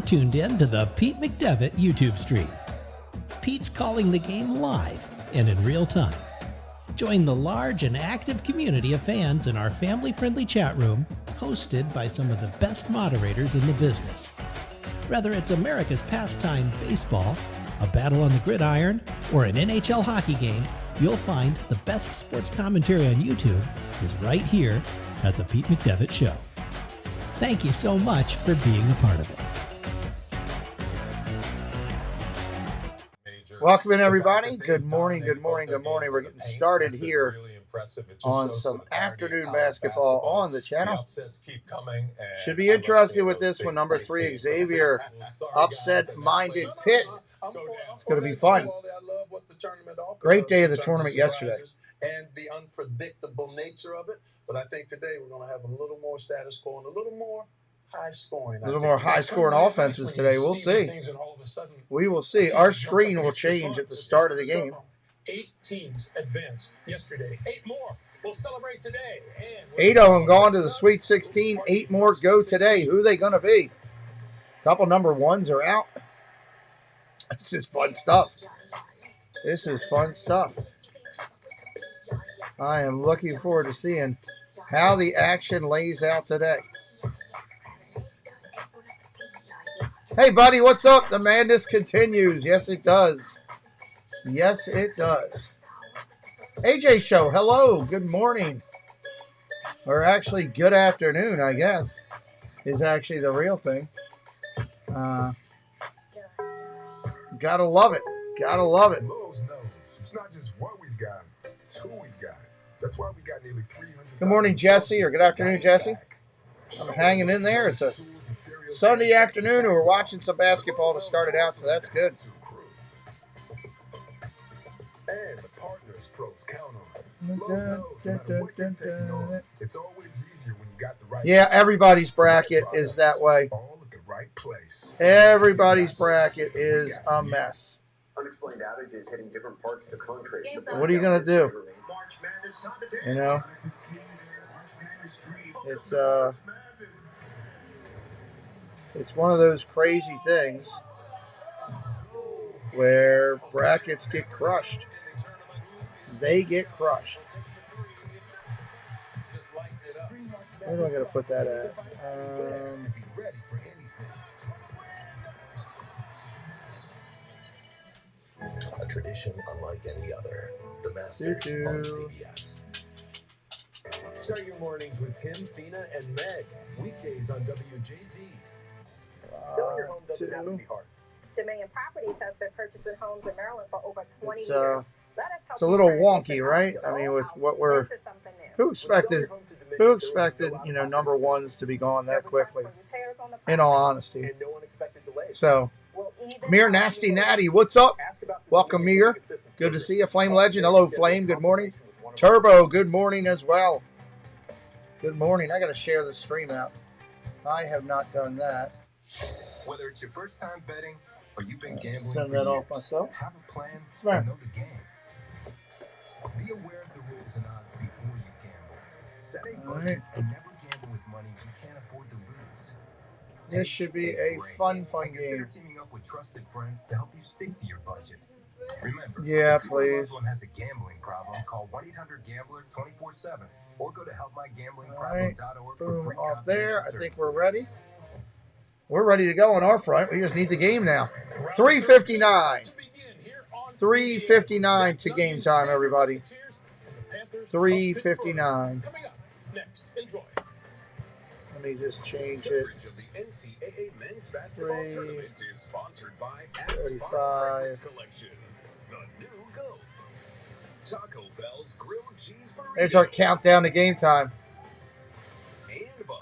tuned in to the Pete McDevitt YouTube stream. Pete's calling the game live and in real time. Join the large and active community of fans in our family-friendly chat room, hosted by some of the best moderators in the business. Whether it's America's pastime baseball, a battle on the gridiron, or an NHL hockey game, you'll find the best sports commentary on YouTube is right here at the Pete McDevitt Show. Thank you so much for being a part of it. Welcome in, everybody. Good morning, good morning, good morning. We're getting started here on some afternoon basketball on the channel. Should be interesting with this one. Number 3, Xavier, upset-minded Pitt. It's going to be fun. Great day of the tournament yesterday. And the unpredictable nature of it. But I think today we're going to have a little more status quo and a little more high scoring. A little more high scoring offenses today. We'll see. We will see. Our screen will change at the start of the game. 8 teams advanced yesterday. 8 more will celebrate today. 8 of them gone to the Sweet 16. 8 more go today. Who are they going to be? A couple number 1s are out. This is fun stuff. This is fun stuff. I am looking forward to seeing how the action lays out today. Hey, buddy, what's up? The madness continues. Yes, it does. Yes, it does. AJ Show, hello. Good morning. Or actually, good afternoon, I guess, is actually the real thing. Gotta love it. Gotta love it. It's not just what we've got, it's who we've got. That's why we got nearly 300. Good morning, Jesse, or good afternoon, Jesse. I'm hanging in there. It's a Sunday afternoon, and we're watching some basketball to start it out, so that's good. And the partners pros count on. It's always easier when you got the right. Yeah, everybody's bracket is that way. All at the right place. Everybody's bracket is a mess. Unexplained outages hitting different parts of the country. What are you gonna do? You know, it's one of those crazy things where brackets get crushed. They get crushed. Where am I gonna put that at? A tradition unlike any other. The Masters on CBS. Start your mornings with Tim, Cena, and Meg. Weekdays on WJZ. Selling your home doesn't have to be hard. Dominion Properties has been purchasing homes in Maryland for over 20 years. It's a little wonky, right? I mean, with what who expected, you know, number 1s to be gone that quickly, in all honesty. So, Mir Nasty Natty, what's up? Welcome, Mir. Good to see you. Flame Legend, hello, Flame. Good morning. Turbo, good morning as well. Good morning. I got to share the stream out. I have not done that. Whether it's your first time betting or you've been gambling send that off myself. Have a plan and know the game. Be aware of the rules and odds before you gamble. Set a budget and never gamble with money you can't afford to lose. This should be a fun Consider game. teaming up with trusted friends to help you stick to your budget. Remember, yeah, if your please. loved one has a gambling problem, call 1-800-GAMBLER 24/7 or go to helpmygamblingproblem.org for Boom, free off there. I consultation think we're services. ready. We're ready to go on our front. We just need the game now. 3:59. 3:59 to game time, everybody. 3:59. Let me just change it. Coverage of the NCAA men's basketball 3, tournament is sponsored by 35. Collection. The new GOAT. Taco Bell's grilled cheese burrito. There's our countdown to game time. And by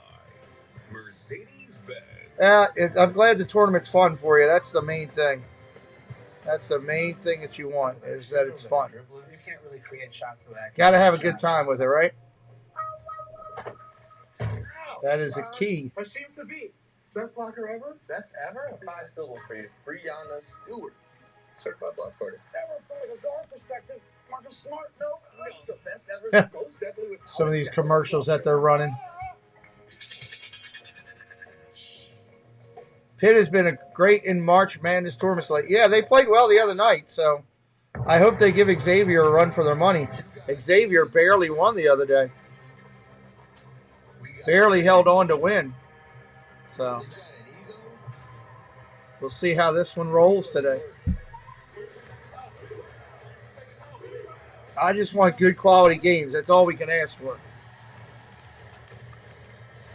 Mercedes-Benz. I'm glad the tournament's fun for you. That's the main thing. That's the main thing that you want, is that it's fun. You can't really create shots of that. Got to have a good time with it, right? That is a key. What seems to be best blocker ever? Best ever? 5 syllables for you. Brianna Stewart. Certified block party. Ever from like a guard perspective, Marcus Smart, no. The best ever. Most definitely with Some of these commercials that they're running. Pitt has been a great in March Madness tournament slate. Yeah, they played well the other night, so I hope they give Xavier a run for their money. Xavier barely won the other day. Barely held on to win. So we'll see how this one rolls today. I just want good quality games. That's all we can ask for.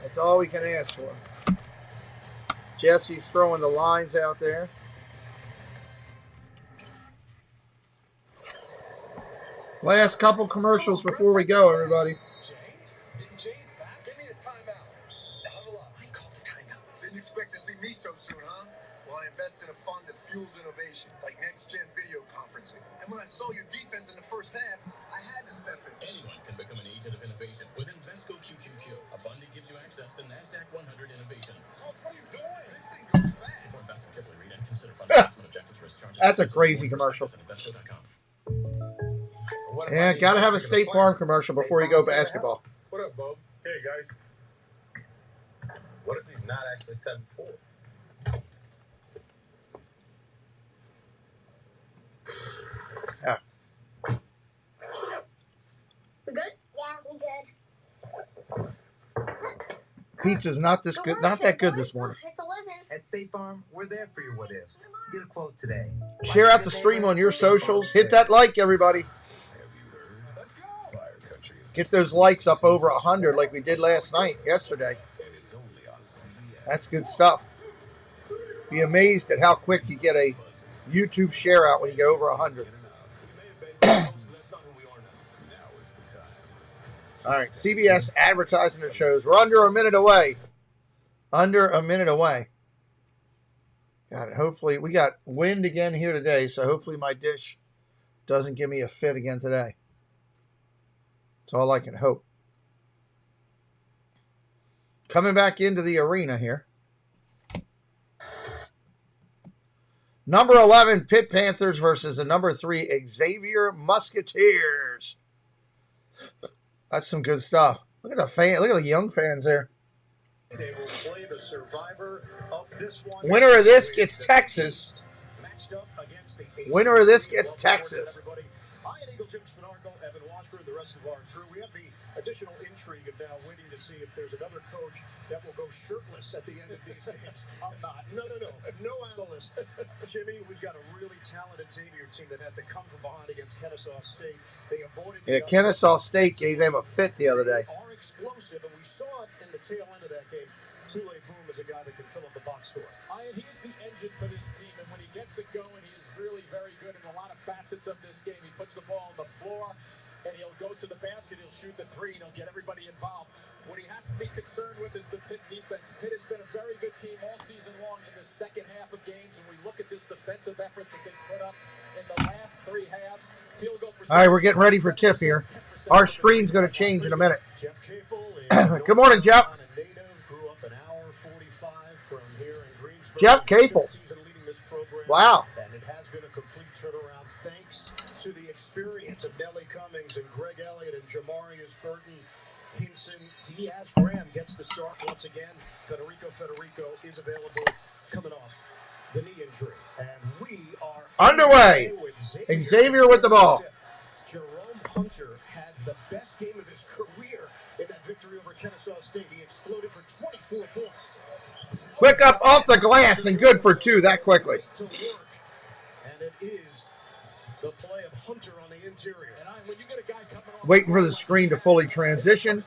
That's all we can ask for. Jesse's throwing the lines out there. Last couple commercials before we go, everybody. Give me a timeout. Huddle up. Didn't expect to see me so soon, huh? Well, I invest in a fund that fuels innovation, like next-gen video conferencing. And when I saw your defense in the first half, I had to step in. Anyone can become an agent of innovation with Invesco QQQ, a fund that gives you access to NASDAQ 100 innovation. Coach, what are you doing? This thing goes fast. Before investing, carefully read and consider fund investment objectives, risk charges. That's a crazy commercial. Invesco.com. Yeah, got to have a State Farm commercial before you go basketball. What up, Bob? Hey, guys. What if he's not actually 7'4"? Yeah. We good? Yeah, we good. Pizza's not this good, not that good this morning. It's 11. At State Farm, we're there for your what ifs. Get a quote today. Share out the stream on your socials. Hit that like, everybody. Have you heard? Let's go. Fire Country is Get those likes up over 100 like we did yesterday. and it's only on CBS. That's good stuff. Be amazed at how quick you get a YouTube share out when you get over 100. All right, CBS advertising their shows. We're under a minute away. Under a minute away. Got it. Hopefully, we got wind again here today, so hopefully my dish doesn't give me a fit again today. That's all I can hope. Coming back into the arena here. Number 11, Pitt Panthers versus the number 3, Xavier Musketeers. That's some good stuff. Look at the fan. Look at the young fans there. They will play the survivor of this one. Winner of this gets Texas. Matched up against the Winner of this gets Texas. I am Eagle Jim Spinarco, Evan Washburn, the rest of our crew. We have the additional intrigue of now waiting to see if there's another coach that will go shirtless at the end of these games. I'm not. No analyst. Jimmy, we've got a really talented Xavier team that had to come from behind against Kennesaw State. They avoided Yeah, Kennesaw State gave them a fit the other day. They are explosive, and we saw it in the tail end of that game. Tule Boom is a guy that can fill up the box score. He is the engine for this team, and when he gets it going, he is really very good in a lot of facets of this game. He puts the ball on the floor, and he'll go to the basket, he'll shoot the three, and he'll get everybody involved. What he has to be concerned with is the Pitt defense. Pitt has been a very good team all season long in the second half of games, and we look at this defensive effort that they put up in the last 3 halves. Field goal percentage. All right, we're getting ready for tip here. Our screen's going to change in a minute. Jeff Capel Good morning, Jeff. grew up an hour 45 from here in Greensboro. Jeff Capel. Leading this program. Wow. And it has been a complete turnaround thanks to the experience of Nellie Cummings and Greg Elliott and Jamarius Burton. Hinson, Diaz Graham gets the start once again. Federico is available coming off the knee injury. And we are Underway. with Xavier with the ball. Jerome Hunter had the best game of his career in that victory over Kennesaw State. He exploded for 24 points. Quick up off the glass and good for 2 that quickly. To work. And it is the play of Hunter on the interior. When you get a guy coming off Waiting for the screen to fully transition.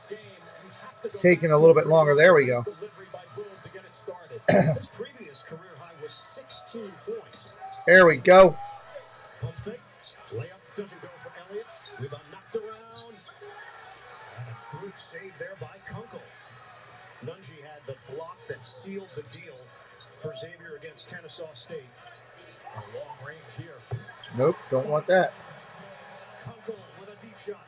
It's taking a little bit longer. There we go. His previous career high was 16 points. There we go. Pump fake. Layup doesn't go for Elliott. Rebound knocked around. And a good save there by Kunkel. Nunji had the block that sealed the deal for Xavier against Kennesaw State. A long range here. Nope, don't want that. Kunkel with a deep shot.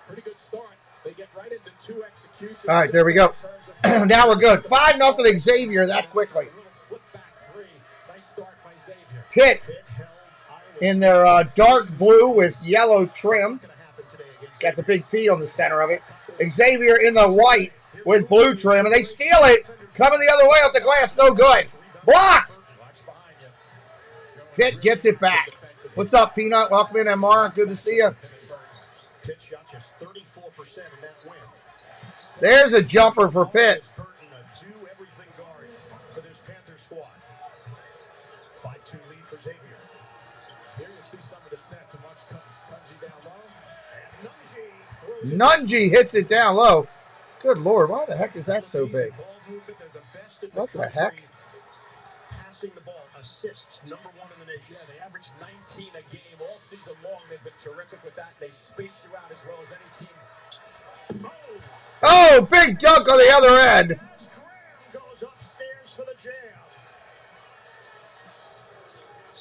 Pretty good start. They get right into 2 executions. All right, there we go. Now we're good. 5-0 Xavier that quickly. Flip back 3. Nice start by Xavier. Pitt in their dark blue with yellow trim. Got the big P on the center of it. Xavier in the white with blue trim, and they steal it. Coming the other way off the glass, no good. Blocked. Pitt gets it back. What's up, Peanut? Welcome in, Amara. Good to see you. Pitt shot just 34% in that win. There's a jumper for Pitt. Do everything guard for this Panthers squad. 5-2 lead for Xavier. Here you see some of the sets and watch Nunji down low. Nunji hits it down low. Good Lord, why the heck is that so big? What the heck? Passing the ball, assists, #1 in the nation. Yeah, they average 19 a game all season long. They've been terrific with that. They space you out as well as any team. Oh, big dunk on the other end. Goes upstairs for the jam.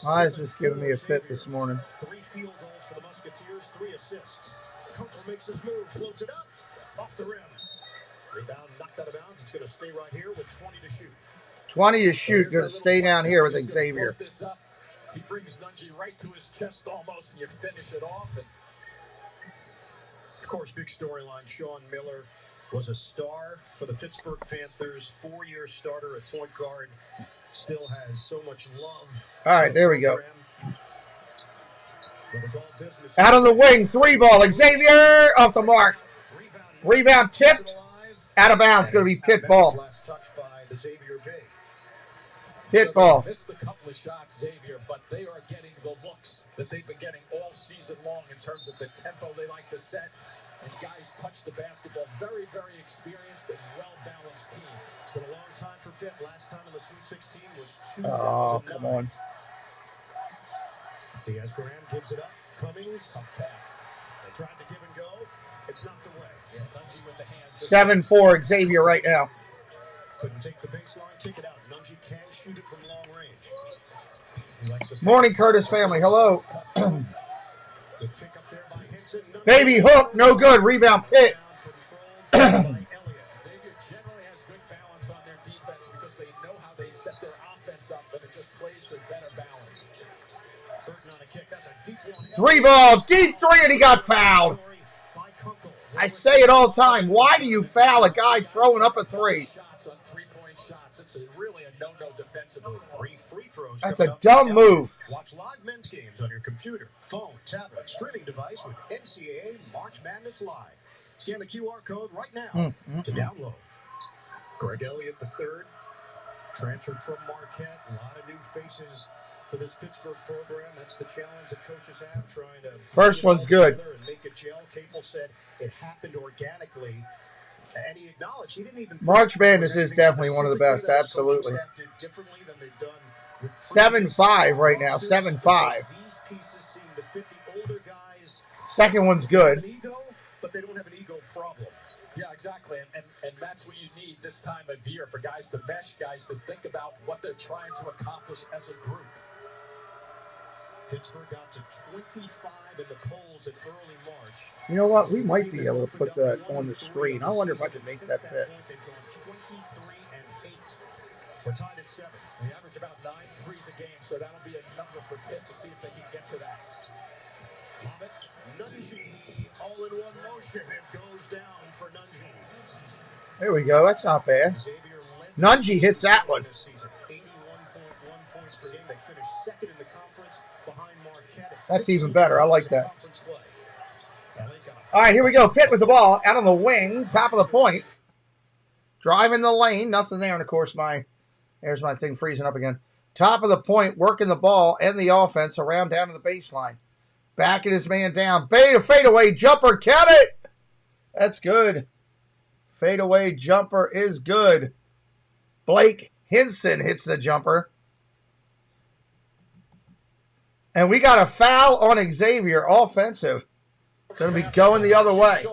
Eyes just giving me a fit this morning. 3 field goals for the Musketeers, 3 assists. Kunkel makes his move, floats it up, off the rim. Rebound knocked out of bounds. It's going to stay right here with 20 to shoot. 20 to shoot. Going to stay down here with Xavier. He brings Nunji right to his chest almost, and you finish it off. And of course, big storyline. Sean Miller was a star for the Pittsburgh Panthers, 4-year starter at point guard. Still has so much love. All right, there we go. But it's all business. Out on the wing, 3 ball. Xavier off the mark. Rebound tipped. Out of bounds. Going to be Pitt ball. Last touch by the Xavier Bay. Pitt ball. Missed a couple of shots, Xavier, but they are getting the looks that they've been getting all season long in terms of the tempo they like to set. And guys touch the basketball. Very, very experienced and well-balanced team. It's been a long time for Pitt. Last time in the Sweet 16 was 2009. Oh, come on. Diaz Graham gives it up. Cummings. Tough pass. They tried to give and go. It's knocked away. Yeah, Nunji with the hands. 7-4 Xavier right now. Couldn't take the baseline, kick it out. Nunji can shoot it from long range. He likes to Morning, Curtis family. Hello. Good pick up there by Hinson. Baby hook. No good. Rebound Pitt. Xavier generally has good balance on their defense because they know how they set their offense up, and it just plays with better balance. Burton on a kick. That's a deep one. 3 ball. Deep 3, and he got fouled. I say it all the time. Why do you foul a guy throwing up a 3? Shots on 3-point shots. It's really a no-no defensively. 3 free throws. That's a dumb move. Watch live men's games on your computer, phone, tablet, streaming device with NCAA March Madness Live. Scan the QR code right now to download. Greg Elliott III, transferred from Marquette. A lot of new faces for this Pittsburgh program. That's the challenge that coaches have, trying to First one's good. and make it gel. Cable said it happened organically, and he acknowledged he didn't even. March Madness is definitely one of the best. Absolutely. 7-5 right now. 7-5. These pieces seem to fit the older guys. Second one's good. An ego, but they don't have an ego problem. Yeah, exactly. And that's what you need this time of year for guys to mesh, guys to think about what they're trying to accomplish as a group. Pittsburgh got to 25 in the polls in early March. You know what? We might be able to put that on the screen. I wonder if I can make that fit. They've gone 23 and 8. We're tied at 7. We average about 9 threes a game, so that'll be a number for Pitt to see if they can get to that. Lob it. Nunji, all in one motion. It goes down for Nunji. There we go. That's not bad. Xavier led Nunji hits that one. this season. 81.1 points per game. They finished second in the conference behind Marquette. That's even better. I like that. Conference play. LA got All right, here we go. Pitt with the ball out on the wing, top of the point. Driving the lane. Nothing there. And, of course, there's my thing freezing up again. Top of the point, working the ball and the offense around down to the baseline. Backing his man down. Fadeaway jumper. Count it. That's good. Fadeaway jumper is good. Blake Hinson hits the jumper. And we got a foul on Xavier, offensive. Going to be going the other way.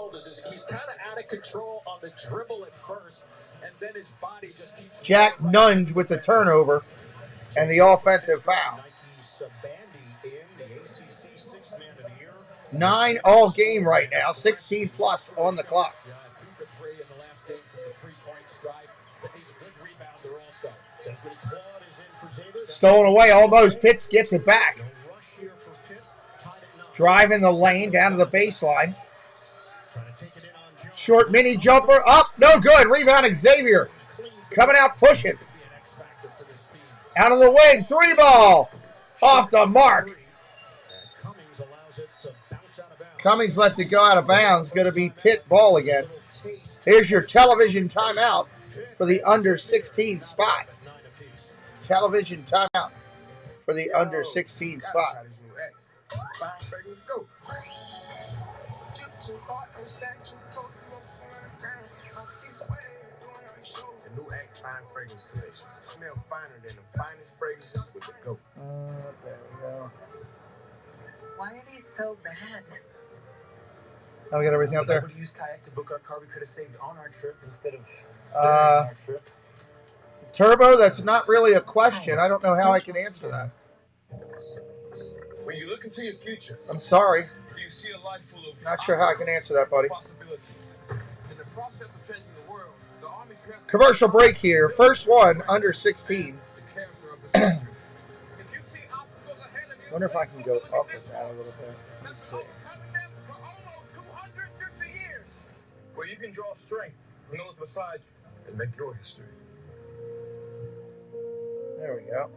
He's kind of out of control on the dribble at first, and then his body just keeps. Jack Nunge with the turnover and the offensive foul. 9 all game right now, 16 plus on the clock. Yeah, 2 for 3 in the last game from the 3-point stripe, but he's a good rebounder also. Desmond Claude is in for Xavier. Stolen away almost. Pitts gets it back. No rush here for Pitt. Tied at 9. Driving the lane down to the baseline. Trying to take it in on Jones. Short mini jumper up. No good. Rebound Xavier. Cleans Coming out pushing. Out of the wing. 3 ball. Off the mark. Cummings lets it go out of bounds. Going to be Pitt ball again. Here's your television timeout for the under 16 spot. Television timeout for the under 16 spot. The new X Fine Fragrance Collection. Smell finer than the finest fragrances with the GOAT. There we go. Why are these so bad? Now we got everything up there. If we used Kayak to book our car, we could have saved on our trip instead of our trip. Turbo, that's not really a question. I don't know how I can answer that. When you look into your future, I'm sorry. do you see a life full of Not sure how I can answer that, buddy. possibilities? In the process of changing the world, the Army transformed Commercial break here. First one, under 16. the character of the century. If you see obstacles ahead of you, Wonder if I can go up with that a little bit. Let's see. for almost 250 years, where you can draw strength from those beside you and make your history. There we go.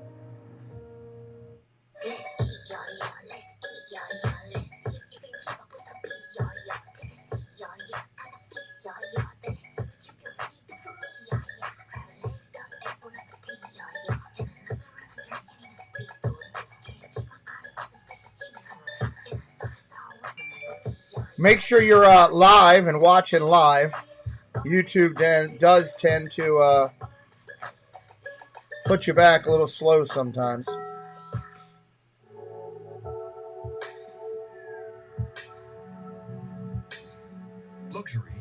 Make sure you're live and watching live. YouTube does tend to put you back a little slow sometimes. Luxury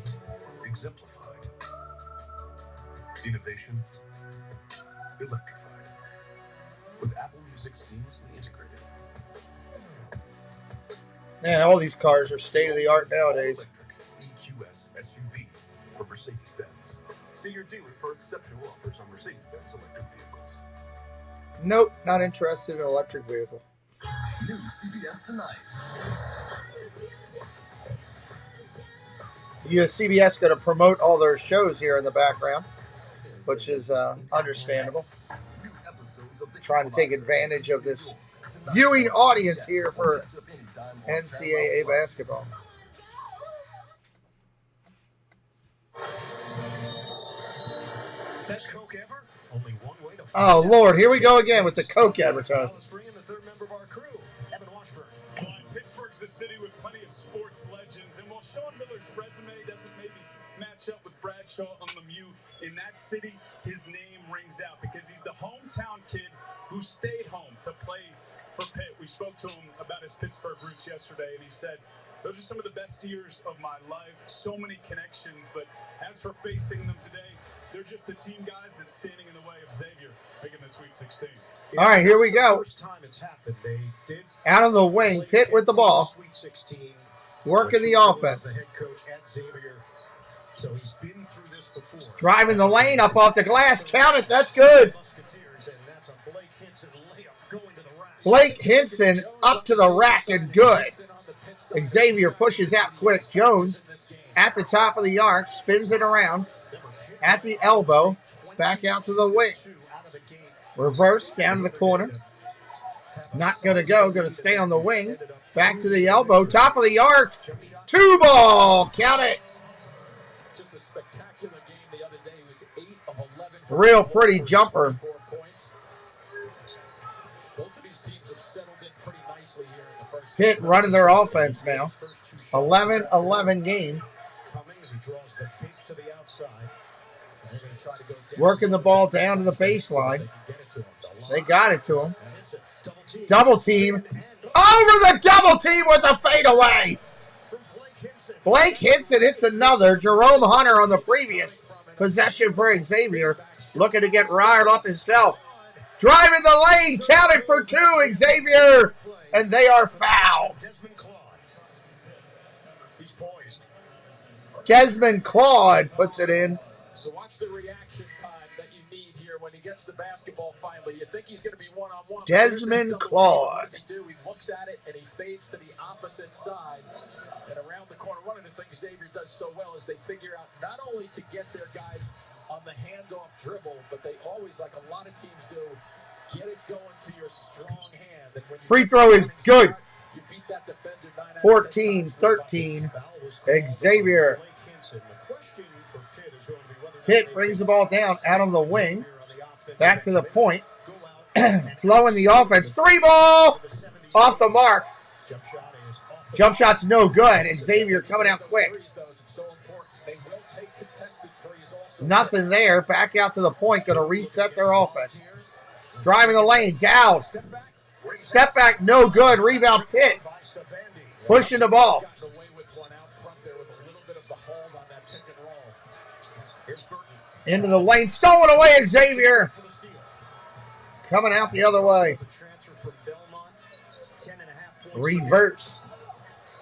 exemplified. Innovation electrified. With Apple Music seamlessly integrated. Man, all these cars are state of the art nowadays. Electric EQS SUV for Mercedes-Benz. See your dealer for exceptional offers on Mercedes-Benz electric vehicles. Nope, not interested in an electric vehicle. New CBS tonight. CBS going to promote all their shows here in the background, which is understandable. New episodes of the Trying to take advantage of this viewing audience here for NCAA basketball. Best Coke ever? Only one way to Oh, Lord, here we go again with the Coke advertisement. Let's bring in the third member of our crew, Evan Washburn. Pittsburgh's a city with plenty of sports legends, and while Sean Miller's resume doesn't maybe match up with Bradshaw and Lemieux, in that city, his name rings out because he's the hometown kid who stayed home to play for Pitt. We spoke to him about his Pittsburgh roots yesterday, and he said, those are some of the best years of my life, so many connections, but as for facing them today, they're just the team guys that's standing in the way of Xavier making the Sweet 16. All right, here we go. First time it's happened, they did Out of the wing, Pitt with the ball, Sweet 16. working the offense. The head coach at Xavier. So he's been through this before. Driving the lane up off the glass. Count it. That's good. Musketeers, and that's a Blake Hinson layup going to the rack. Blake Hinson up to the rack and good. Xavier pushes out quick. Jones at the top of the arc, spins it around at the elbow, back out to the wing. Reverse down to the corner. Not going to go. Going to stay on the wing. Back to the elbow. Top of the arc. 2 ball. Count it. Just a spectacular game the other day. He was 8 of 11. Real pretty jumper. 4 points. Both of these teams have settled in pretty nicely here in the first. Pitt running their offense now. 11-11 game. Cummings, who draws the big to the outside. They're going to try to go down. Working the ball down to the baseline. They got it to him. Double team. Over the double team with the fadeaway. Blake Hinson hits another. Jerome Hunter on the previous possession for Xavier. Looking to get riled up himself. Driving the lane. Counted for 2, Xavier. And they are fouled. Desmond Claude puts it in. So watch the reaction time that you need here when he gets the basketball finally. You think he's going to be one-on-one. Desmond Claude. What does he do? He looks at it and he fades to the opposite side and around the corner. One of the things Xavier does so well is they figure out not only to get their guys on the handoff dribble, but they always, like a lot of teams do, get it going to your strong hand. And when Free throw is good. you beat that defender 9 out of 10 14-13. Xavier. Pitt brings the ball down out of the wing. Back to the point. Flowing the offense. 3 ball off the mark. Jump shot's no good. Xavier coming out quick. Nothing there. Back out to the point. Going to reset their offense. Driving the lane. Down. Step back. No good. Rebound Pitt. Pushing the ball. Into the lane. Stolen away, Xavier. Coming out the other way. Reverse.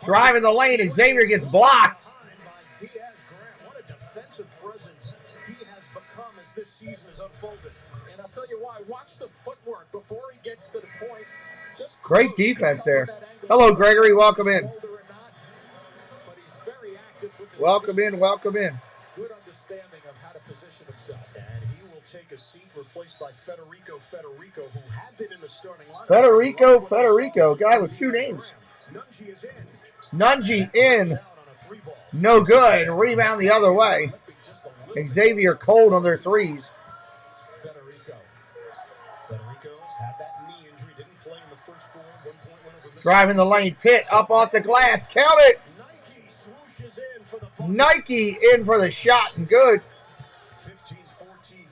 Driving the lane. Xavier gets blocked. What a defensive presence he has become as this season has unfolded. And I'll tell you why. Watch the footwork before he gets to the point. Just great defense there. Hello, Gregory. Welcome in. Welcome in. Welcome in. Good understanding of how to position himself. And he will take a seat, replaced by Federico, who had been in the starting lineup. Federico. Guy with 2 names. Nunji is in. Nunji in. No good. Rebound the other way. Xavier cold on their threes. Federico had that knee injury, didn't play in the first 4. 1 point win over Driving the lane. Pitt up off the glass. Count it. Nike in for the shot and good. 15-14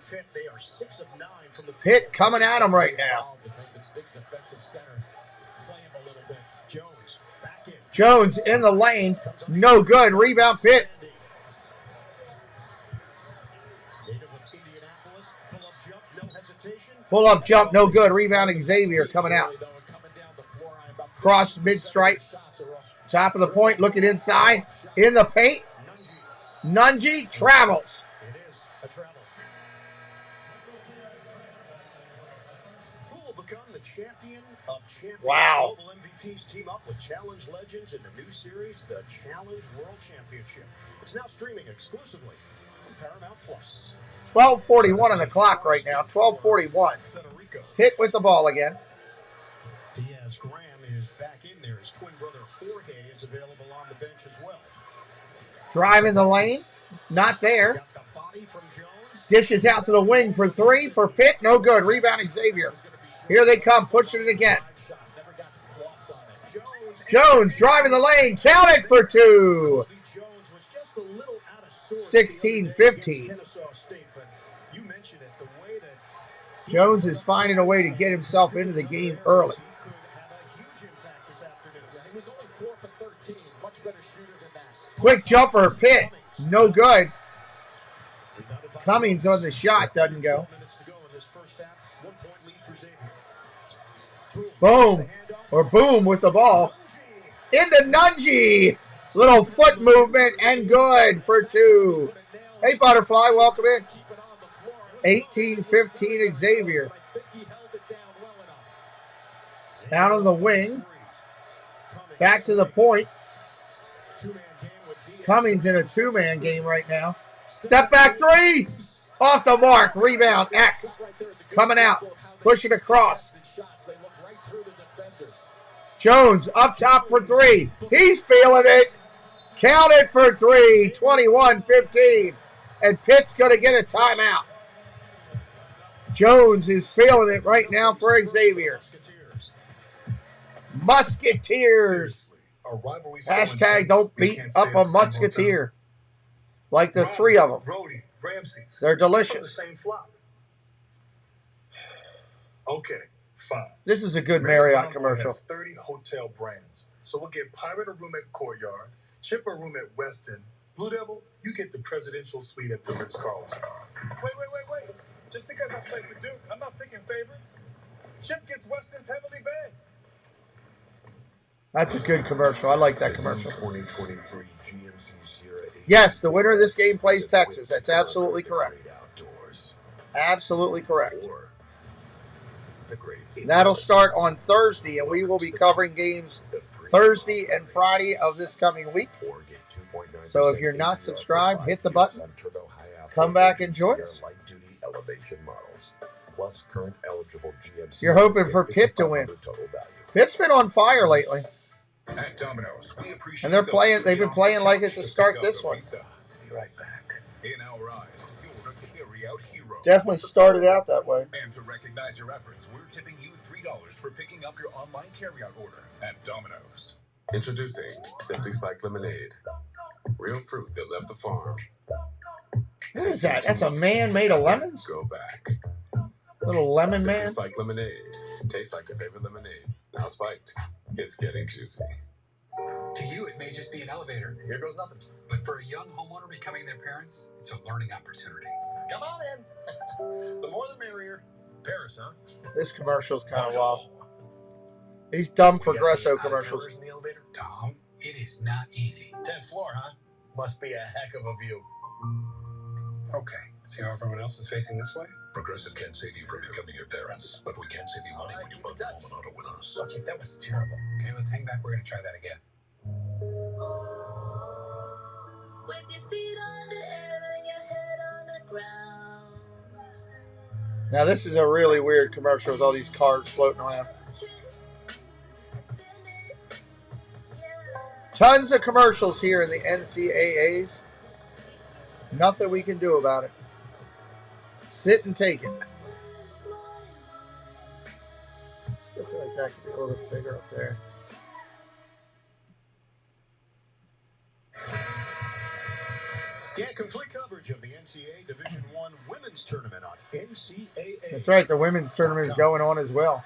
Pitt. They are 6 of 9 from the Pitt coming at him right now. Jones in the lane. No good. Rebound Pitt. Pull up jump. No good. Rebound Xavier coming out. Cross mid-stripe. Top of the point. Looking inside. In the paint. Nunji travels. It is a travel. Who will become the champion of champions? Wow. Global MVPs team up with Challenge Legends in the new series, the Challenge World Championship. It's now streaming exclusively on Paramount Plus. 12:41 on the clock right now. 12:41. Pitt with the ball again. Diaz Graham is back in there. His twin brother Jorge is available on the bench as well. Driving the lane. Not there. Dishes out to the wing for 3 for Pitt. No good. Rebound Xavier. Here they come. Pushing it again. Jones driving the lane. Count it for 2. 16-15. Jones is finding a way to get himself into the game early. Quick jumper, Pitt. No good. Cummings on the shot. Doesn't go. Boom. Or boom with the ball. Into Nunji. Little foot movement and good for 2. Hey, Butterfly. Welcome in. 18-15 Xavier. Down on the wing. Back to the point. Cummings in a 2-man game right now. Step back 3. Off the mark. Rebound. X. Coming out. Pushing across. Jones up top for 3. He's feeling it. Count it for 3. 21-15. And Pitt's going to get a timeout. Jones is feeling it right now for Xavier. Musketeers. Hashtag don't beat up a Musketeer. Like the 3 of them. They're delicious. Okay, fine. This is a good Marriott commercial. 30 hotel brands. So we'll get Pirate a room at Courtyard, Chip a room at Westin. Blue Devil, you get the presidential suite at the Ritz-Carlton. Wait. Just because I play for Duke, I'm not picking favorites. Chip gets Weston's heavily bagged. That's a good commercial. I like that commercial. 2023 GMC Sierra. Yes, the winner of this game plays Texas. That's absolutely correct. Absolutely correct. That'll start on Thursday, and we will be covering games Thursday and Friday of this coming week. So if you're not subscribed, hit the button. come back and join us. Light-duty elevation models, plus current eligible GMC. You're hoping for Pitt to win. Total value. Pitt's been on fire lately. At Domino's, we appreciate And they're playing. They've been playing like it to start this one. Be right back. In our eyes, you're a carry-out hero. Definitely started out that way. And to recognize your efforts, we're tipping you $3 for picking up your online carry-out order at Domino's. Introducing Simply Spiked Lemonade. Real fruit that left the farm. What is that? That's a man made of lemons? Go back. Little lemon Simply man? Spiked Lemonade. Tastes like your favorite lemonade. Now spiked. It's getting juicy. To you, it may just be an elevator. Here goes nothing. But for a young homeowner becoming their parents, it's a learning opportunity. Come on in. The more the merrier. Paris, huh? This commercial's kind of wild. These dumb Progresso commercials. In the elevator? Tom, it is not easy. 10th floor, huh? Must be a heck of a view. Okay, see how everyone else is facing this way? Progressive can't save you from becoming your parents, but we can save you money when you bundle home and auto with us. Okay, that was terrible. Okay, let's hang back. We're going to try that again. With your feet on the air and your head on the ground. Now this is a really weird commercial with all these cars floating around. Tons of commercials here in the NCAAs. Nothing we can do about it. Sit and take it. Still feel like that could be a little bit bigger up there. Get complete coverage of the NCAA Division I Women's Tournament on NCAA. That's right. The women's tournament is going on as well.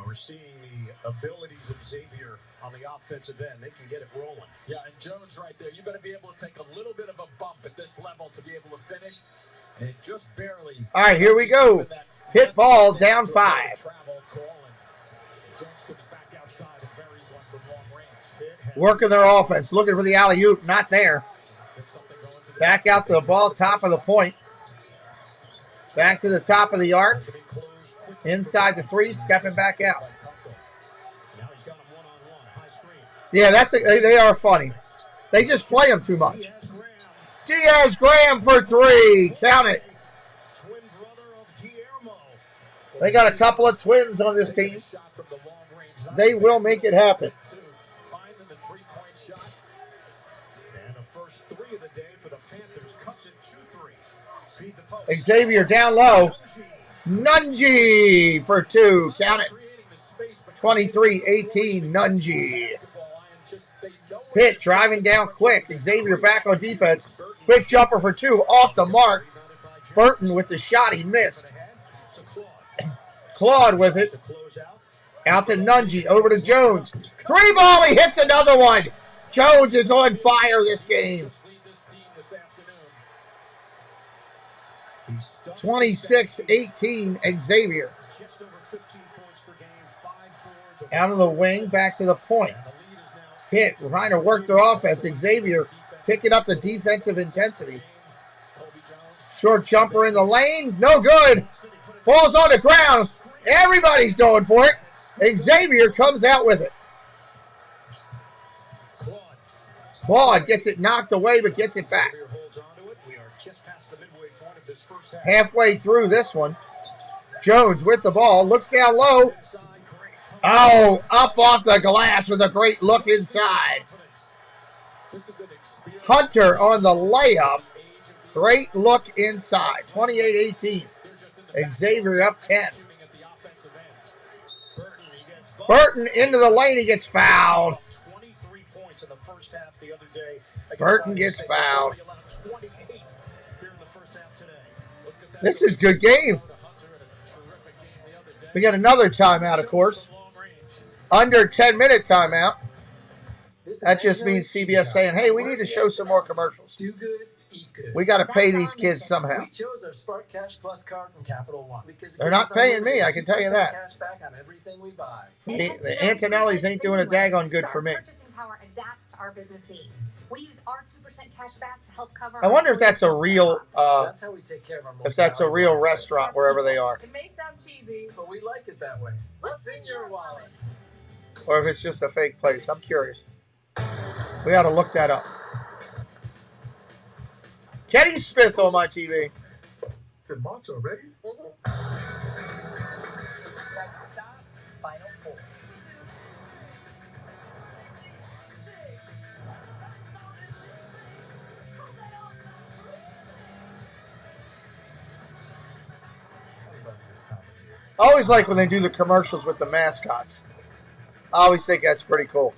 We're seeing the abilities of Xavier on the offensive end. They can get it rolling. Yeah, and Jones right there. You better be able to take a little bit of a bump at this level to be able to finish. And it just barely. All right, here we go. Hit ball down 5. Travel call, and Jones comes back outside and buries one from long range. Working their offense. Looking for the alley-oop. Not there. Back out to the ball. Top of the point. Back to the top of the arc. Inside the 3. Stepping back out. Yeah, they are funny. They just play them too much. Diaz Graham for 3. Count it. They got a couple of twins on this team. They will make it happen. And the first 3 of the day for the Panthers cuts it 2-3. Feed the post. Xavier down low. Nunji for 2. Count it. 23-18, Nunji. Pitt driving down quick. Xavier back on defense. Quick jumper for 2. Off the mark. Burton with the shot. He missed. Claude with it. Out to Nunji. Over to Jones. 3 ball. He hits another one. Jones is on fire this game. 26-18, Xavier. Out of the wing, back to the point. Pitt trying to work their offense. Xavier picking up the defensive intensity. Short jumper in the lane. No good. Ball's on the ground. Everybody's going for it. Xavier comes out with it. Claude gets it knocked away, but gets it back. Halfway through this one. Jones with the ball. Looks down low. Oh, up off the glass with a great look inside. Hunter on the layup. Great look inside. 28-18. Xavier up 10. Burton into the lane. He gets fouled. Burton gets fouled. This is a good game. We got another timeout, of course. Under 10-minute timeout. That just means CBS saying, hey, we need to show some more commercials. Do good, eat good. We got to pay these kids somehow. We chose our Spark Cash Plus card from Capital One because they're not paying me, I can tell you that. Cash back on everything we buy. The Antonellis ain't doing a daggone good for me. Purchasing power adapts to our business needs. We use our 2% cash back to help cover. I wonder if that's a real, That's how we take care of our most if that's a real valuable restaurant wherever they are, It may sound cheesy, but we like it that way. What's in your wallet? or if it's just a fake place. I'm curious. We ought to look that up. Kenny Smith on my TV. It's in March already? Next stop, Final Four. I always like when they do the commercials with the mascots. I always think that's pretty cool.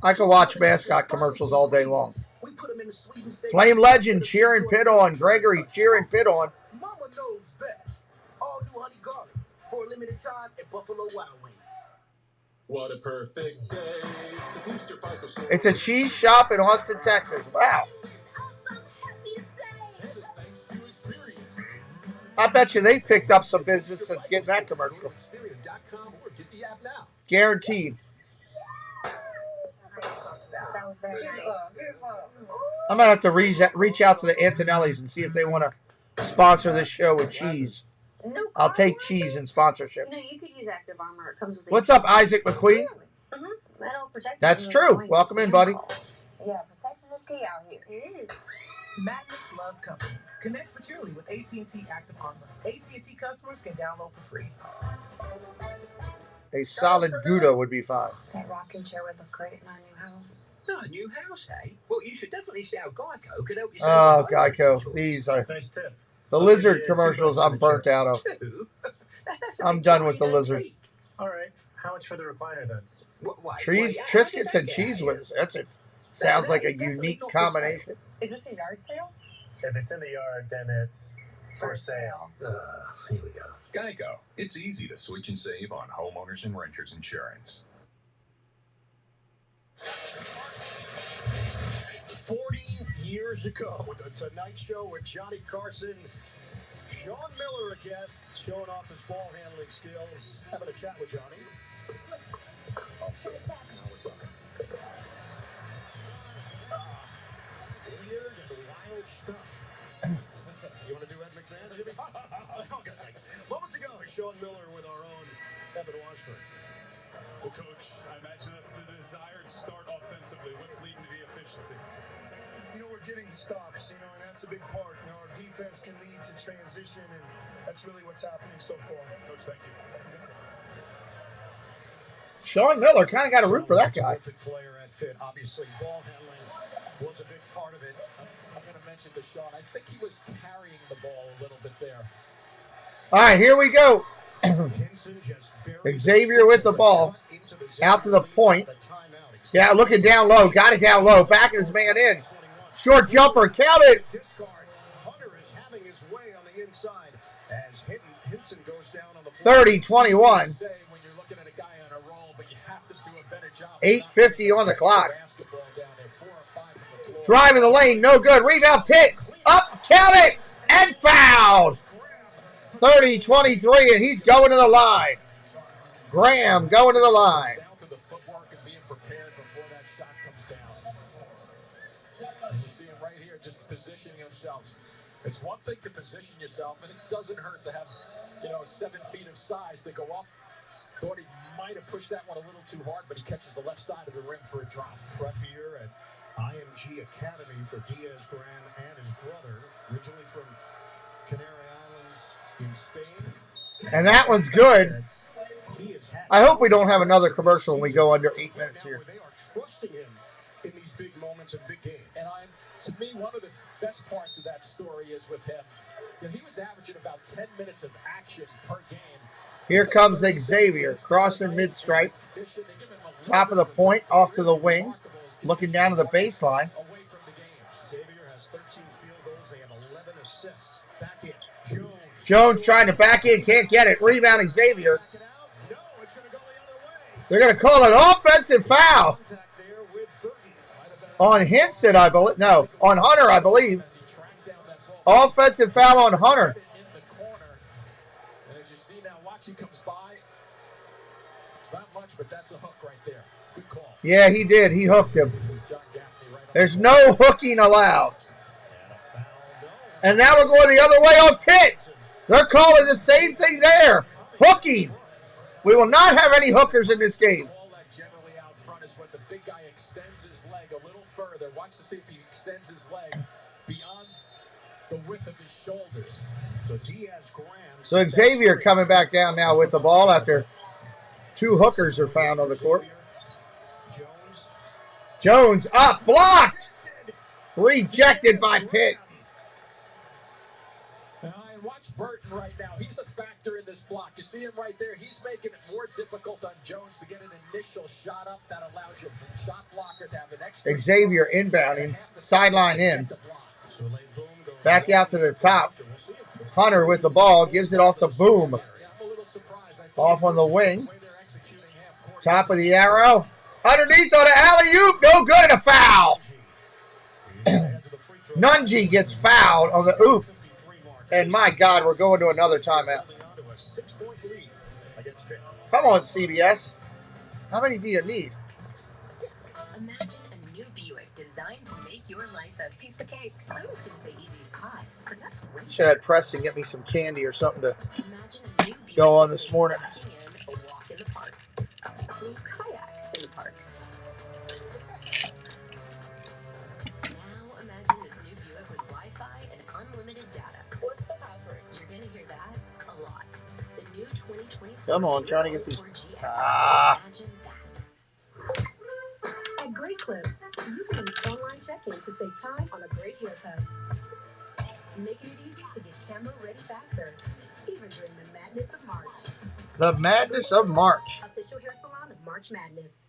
I could watch mascot commercials all day long. Flame Legend cheering Pitt on. Gregory cheering Pitt on. Mama knows best. All new honey garlic for a limited time at Buffalo Wild Wings. What a perfect day to boost your FICO score. It's a cheese shop in Austin, Texas. Wow. I bet you they picked up some business since getting that commercial. Guaranteed. I'm going to have to reach out to the Antonellis and see if they want to sponsor this show with cheese. I'll take cheese and sponsorship. You know, you could use Active Armor. It comes with What's up, Isaac McQueen? That'll protect That's you true. points. Welcome in, buddy. Yeah, protection is key out here. It is. Magnus loves company. Connect securely with AT&T Active Armor. AT&T customers can download for free. A solid Gouda would be fine. That rocking chair would look great in our new house. No, a new house, eh? Well, you should definitely see how Geico could help you. Oh, Geico. These are Nice tip. the lizard commercials I'm burnt out of. I'm done with the lizard. All right. How much for the recliner then? Trees, Triscuits and cheese whiz. That's it. Sounds like a unique combination. Is this a yard sale? If it's in the yard, then it's for sale. Here we go. Geico. It's easy to switch and save on homeowners and renters insurance. 40 years ago, the Tonight Show with Johnny Carson. Sean Miller, a guest, showing off his ball handling skills. Having a chat with Johnny. Weird and wild stuff. You want to do Ed McMahon, Jimmy? Okay. Moments ago, Sean Miller with our own Evan Washburn. Well, Coach, I imagine that's the desired start offensively. What's leading to the efficiency? You know, we're getting stops, and that's a big part. Our defense can lead to transition, and that's really what's happening so far. Coach, thank you. Sean Miller kind of got a root for that guy. Player at Pitt. Obviously, ball handling was a big part of it. I'm going to mention to Sean, I think he was carrying the ball a little bit there. All right, here we go. Xavier with the ball. Out to the point. Yeah, looking down low. Got it down low. Backing his man in. Short jumper. Count it. Hunter is having his way on the inside as Hinton goes down on the 30-21. 8:50 on the clock. Driving the lane, no good. Rebound, Pitt. Up, count it, and fouled. 30-23, and he's going to the line. Graham going to the line. Down to the footwork and being prepared before that shot comes down. And you see him right here just positioning himself. It's one thing to position yourself, and it doesn't hurt to have, 7 feet of size to go up. Thought he might have pushed that one a little too hard, but he catches the left side of the rim for a drop. Prep here at IMG Academy for Diaz Graham and his brother, originally from Canary Islands in Spain. And that one's good. I hope we don't have another commercial when we go under 8 minutes here. They are trusting him in these big moments and big games. And to me, one of the best parts of that story is with him. He was averaging about 10 minutes of action per game. Here comes Xavier, crossing mid-stripe. Top of the point, off to the wing. Looking down to the baseline. Xavier has 13 field goals. They have 11 assists. Back in. Jones trying to back in, can't get it. Rebound Xavier. They're going to call an offensive foul on Hinson, I believe. No, on Hunter, I believe. Offensive foul on Hunter. And as you see now, Watchie comes by. It's not much, but that's a hook right there. Good call. Yeah, he did. He hooked him. There's no hooking allowed. And now we're going the other way on Pitt. They're calling the same thing there. Hooking. We will not have any hookers in this game. All that generally out front is when the big guy extends his leg a little further. Watch to see if he extends his leg beyond the width of his shoulders. So Xavier coming back down now with the ball after 2 hookers are found on the court. Jones up, blocked, rejected by Pitt. And watch Burton right now. He's a factor in this block. You see him right there. He's making it more difficult on Jones to get an initial shot up that allows your shot blocker to have an extra. Xavier inbounding, sideline in. Back out to the top. Hunter with the ball, gives it off to Boom. Off on the wing. Top of the arrow. Underneath on the alley-oop, no good, and a foul. Nunji gets fouled on the oop. And my God, we're going to another timeout. Come on, CBS. How many do you need? Imagine a new Buick designed to make your life a piece of cake. I was going to say easy as pie, but that's way. Should have had Preston get me some candy or something to go on this morning. A walk in the park. A cool kayak in the park. Now imagine this new Buick with Wi-Fi and unlimited data. What's the password? You're going to hear that a lot. The new 2024. Come on, trying to get these. Imagine that. At Great Clips, you can use online check-in to save time on a great haircut. Making it easy to get camera ready faster, even during the madness of March. The madness of March. Official hair salon of March Madness.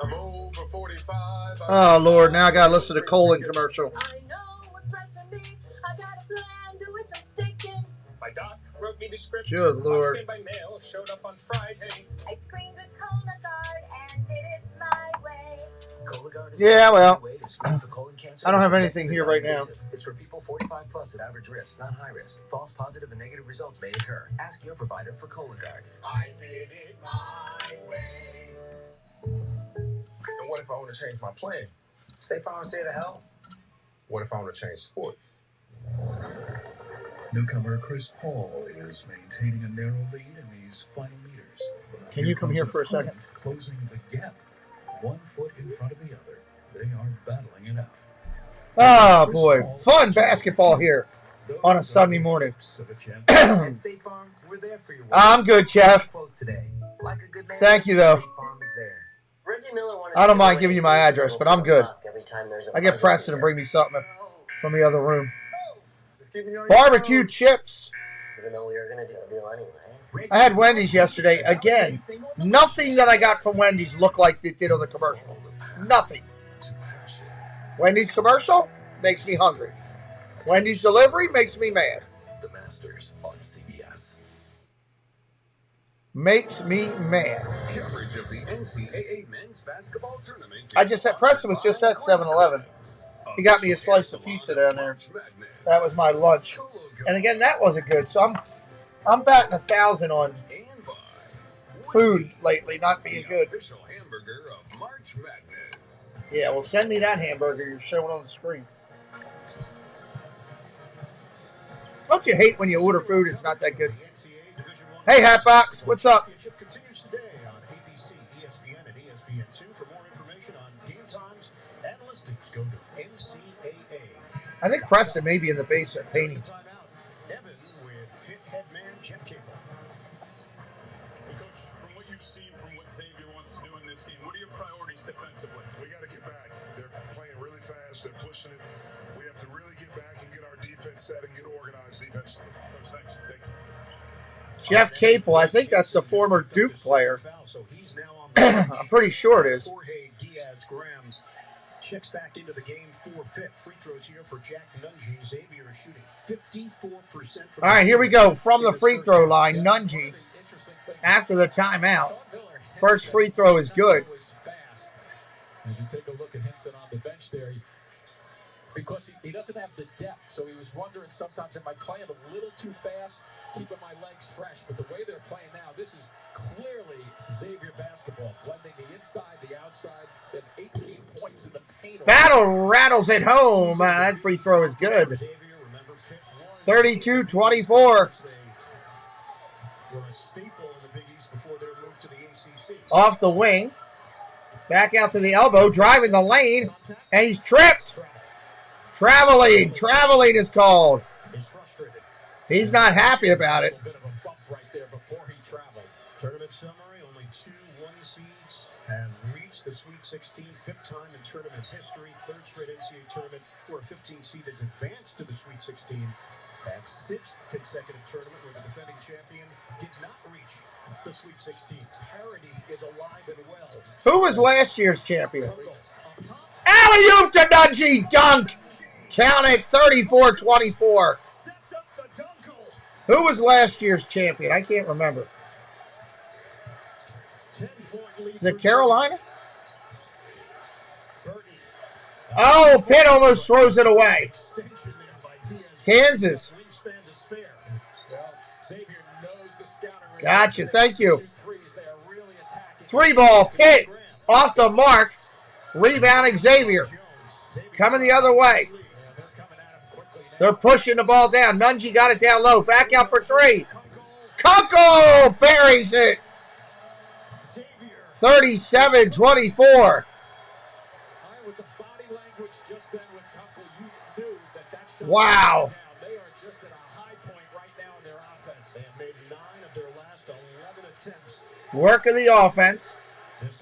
I'm over 45. Oh, Lord, now I got to listen to Colin commercial. I know what's right for me. I got a plan to which I'm sticking. My doc wrote me the script. Good Lord. Came by mail, showed up on Friday. I screamed with Cologuard and did it my way. Cologuard is Yeah, well, way to screen for colon cancer. I don't have anything here right now. It's for people 45 plus at average risk, not high risk. False positive and negative results may occur. Ask your provider for Cologuard. I did it my way. And what if I want to change my plan? State Farm say to hell. What if I want to change sports? Newcomer Chris Paul is maintaining a narrow lead in these final meters. But Can you come here for a second? Closing the gap, 1 foot in front of the other. They are battling it out. Oh, boy. Fun basketball here on a Sunday morning. At State Farm, we're there for you. I'm good, Jeff. Today. Like a good man, Thank you, though. State Farm is there. I don't mind giving you my address, but I'm good. I get Preston to bring me something from the other room. Barbecue chips. Even though we were going to do a deal anyway. I had Wendy's yesterday. Again, nothing that I got from Wendy's looked like they did on the commercial. Nothing. Wendy's commercial makes me hungry. Wendy's delivery makes me mad. The Masters on CBS. Makes me mad. Coverage of the NCAA men's basketball tournament. I just said Preston was just at 7-Eleven. He got me a slice of pizza down there. That was my lunch. And again, that wasn't good. So I'm batting 1,000 on food lately, not being good. Yeah, well, send me that hamburger you're showing on the screen. Don't you hate when you order food it's not that good? Hey, Hatbox, what's up? Continues today on ABC, ESPN, and ESPN2. For more information on game times and listings, go to NCAA. I think Preston may be in the basement painting. Evan with Pitt head man Jeff Cable. Hey, Coach, from what you've seen from what Xavier wants to do in this game, what are your priorities defensively? We got to get back. They're playing really fast. They're pushing it. We have to really get back and get our defense set and get organized defensively. Thanks. Jeff Capel, I think that's the former Duke player. I'm pretty sure it is. Jorge Diaz-Graham checks back into the game for Pitt. Free throws here for Jack Nunji. Xavier is shooting 54%. All right, here we go. From the free throw line, Nunji, after the timeout. First free throw is good. As you take a look at Henson on the bench there, because he doesn't have the depth, so he was wondering sometimes, am I playing a little too fast, keeping my legs fresh? But the way they're playing now, this is clearly Xavier basketball, blending the inside, the outside. They have 18 points in the paint. Battle rattles at home. That free throw is good. 32-24. Were a staple in the Big East before their move to the ACC. Off the wing. Back out to the elbow, driving the lane, and he's tripped. Traveling is called. He's not happy about it. Tournament summary, only 2 1 seeds have reached the Sweet 16, 5th time in tournament history, 3rd straight NCAA tournament where a 15 seed has advanced to the Sweet 16. That 6th consecutive tournament where the defending champion did not reach the Sweet 16. Parity is alive and well. Who was last year's champion? Alley-oop to Nungy, dunk. Count it, 34-24. Who was last year's champion? I can't remember. Is it Carolina? Oh, Pitt almost throws it away. Kansas. Gotcha, thank you. 3 ball, Pitt off the mark. Rebound, Xavier. Coming the other way. They're pushing the ball down. Nungy got it down low. Back out for 3. Kunkel buries it. 37-24. Wow. They are just at a high point right now in their offense. They have made 9 of their last 11 attempts. Work of the offense.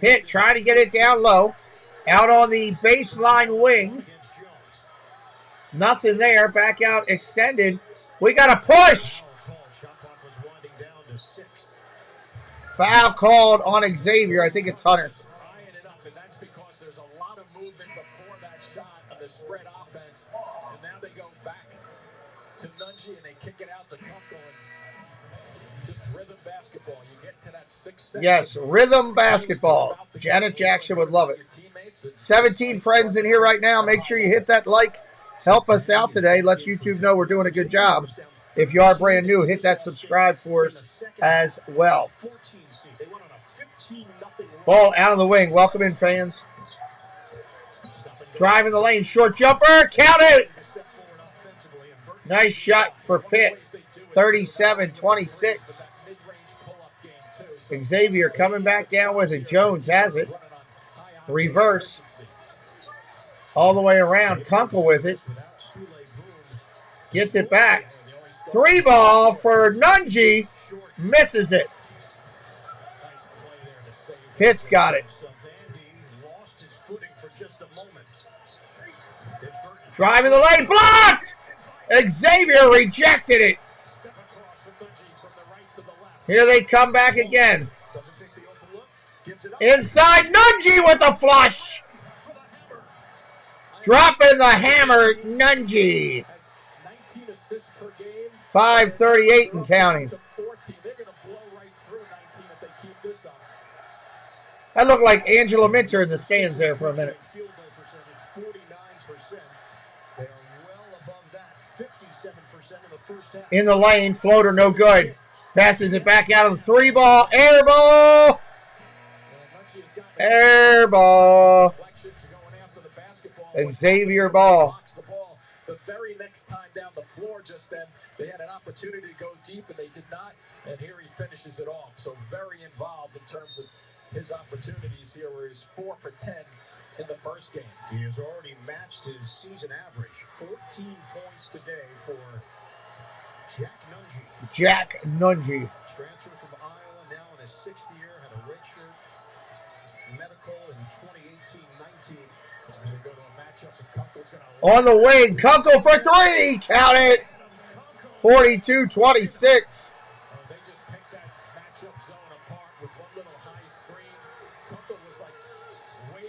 Pitt trying to get it down low. Out on the baseline wing. Nothing there. Back out extended. We got a push. Foul called on Xavier. I think it's Hunter. And that's because there's a lot of movement before that shot of the spread offense. And now they go back to Nungy and they kick it out to Kunkel. Just rhythm basketball. You get to that 6 seconds. Yes, rhythm basketball. Janet Jackson would love it. 17 friends in here right now. Make sure you hit that like. Help us out today. Let YouTube know we're doing a good job. If you are brand new, hit that subscribe for us as well. Ball out of the wing. Welcome in, fans. Driving the lane. Short jumper. Count it. Nice shot for Pitt. 37-26. Xavier coming back down with it. Jones has it. Reverse. All the way around. Kunkel with it. Gets it back. 3 ball for Nungy. Misses it. Pitt's got it. Driving the lane. Blocked! Xavier rejected it. Here they come back again. Inside, Nungy with a flush. Dropping the hammer, Nungy. 5:38 and counting. That looked like Angela Minter in the stands there for a minute. In the lane, floater no good. Passes it back out of the 3 ball. Air ball. Air ball. Xavier ball. The very next time down the floor just then, they had an opportunity to go deep and they did not. And here he finishes it off. So very involved in terms of his opportunities here, where he's 4 for 10 in the first game. He has already matched his season average. 14 points today for Jack Nungy. Jack Nungy. Transfer from Iowa, now in his 6th year, had a redshirt medical in 2018-19. He's going to go to a matchup and Kunkel's going to... On the wing, Kunkel for 3. Count it. 42-26.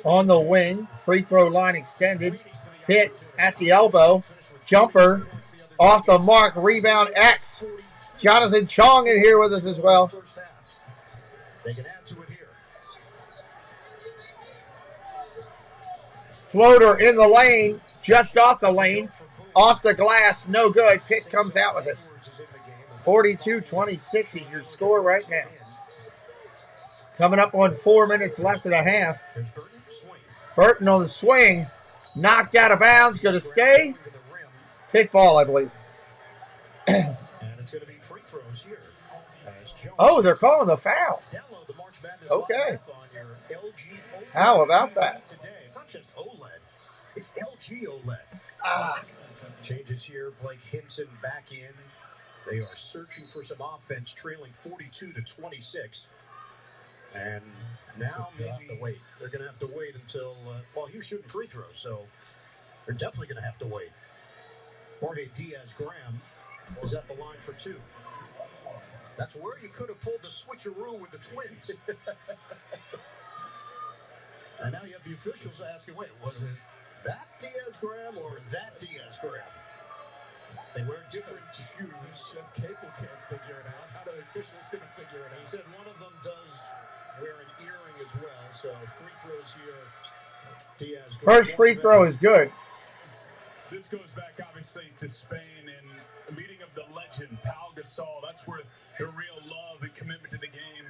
On the wing, free throw line extended. Pitt at the elbow. Jumper off the mark. Rebound X. Jonathan Chong in here with us as well. They can add to it here. Floater in the lane, just off the lane. Off the glass, no good. Pitt comes out with it. 42-26 is your score right now. Coming up on 4 minutes left and a half. Burton on the swing. Knocked out of bounds. Going to stay. Pitt ball, I believe. And it's going to be free throws here. Oh, they're calling the foul. Download the March Madness Okay. live app on your LG OLED How about TV that? Today. It's not just OLED, it's LG OLED. Ah. Changes here. Blake Hinson back in. They are searching for some offense, trailing 42-26. And now maybe they're going to have to wait until, well, he was shooting free throws, so they're definitely going to have to wait. Jorge Diaz-Graham is at the line for two. That's where you could have pulled the switcheroo with the Twins. And now you have the officials asking, wait, was it that Diaz-Graham or that Diaz-Graham? They wear different shoes. Chef Capel can't figure it out. How do the officials going to figure it out? He said one of them does wear an earring as well. So free throws here. Diaz. First free throw is good. This goes back, obviously, to Spain and a meeting of the legend, Pau Gasol. That's where the real love and commitment to the game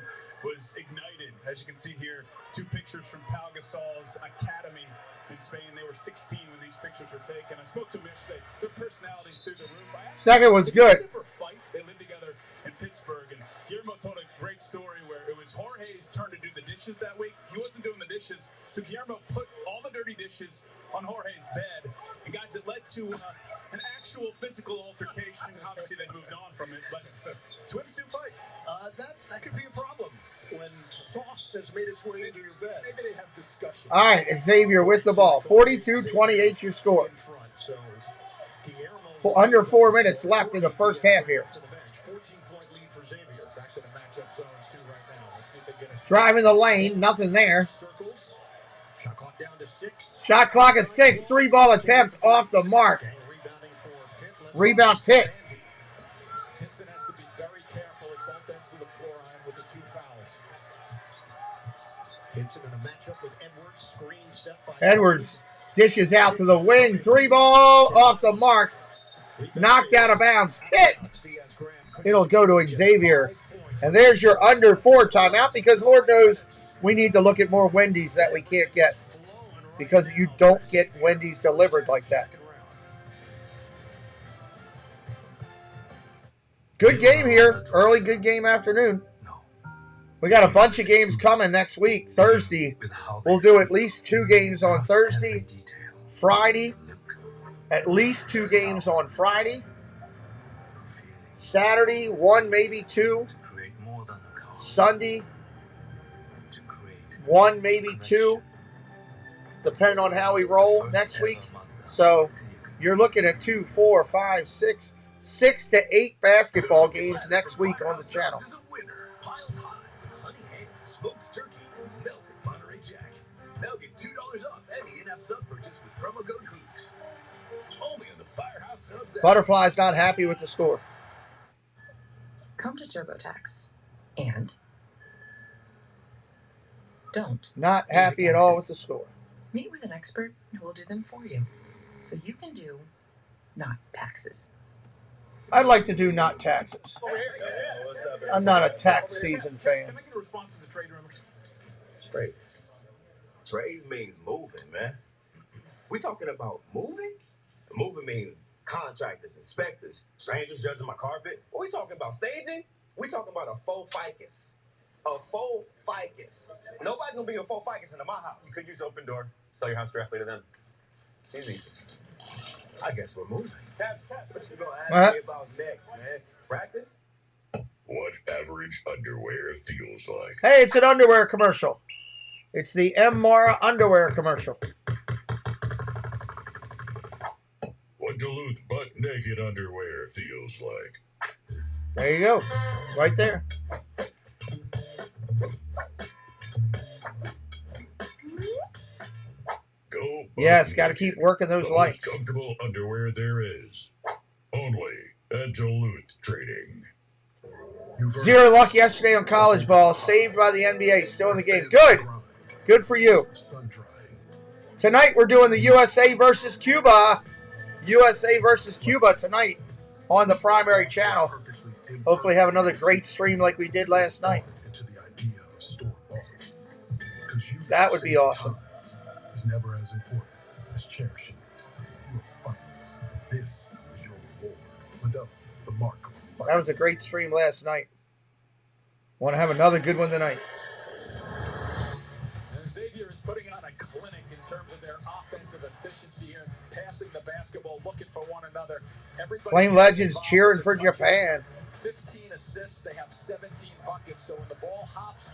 was ignited. As you can see here, two pictures from Pau Gasol's academy in Spain. They were 16 when these pictures were taken. I spoke to them yesterday. Their personalities through the roof. Second one's good. Fight. They lived together in Pittsburgh, and Guillermo told a great story where it was Jorge's turn to do the dishes that week. He wasn't doing the dishes, so Guillermo put all the dirty dishes on Jorge's bed. And guys, it led to an actual physical altercation. Obviously, they moved on from it, but Twins do fight. That could be a problem when sauce has made its way into your bed. Maybe they have discussion. All right, Xavier with the ball. 42-28 your score. Under 4 minutes left in the first half here. 14-point lead for Xavier. Back to the matchup zones too right now. Let's see if they get a Driving the lane, nothing there. Circles. Shot clock down to 6. Shot clock at 6. 3-ball attempt off the mark. Rebound Pitt. Hinson has to be very careful at both ends of the floor with the two fouls. Hinson in a matchup with Edwards. Screen set by Edwards dishes out to the wing. 3-ball off the mark. Knocked out of bounds. Pitt. It'll go to Xavier. And there's your under 4 timeout because Lord knows we need to look at more Wendy's that we can't get because you don't get Wendy's delivered like that. Good game here. Early good game afternoon. We got a bunch of games coming next week. Thursday, we'll do at least 2 games on Thursday. Friday, at least 2 games on Friday. Saturday, 1, maybe 2. Sunday, 1, maybe 2. Depending on how we roll next week. So you're looking at 2, 4, 5, 6 to 8 basketball games next week on the channel. Smoked turkey, melted Monterey Jack. Now get $2 off any in-app sub purchase with promo code HOOPS. Only on the Firehouse Subs app. Butterfly's not happy with the score. Come to TurboTax and don't. Not happy at all with the score. Meet with an expert who will do them for you, so you can do not taxes. I'd like to do not taxes. I'm not a tax season fan. Can I get a response to the trade rumors? Trade. Trades means moving, man. We talking about moving? Moving means contractors, inspectors, strangers judging my carpet. What we talking about? Staging? We talking about a faux ficus. A faux ficus. Nobody's gonna be a faux ficus into my house. You could use Open Door. Sell your house directly to them. It's easy. I guess we're moving. What you gonna What? ask me about next, man? Practice? What average underwear feels like. Hey, it's an underwear commercial. It's the M. Mara underwear commercial. What Duluth butt-naked underwear feels like. There you go. Right there. Go Yes, got to keep working those the lights. most comfortable underwear there is. Only at Duluth Trading. 0 luck yesterday on college ball. Saved by the NBA. Still in the game. Good. Good for you. Tonight we're doing the USA versus Cuba. USA versus Cuba tonight on the primary channel. Hopefully have another great stream like we did last night. That would be awesome. Is never as important as cherishing your finals. This is your reward. Modelo, the mark of a That was a great stream last night. Want to have another good one tonight. And Xavier is putting on a clinic in terms of their offensive efficiency here, passing the basketball, looking for one another. Everybody Flame Legends cheering for Japan. 15 assists, they have 17 buckets. So when the ball hops,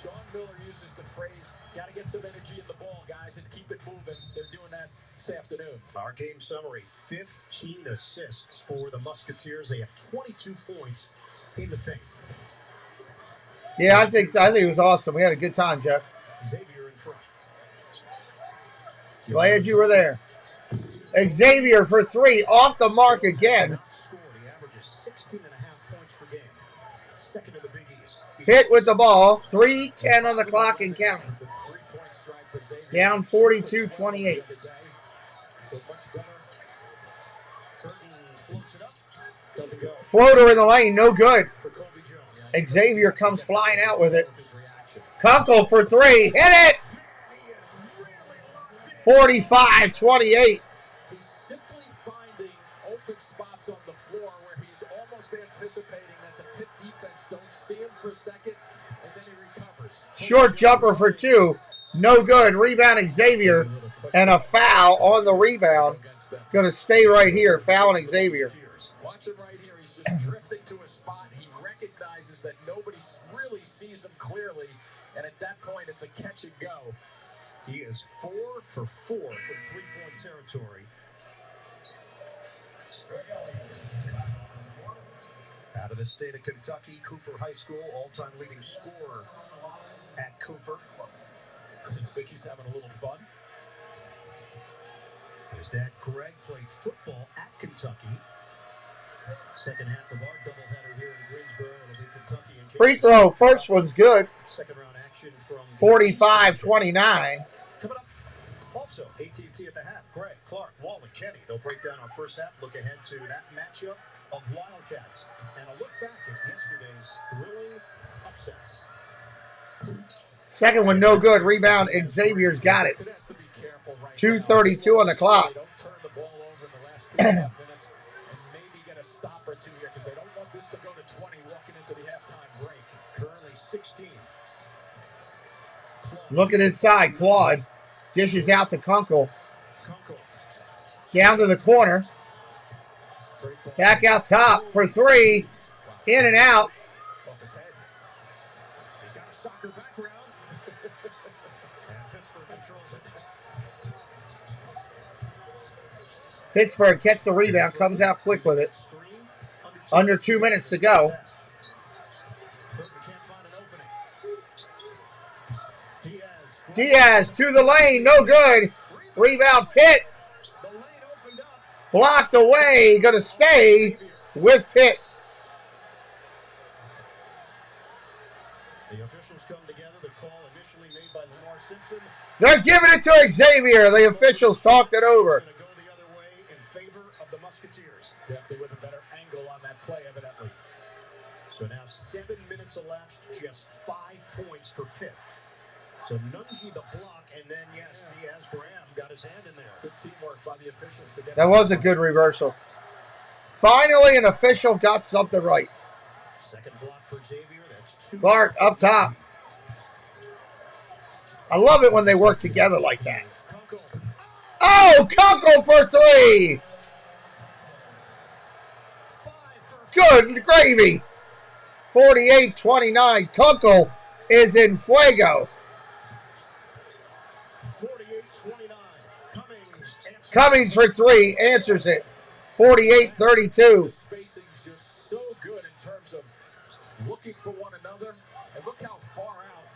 Sean Miller uses the phrase, got to get some energy in the ball, guys, and keep it moving. They're doing that this afternoon. Our game summary, 15 assists for the Musketeers. They have 22 points in the paint. Yeah, I think it was awesome. We had a good time, Jeff. Xavier in front. Glad you were there. Xavier for 3, off the mark again. He averages 16.5 points per game. Second of the Big East. Hit with the ball. 3:10 on the clock and counting. Down 42-28. Floater in the lane, no good. Xavier comes flying out with it. Kunkel for 3. Hit it! 45-28. He's simply finding open spots on the floor where he's almost anticipating that the Pitt defense don't see him for a second, and then he recovers. Short jumper for 2. No good. Rebound Xavier. And a foul on the rebound. Going to stay right here. Fouling Xavier. Watch him right here. He's just drifting to a spot. He recognizes that nobody really sees him clearly, and at that point, it's a catch and go. He is 4 for 4 from three-point territory. Out of the state of Kentucky, Cooper High School, all-time leading scorer at Cooper. I think he's having a little fun. His dad, Greg, played football at Kentucky. Second half of our doubleheader here in Greensboro. It'll be Kentucky and Free throw. First one's good. Second round action from 45-29. Coming up, also AT&T at the half. Greg, Clark, Wall, and Kenny. They'll break down our first half. Look ahead to that matchup of Wildcats. And a look back at yesterday's thrilling upsets. Second one no good. Rebound. Xavier's got it. 2:32 on the clock. They don't turn the ball over in the last 2.5 minutes and maybe get a stop or two here because they don't want this to go to 20 walking into the halftime break. Currently 16. Looking inside. Claude dishes out to Kunkel. Down to the corner. Back out top for 3. In and out. Off his head. He's got a soccer background. And Pittsburgh controls it. Pittsburgh gets the rebound. Comes out quick with it. Under 2 minutes to go. Diaz to the lane. No good. Rebound Pitt. Blocked away. Going to stay with Pitt. The officials come together. The call initially made by Lamar Simpson. They're giving it to Xavier. The officials talked it over. Going to go the other way in favor of the Musketeers. Definitely with a better angle on that play, evidently. So now 7 minutes elapsed, just 5 points for Pitt. So Nunji the block, and then, yes, Diaz-Graham got his hand in there. Good teamwork by the officials. To get That was a good reversal. Finally, an official got something right. Second block for Xavier. That's 2. Clark up top. I love it when they work together like that. Oh, Kunkel for 3. Good gravy. 48-29. Kunkel is in fuego. 48-29. Cummings for 3. Answers it. 48-32. Spacing is just so good in terms of looking for one another. And look how far out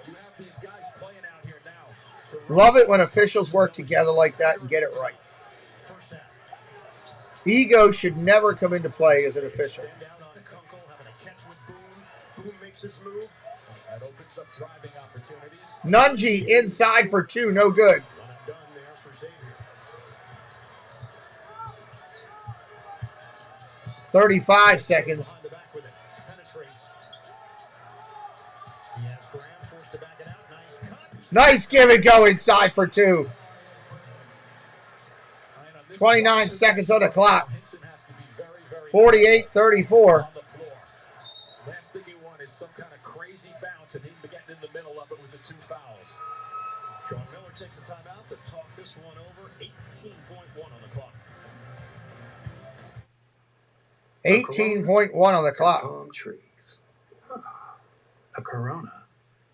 you have these guys playing out here now. Love it when officials work together like that and get it right. Ego should never come into play as an official. Boone makes his move. That opens up driving opportunities. Nunji inside for 2. No good. One and done there for Xavier. 35 seconds. Behind the back with it. Penetrates. Diaz-Graham forced to back it out. Nice cut. Nice give and go inside for 2. 29 seconds on the clock. Hinson has to be very, very 48-34. Last thing you want is some kind of crazy bounce and him getting in the middle of it with the 2 fouls. Sean Miller takes a timeout to talk this one over. 18.1 on the clock. 18.1 on the clock. Palm trees. A Corona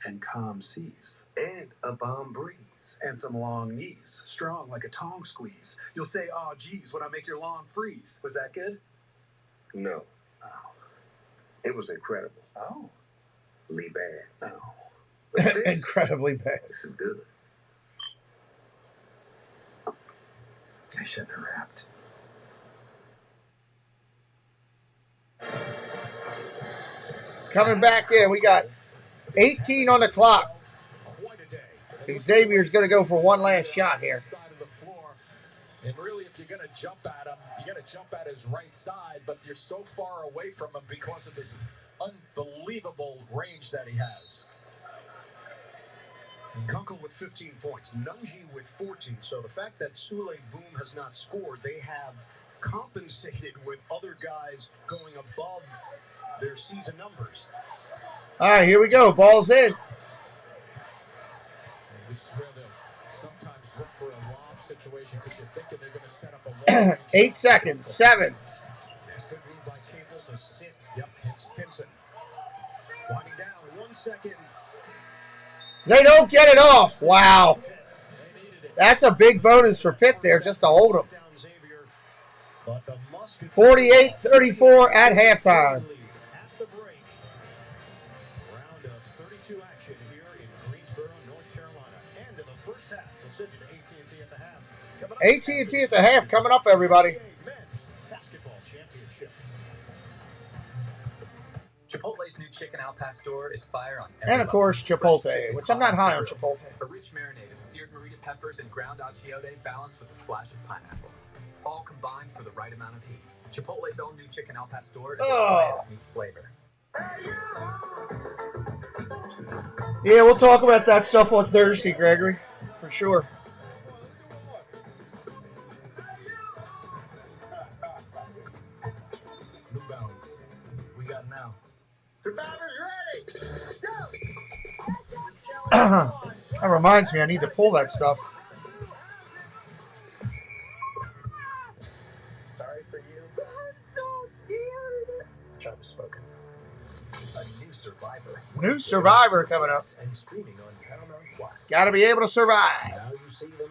and calm seas. And a bomb breeze. And some long knees, strong like a tongue squeeze. You'll say, "Oh, geez, would I make your lawn freeze?" Was that good? No. Oh. It was incredible. Oh. Lee bad. Oh. But this, Incredibly bad. this is good. I shouldn't have rapped. Coming back in, we got 18 on the clock. Xavier's going to go for one last shot here. And really, if you're going to jump at him, you got to jump at his right side, but you're so far away from him because of his unbelievable range that he has. Kunkel with 15 points, Nunji with 14. So the fact that Sule Boom has not scored, they have compensated with other guys going above their season numbers. All right, here we go. Ball's in. This is where they'll sometimes look for a lob situation because you're thinking they're going to set up a long 8 seconds. 7. Good move by Cable to sit. Yep, it's Henson. Winding down 1 second. They don't get it off. Wow. That's a big bonus for Pitt there just to hold them. 48-34 at halftime. At the break, round of 32 action here in Greensboro, North Carolina. And in the first half, we'll send you to AT&T at the half. AT&T at the half coming up, everybody. Men's Basketball Championship. Chipotle's new chicken al pastor is fire on every And, of course, Chipotle, which I'm not high on Chipotle. A rich marinade of seared morita peppers and ground achiote balanced with a splash of pineapple. All combined for the right amount of heat. Chipotle's own new chicken al pastor is the meets flavor. Yeah, we'll talk about that stuff on Thursday, Gregory, for sure. New balance. We got now. Survivors ready. That reminds me, I need to pull that stuff. Sorry for you. I'm so scared. Job spoken. A new Survivor. New Survivor coming up. And streaming on Paramount Plus. Got to be able to survive. Now you see them.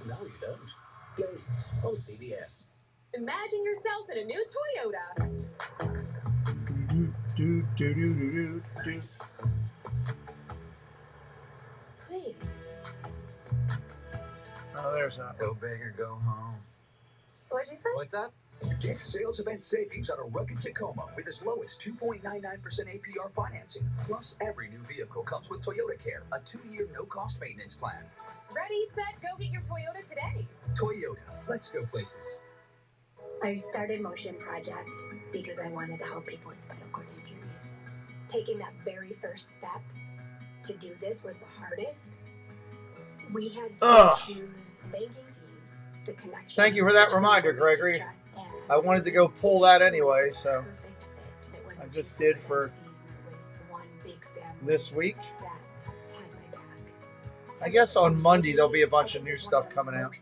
Now you don't. Ghosts on CBS. Imagine yourself in a new Toyota. Nice. Sweet. Oh, there's that. Go big or go home. What'd you say? What's that? Get sales event savings on a rugged Tacoma with as low as 2.99% APR financing. Plus, every new vehicle comes with Toyota Care, a 2-year no-cost maintenance plan. Ready, set, go get your Toyota today. Toyota, let's go places. I started Motion Project because I wanted to help people with spinal cord injuries. Taking that very first step to do this was the hardest. We had to choose banking team, the connection. Thank you for that reminder, Gregory. I wanted to go pull that anyway, so I just did for this week. I guess on Monday there'll be a bunch of new stuff coming out.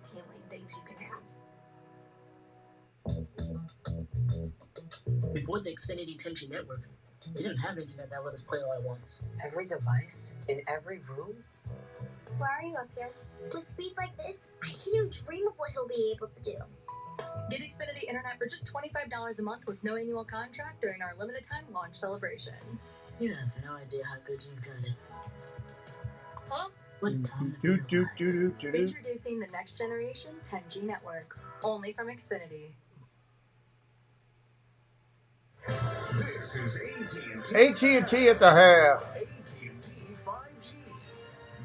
Before the Xfinity 10G network, we didn't have internet that let us play all at once. Every device in every room? Why are you up here? With speeds like this, I can't even dream of what he'll be able to do. Get Xfinity Internet for just $25 a month with no annual contract during our limited time launch celebration. You have no idea how good you've got it. Huh? What time? Introducing the next generation 10G network, only from Xfinity. This is AT&T. AT&T at the half. AT&T 5G.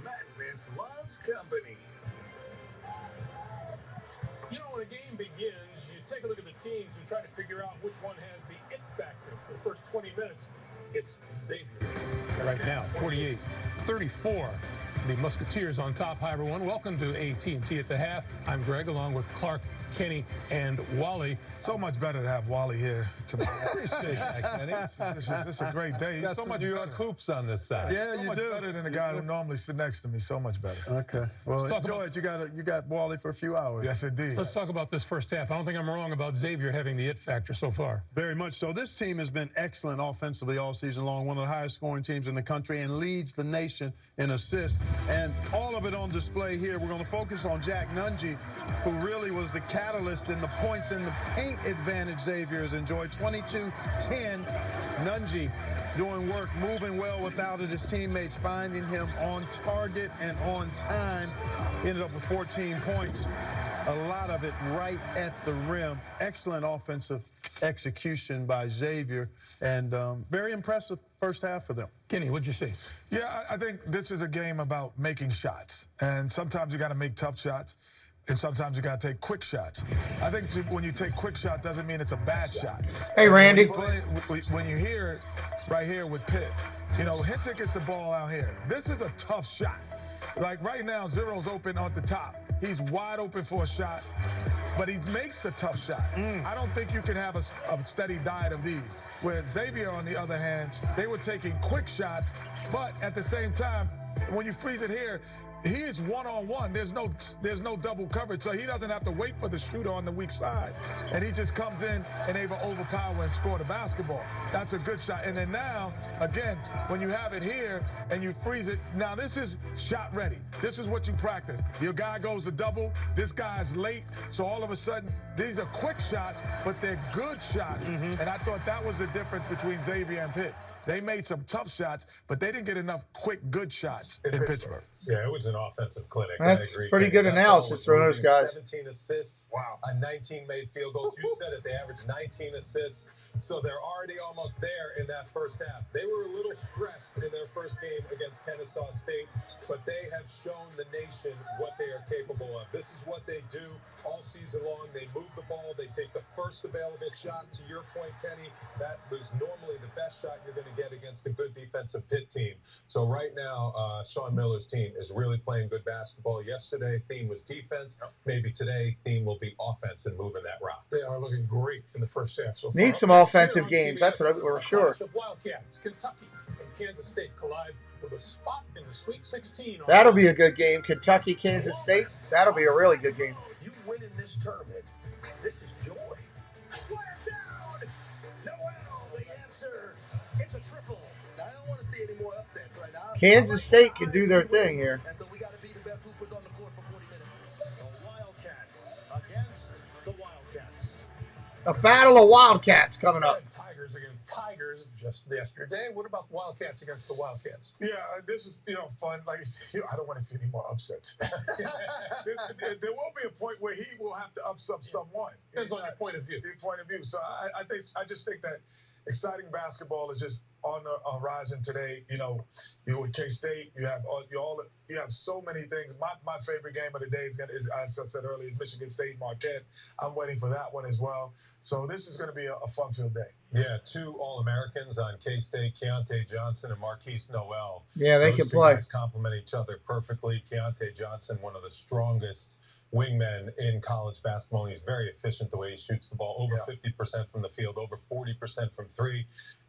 Madness loves company. You know, when a game begins, you take a look at the teams and try to figure out which one has the it factor. For the first 20 minutes, it's Xavier. Right now, 48-34. The Musketeers on top. Hi, everyone. Welcome to AT&T at the half. I'm Greg, along with Clark, Kenny, and Wally. So much better to have Wally here tomorrow. Appreciate that, Kenny. This is a great day. Got so much New York hoops on this side. Yeah, so you much do. better Than the guy who normally sit next to me. So much better. Okay. Well, enjoy it. You got Wally for a few hours. Yes, indeed. Let's talk about this first half. I don't think I'm wrong about Xavier having the it factor so far. Very much so. This team has been excellent offensively all season long, one of the highest scoring teams in the country, and leads the nation in assists. And all of it on display here. We're going to focus on Jack Nunge, who really was the catalyst in the points in the paint advantage Xavier has enjoyed. 22-10. Nunge doing work, moving well without it. His teammates finding him on target and on time. Ended up with 14 points. A lot of it right at the rim. Excellent offensive execution by Xavier, and very impressive first half for them. Kenny, what'd you see? Yeah, I think this is a game about making shots, and sometimes you got to make tough shots, and sometimes you got to take quick shots. I think when you take quick shot doesn't mean it's a bad shot. Hey, Randy. When you hear it right here with Pitt, you know, Hinton gets the ball out here. This is a tough shot. Like right now, Zero's open at the top. He's wide open for a shot, but he makes a tough shot. I don't think you can have a steady diet of these. Where Xavier, on the other hand, they were taking quick shots, but at the same time, when you freeze it here, he is one-on-one. There's no double coverage, so he doesn't have to wait for the shooter on the weak side. And he just comes in and able to overpower and score the basketball. That's a good shot. And then now, again, when you have it here and you freeze it, now this is shot ready. This is what you practice. Your guy goes to double, this guy's late, so all of a sudden, these are quick shots, but they're good shots. And I thought that was the difference between Xavier and Pitt. They made some tough shots, but they didn't get enough quick, good shots in Pittsburgh. Yeah, it was an offensive clinic. That's pretty good analysis for those guys. 17 assists, 19 made field goals. You said it, they averaged 19 assists. So they're already almost there in that first half. They were a little stressed in their first game against Kennesaw State, but they have shown the nation what they are capable of. This is what they do all season long. They move the ball. They take the first available shot. To your point, Kenny, that was normally the best shot you're going to get against a good defensive Pitt team. So right now, Sean Miller's team is really playing good basketball. Yesterday, theme was defense. Maybe today, theme will be offense and moving that rock. They are looking great in the first half so far. Need some offensive games. That's what we're sure. Wildcats, Kentucky, and Kansas State collide with a spot in the Sweet 16. That'll be a good game. Kentucky, Kansas State. That'll be a really good game. You win in this tournament. This is joy. Slam down. Noel, the answer. It's a triple. Now, I don't want to see any more upsets right now. Kansas State can do their thing here. And so we got to be the best hoopers on the court for 40 minutes. The Wildcats against the Wildcats. A battle of Wildcats coming up. Tigers against Tigers just yesterday. What about Wildcats against the Wildcats? Yeah, this is fun. Like I don't want to see any more upsets. There will be a point where he will have to upset someone. Depends on your point of view. His point of view. So I just think that exciting basketball is just on the horizon today. You with K-State, you have so many things. My favorite game of the day is as I said earlier, Michigan State Marquette. I'm waiting for that one as well. So this is going to be a fun-filled day. Yeah, 2 All-Americans on K-State, Keontae Johnson and Marquise Noel. Yeah, they can play. Those 2 guys complement each other perfectly. Keontae Johnson, one of the strongest wingmen in college basketball. He's very efficient the way he shoots the ball. Over 50% from the field, over 40% from 3.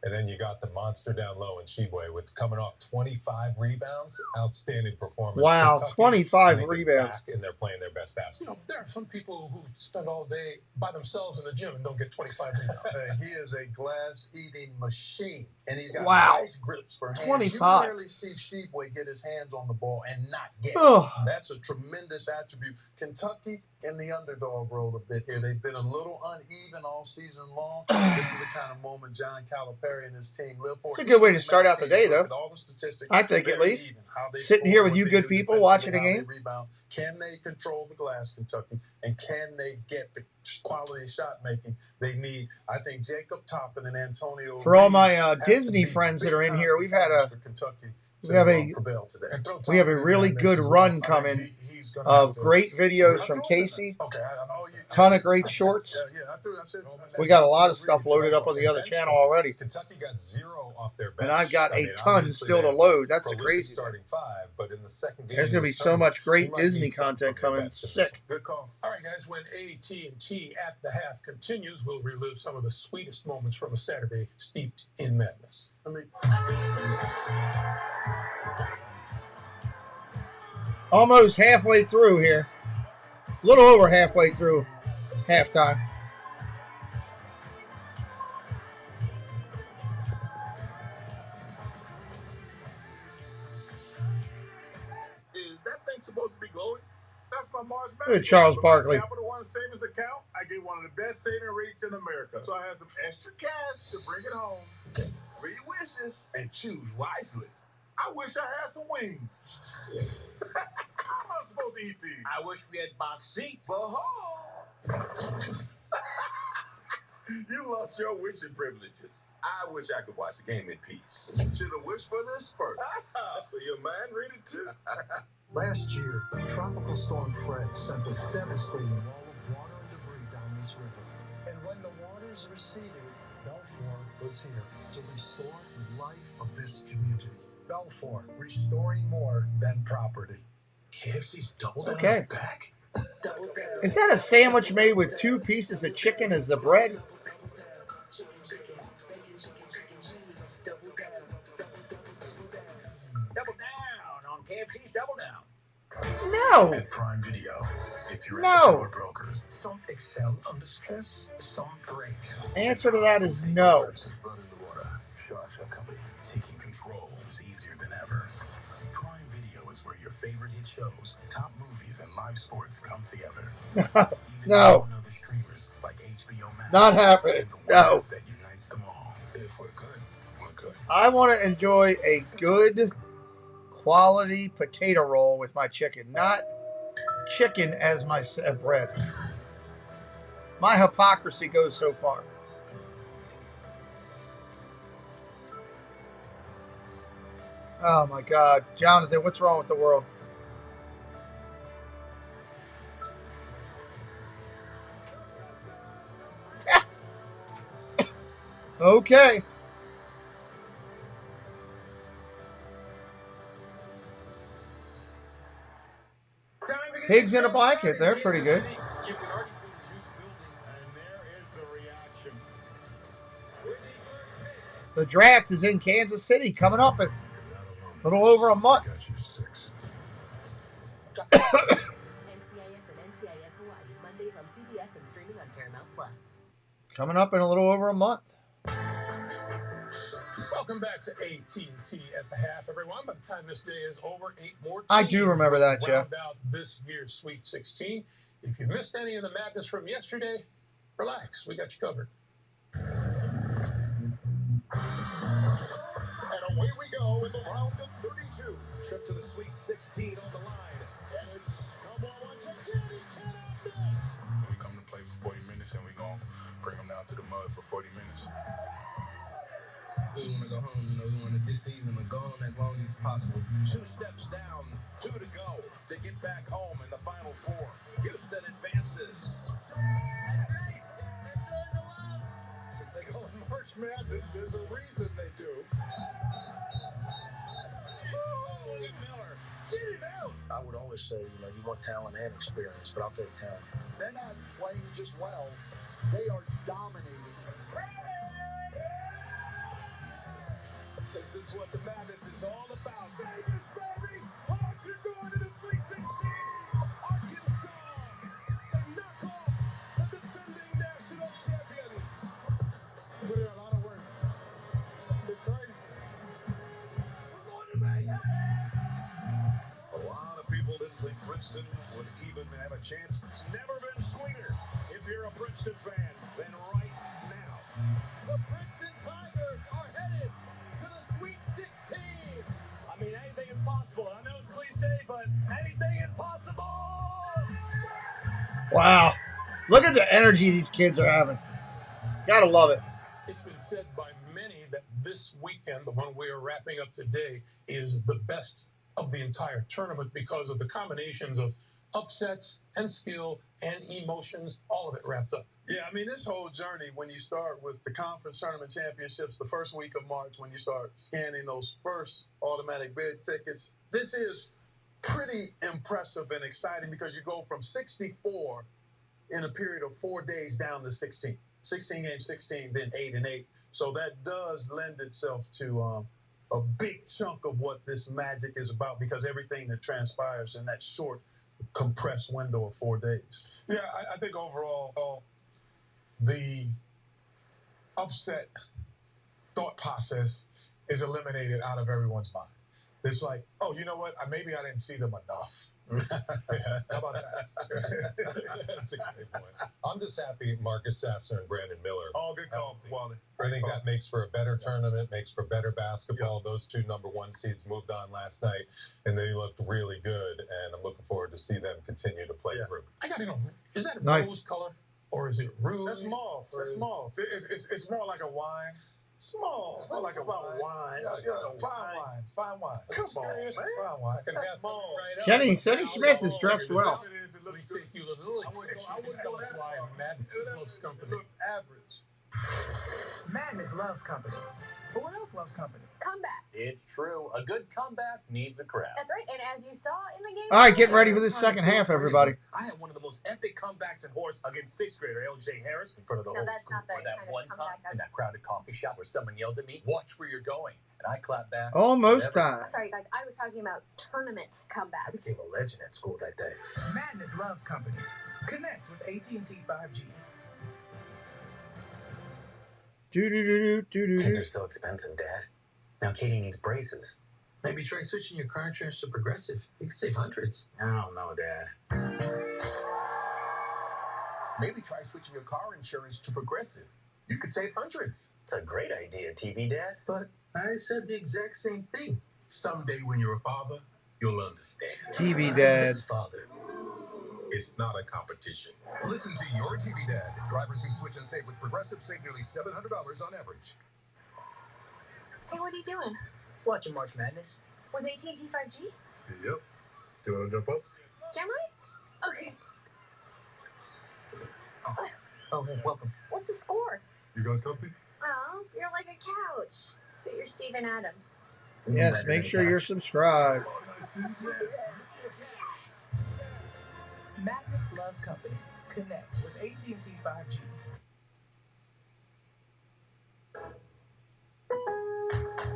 And then you got the monster down low in Sheboy with coming off 25 rebounds. Outstanding performance. Wow, Kentucky, 25 rebounds. And they're playing their best basketball. There are some people who spend all day by themselves in the gym and don't get 25 rebounds. He is a glass-eating machine, and he's got Wow. nice grips for hands. 25. You rarely see Sheboy get his hands on the ball and not get Ugh. it. That's a tremendous attribute. Kentucky in the underdog role a bit here. They've been a little uneven all season long. This is the kind of moment John Calipari and his team live for. It's a good way to start out the day, though. All the statistics, I think at least. even. How they Sitting score, here with what you they good do people defensively, watching a how they game. rebound. Can they control the glass, Kentucky? And can they get the quality shot making they need? I think Jacob Toppin and Antonio. For all Reed my have to Disney be friends that are in big-time here, we have a for Kentucky we have a prevail today. really good run coming. of great videos from Casey. Ton of great shorts. We got a lot of stuff loaded up on the other channel already. Kentucky got 0 off their bench. And I've got a ton still to load. That's the crazy thing. There's going to be so much great Disney content coming. Sick. Good call. All right, guys, when AT&T at the half continues, we'll relive some of the sweetest moments from a Saturday steeped in madness. Almost halfway through here. A little over halfway through halftime. Is that thing supposed to be glowing? That's my Mars Look at Charles Barkley. Capital One savings account. I get one of the best saving rates in America. So I have some extra cash to bring it home. Three wishes and choose wisely. I wish I had some wings. How am I supposed to eat these? I wish we had box seats. You lost your wishing privileges. I wish I could watch the game in peace. Should have wished for this first. For your mind read it too. Last year, Tropical Storm Fred sent a devastating wall of water and debris down this river. And when the waters receded, Belfour was here to restore the life of this community. Belfour, restoring more than property. KFC's double down Okay. back. Is that a sandwich made with 2 pieces of chicken as the bread? Double down on KFC's Double Down. No. At Prime Video, if you're No. brokers, some excel under stress, some break. Answer to that is no. Blood in the water. Sharks are coming. Taking control is easier than ever. Prime Video is where your favorite hit shows, top movies, and live sports come together. No. Other streamers like HBO Max. Not happening. No. That unites them all. If we're good, we're good. I want to enjoy a good quality potato roll with my chicken, not chicken as my bread. My hypocrisy goes so far. Oh my God. Jonathan, what's wrong with the world? Okay. Pigs in a blanket. They're pretty good. You can already feel the juice building, and there is the reaction. The draft is in Kansas City coming up in a little over a month. NCIS and NCIS Hawaii, Mondays on CBS and streaming on Paramount Plus. Coming up in a little over a month. Welcome back to AT&T at the half, everyone. By the time this day is over, 8 more teams I do remember that, Joe. round out this year's Sweet 16. If you missed any of the madness from yesterday, relax. We got you covered. And away we go in the round of 32. Trip to the Sweet 16 on the line. And it's come on once again. He cannot miss. We come to play for 40 minutes and we going to bring them down to the mud for 40 minutes. We want to go home, we want to this season to go on as long as possible. 2 steps down, 2 to go to get back home in the Final Four. Houston advances. That's right. They call it March Madness. There's a reason they do. Oh, look at Miller. Get him out. I would always say, you want talent and experience, but I'll take talent. They're not playing just well. They are dominating. This is what the madness is all about. Vegas, baby! How'd you go into the Sweet 16? Arkansas! They knock off the defending national champions. Put in a lot of work. They're crazy. We're going to Vegas! A lot of people didn't think Princeton would even have a chance. It's never been sweeter if you're a Princeton fan than right now. The Princeton Tigers are headed to the Sweet 16. I mean, anything is possible. I know it's cliche, but anything is possible. Wow. Look at the energy these kids are having. Gotta love it. It's been said by many that this weekend, the one we are wrapping up today, is the best of the entire tournament because of the combinations of upsets and skill and emotions, all of it wrapped up. Yeah, I mean, this whole journey, when you start with the conference tournament championships, the first week of March, when you start scanning those first automatic bid tickets, this is pretty impressive and exciting because you go from 64 in a period of 4 days down to 16. 16 games, 16, then 8 and 8. So that does lend itself to a big chunk of what this magic is about, because everything that transpires in that short, compressed window of 4 days. Yeah, I think overall, the upset thought process is eliminated out of everyone's mind. It's like, oh, you know what? Maybe I didn't see them enough. How about that? That's a great point. I'm just happy Marcus Sasser and Brandon Miller. Oh, good call, Wally. I think that makes for a better tournament, makes for better basketball. Yep. Those 2 number 1 seeds moved on last night, and they looked really good, and I'm looking forward to see them continue to play through. I got to know, is that Nice. rose color or is it rouge? That's mauve. That's mauve. It's more like a wine. Small. It's more like a wine. Fine wine. Come on, man. Fine wine. Kenny, Sonny Smith is dressed well. Let me take you to the little section and tell us why Madness loves company. Looks average. Madness loves company. But what else loves company? Comeback. It's true. A good comeback needs a crowd. That's right. And as you saw in the game. All right, getting ready for this second half, everybody. I had one of the most epic comebacks in horse against 6th grader LJ Harris in front of the whole that's school. not the Or that kind of one time comeback in that crowded coffee shop where someone yelled at me, "Watch where you're going," and I clapped back. Almost time. Sorry, guys. I was talking about tournament comebacks. I became a legend at school that day. Madness loves company. Connect with AT&T 5G. Kids are so expensive, Dad. Now Katie needs braces. Maybe try switching your car insurance to Progressive. You can save hundreds. I don't know, Dad. Maybe try switching your car insurance to Progressive. You could save hundreds. It's a great idea, TV Dad. But I said the exact same thing. Someday when you're a father, you'll understand. TV Dad. Father. It's not a competition. Listen to your TV Dad. Drivers who switch and save with Progressive save nearly $700 on average. Hey, what are you doing? Watching March Madness. With AT&T 5G? Yep. Do you want to jump up? Can I? Okay. Oh, hey, welcome. What's the score? You guys comfy? Oh, you're like a couch. But you're Steven Adams. Yes, make sure you're subscribed. Madness loves company. Connect with AT&T 5G.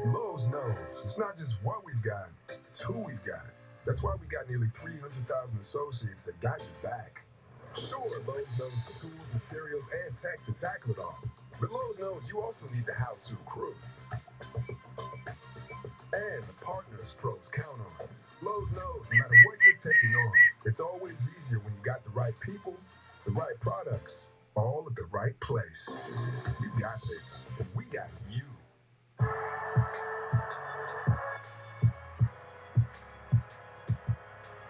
Lowe's knows it's not just what we've got, it's who we've got. That's why we got nearly 300,000 associates that got you back. Sure, Lowe's knows the tools, materials, and tech to tackle it all. But Lowe's knows you also need the how-to crew. And the partners pros count on. Lowe's knows no matter what you're taking on, it's always easier when you got the right people, the right products, all at the right place. You got this, and we got you.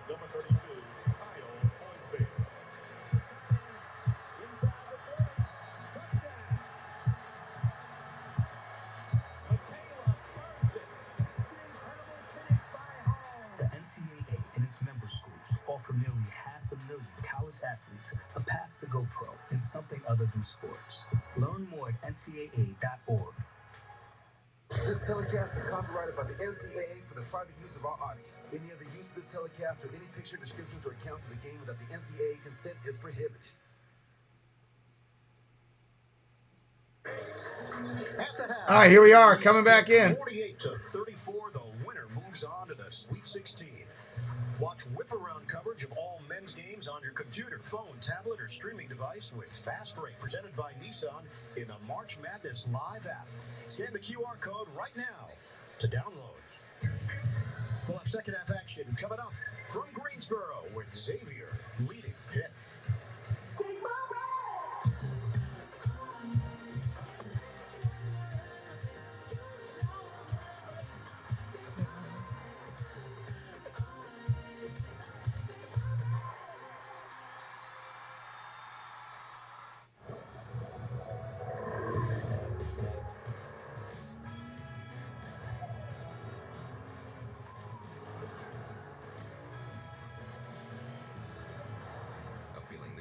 Number 32, Kyle Hornsby. Inside the 40. Touchdown. Michaela burns it. The incredible finish by Hall. The NCAA and its member schools offer nearly 500,000 college athletes a path to go pro in something other than sports. Learn more at ncaa.org. This telecast is copyrighted by the NCAA for the private use of our audience. Any other use of this telecast or any picture, descriptions, or accounts of the game without the NCAA consent is prohibited. All right, here we are, coming back in. 48-34, the winner moves on to the Sweet 16. Watch whip-around coverage of all men's games on your computer, phone, tablet, or streaming device with Fast Break, presented by Nissan in the March Madness Live app. Scan the QR code right now to download. We'll have second half action coming up from Greensboro with Xavier leading Pitt. Take my breath.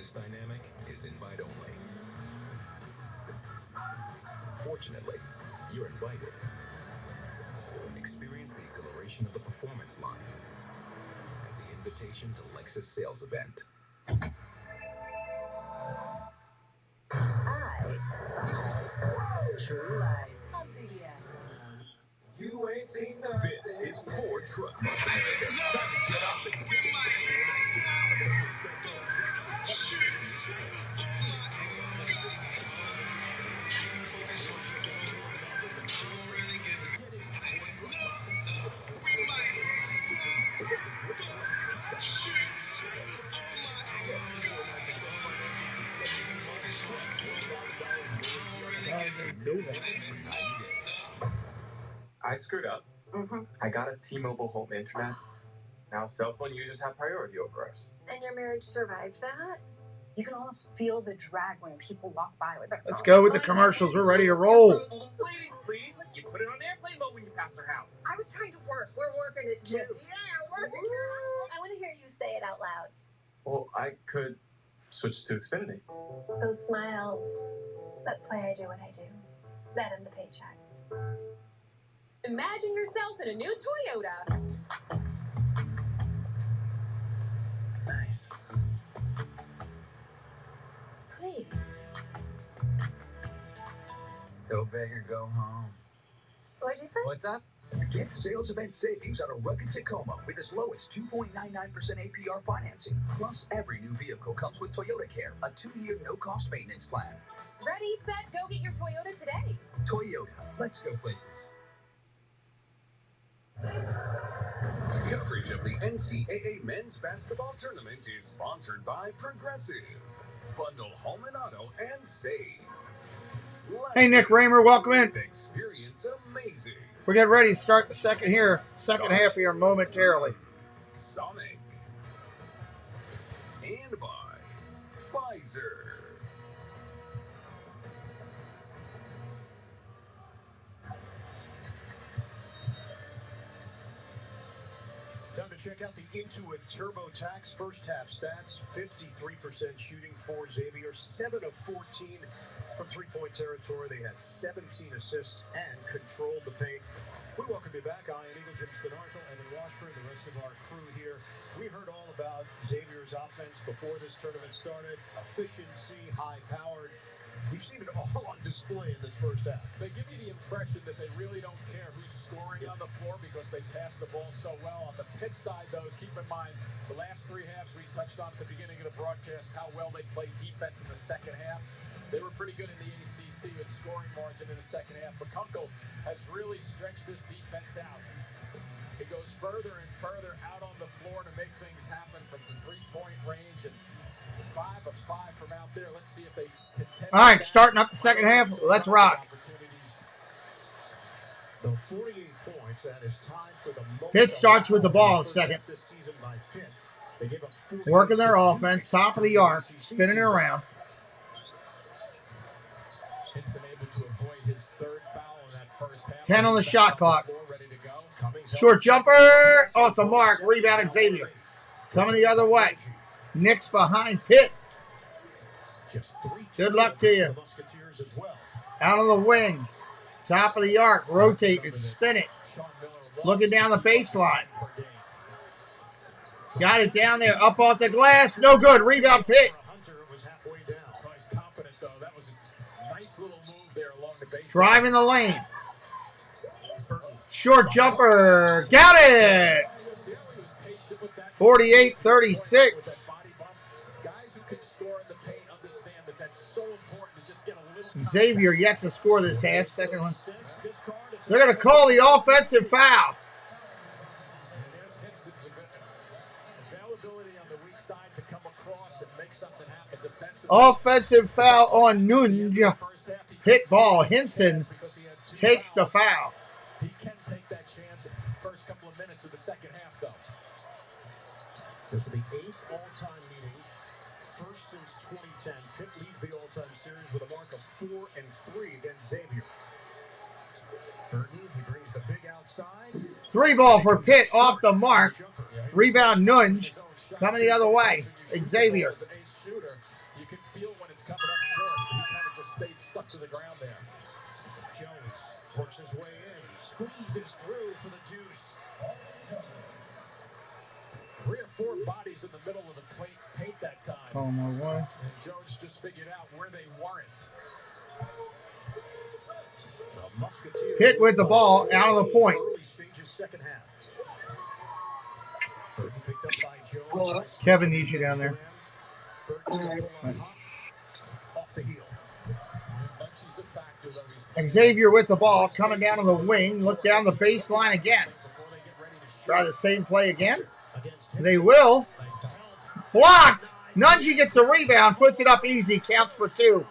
This dynamic is invite only. Fortunately, you're invited. Experience the exhilaration of the performance line and the invitation to Lexus sales event. True Lies on CBS. You ain't seen nothing. This is Ford Truck Month America. Time to get up and get I screwed up. I got us T-Mobile home internet. Now cell phone users have priority over us. And your marriage survived that? You can almost feel the drag when people walk by with their Let's go with the commercials. We're ready to roll. Ladies, please. You put it on airplane mode when you pass their house. I was trying to work. We're working it too. Yeah, working it. I want to hear you say it out loud. Well, I could switch to Xfinity. Those smiles. That's why I do what I do. That and the paycheck. Imagine yourself in a new Toyota. Nice. Sweet. Go big or go home. What'd you say? What's up? Get sales event savings on a rugged Tacoma with as low as 2.99% APR financing. Plus, every new vehicle comes with Toyota Care, a 2-year no-cost maintenance plan. Ready, set, go get your Toyota today. Toyota, let's go places. Coverage of the NCAA men's basketball tournament is sponsored by Progressive. Bundle home and auto and save. Hey, Nick Raymer, welcome in. Experience amazing. We're getting ready to start the second half here momentarily. Sonic. And by Pfizer. Time to check out the Intuit TurboTax first half stats. 53% shooting for Xavier, 7 of 14 from three-point territory. They had 17 assists and controlled the paint. We welcome you back. I am Eagle Jim Spinarco, Evan Washburn, the rest of our crew here. We heard all about Xavier's offense before this tournament started. Efficiency, high-powered. We've seen it all on display in this first half. They give you the impression that they really don't care who's scoring on the floor because they pass the ball so well. On the Pitt side, though, keep in mind, the last 3 halves we touched on at the beginning of the broadcast, how well they played defense in the second half. They were pretty good in the ACC with scoring margin in the second half. McCunkle has really stretched this defense out. It goes further and further out on the floor to make things happen from the three-point range. And 5 of 5 from out there. Let's see if they contend. All right, starting up the second half. Let's rock. The 48 points, that is tied for the most. Pitt starts with the ball in second. This season by Pitt. They gave up 48 Working their offense, top of the arc, spinning it around. Hinson able to avoid his third foul in that first half. 10 on the shot clock. Short jumper off the mark. Rebound Xavier. Coming the other way. Nick's behind Pitt. Good luck to you. Out of the wing. Top of the arc. Rotate and spin it. Looking down the baseline. Got it down there. Up off the glass. No good. Rebound Pitt. Driving the lane. Short jumper. Got it. 48-36. Xavier yet to score this half. Second one. They're going to call the offensive foul. Offensive foul on Nunge. Hit ball. Hinson takes the foul. He can take that chance in the first couple of minutes of the second half, though. This is the 8th all-time meeting. First since 2010. Pitt leads the all-time series with a mark of 4-3 against Xavier. Burton, he brings the big outside. 3 ball for Pitt off the mark. Rebound Nunge. Coming the other way. Xavier. Works his way in. Squeezes through for the deuce. 3 or 4 bodies in the middle of the paint that time. Call my way. And Jones just figured out where they weren't. The Musketeers Hit with the ball out of the point. early stages second half. Burton picked up by Jones. Kevin needs you down there. Off the heel. She's a factor, though. Xavier with the ball, coming down to the wing. Look down the baseline again. Try the same play again. They will. Blocked. Nungy gets the rebound, puts it up easy, counts for 2.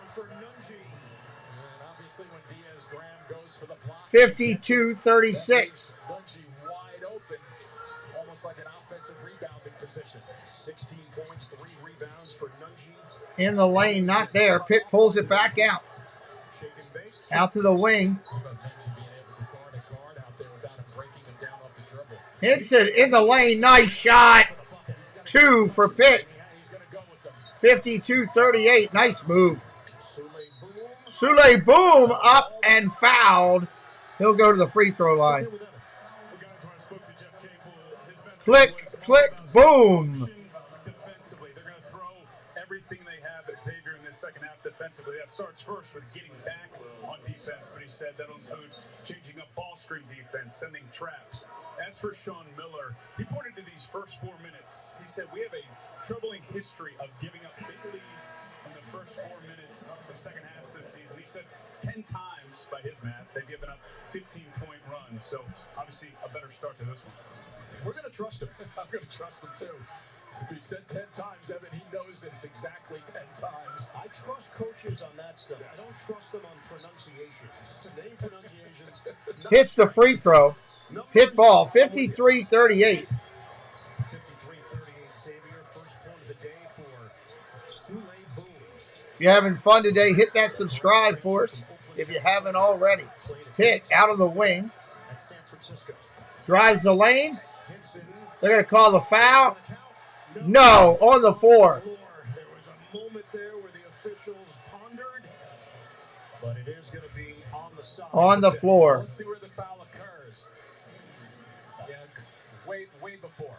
52-36. Wide open, almost like an offensive rebounding position. 16 points, 3 rebounds for Nungy. In the lane, not there. Pitt pulls it back out. Out to the wing. Hinson in the lane, nice shot. 2 for Pitt. 52-38, nice move. Sule Boom up and fouled. He'll go to the free throw line. Click, click, boom. Defensively, they're going to throw everything they have at Xavier in this second half defensively. That starts first with getting back on defense, but he said that'll include changing up ball screen defense, sending traps. As for Sean Miller, he pointed to these first 4 minutes. He said, we have a troubling history of giving up big leads in the first 4 minutes of second halves this season. He said 10 times, by his math, they've given up 15-point runs. So, obviously, a better start to this one. We're going to trust him. I'm going to trust him, too. If he said 10 times, Evan, he knows that it's exactly 10 times. I trust coaches on that stuff. I don't trust them on pronunciations. Name pronunciations. Hits the free throw. Hit ball, 53-38. 53-38, Xavier. First point of the day for Sule Boom. If you're having fun today, hit that subscribe for us if you haven't already. Hit out of the wing. At San Francisco. Drives the lane. They're going to call the foul. No, on the floor. There was a moment there where the officials pondered, but it is going to be on the side. On the floor. Let's see where the foul occurs. Yeah, way before.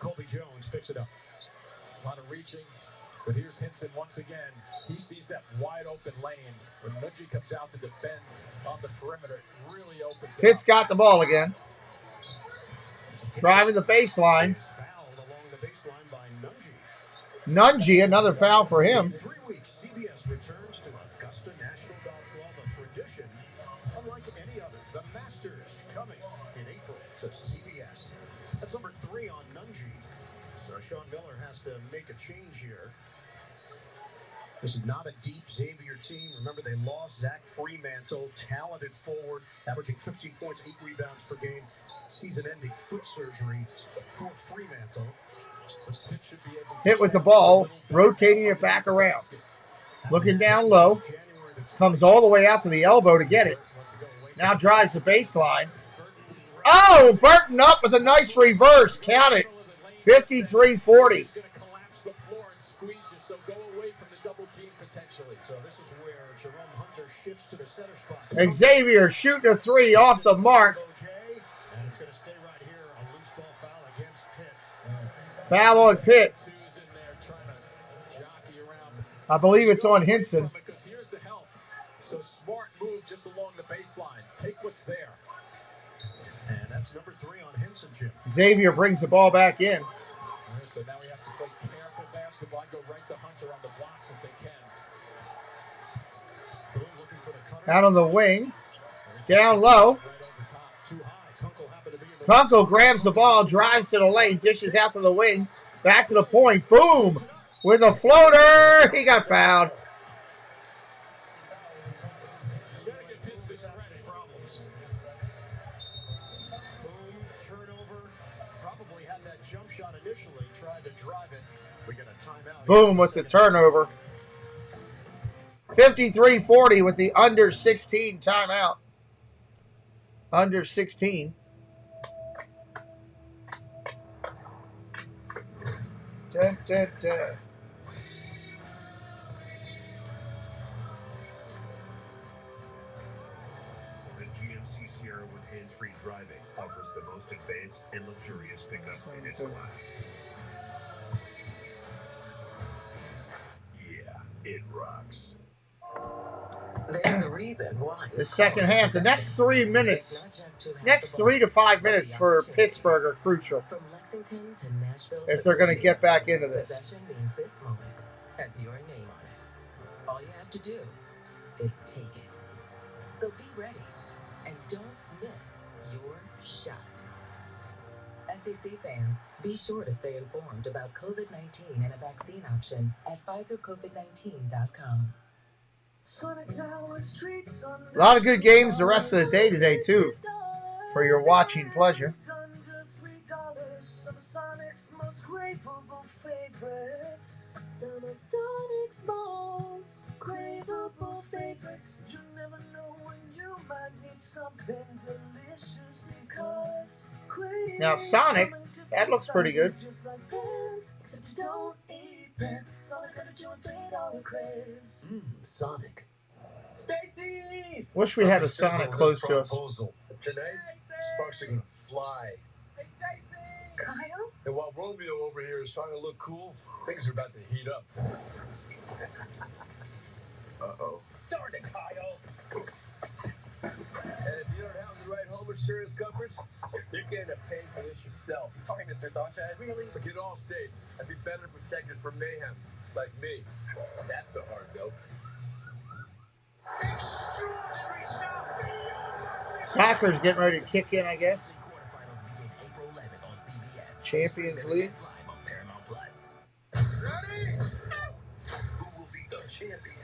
Colby Jones picks it up. A lot of reaching, but here's Hinson once again. He sees that wide open lane. When Nungy comes out to defend on the perimeter, it really opens it Pitt's up. got the ball again. Driving the baseline. Fouled along the baseline by Nungy. Nungy, another foul for him. In 3 weeks, CBS returns to Augusta National Golf Club, a tradition unlike any other. The Masters coming in April to CBS. That's number 3 on Nungy. So Sean Miller has to make a change here. This is not a deep Xavier team. Remember, they lost Zach Fremantle, talented forward, averaging 15 points, 8 rebounds per game. Season-ending foot surgery for Fremantle. Hit with the ball, rotating it back around. Looking down low. Comes all the way out to the elbow to get it. Now drives the baseline. Oh, Burton up with a nice reverse. Count it. 53-40. So this is where Jerome Hunter shifts to the center spot. Xavier shooting a 3 off the mark. And it's going to stay right here. A loose ball foul against Pitt. Foul on Pitt. I believe it's on Hinson. Because here's the help. So smart move just along the baseline. Take what's there. And that's number 3 on Hinson, Jim. Xavier brings the ball back in. So now he has to play careful basketball. Go right to Hunter on the blocks if they can. Out on the wing. Down low. Kunkel grabs the ball, drives to the lane, dishes out to the wing. Back to the point. Boom! With a floater. He got fouled. Boom with the turnover. 53-40 with the under 16 timeout. Under 16. Dun, dun, dun. offers the most advanced and luxurious pickup in its class. Yeah, it rocks. There's a reason why. The second half, the next 3 minutes, next 3 to 5 minutes for Pittsburgh are crucial From Lexington to Nashville if they're going to get back into this. Possession means this moment has your name on it. All you have to do is take it. So be ready and don't miss your shot. SEC fans, be sure to stay informed about COVID-19 and a vaccine option at PfizerCovid19.com. A lot of good games the rest of the day today, too, for your watching pleasure. Some of Sonic's most craveable favorites. Some of Sonic's most craveable favorites. You never know when you might need something delicious because Now, Sonic, that looks pretty good. just like pants, except you don't eat pants. Sonic got a $2 craze. Sonic. Stacy! Wish we had a Sonic close to us. Tonight, sparks are going to fly. Kyle? And while Romeo over here is trying to look cool, things are about to heat up. Uh-oh. Darn it, Kyle! And if you don't have the right home insurance coverage, you're getting to pay for this yourself. Sorry, Mr. Sanchez. Really? So get all state and be better protected from mayhem, like me. That's a hard no. Soccer's getting ready to kick in, I guess. Champions League. Ready? Who will be the champion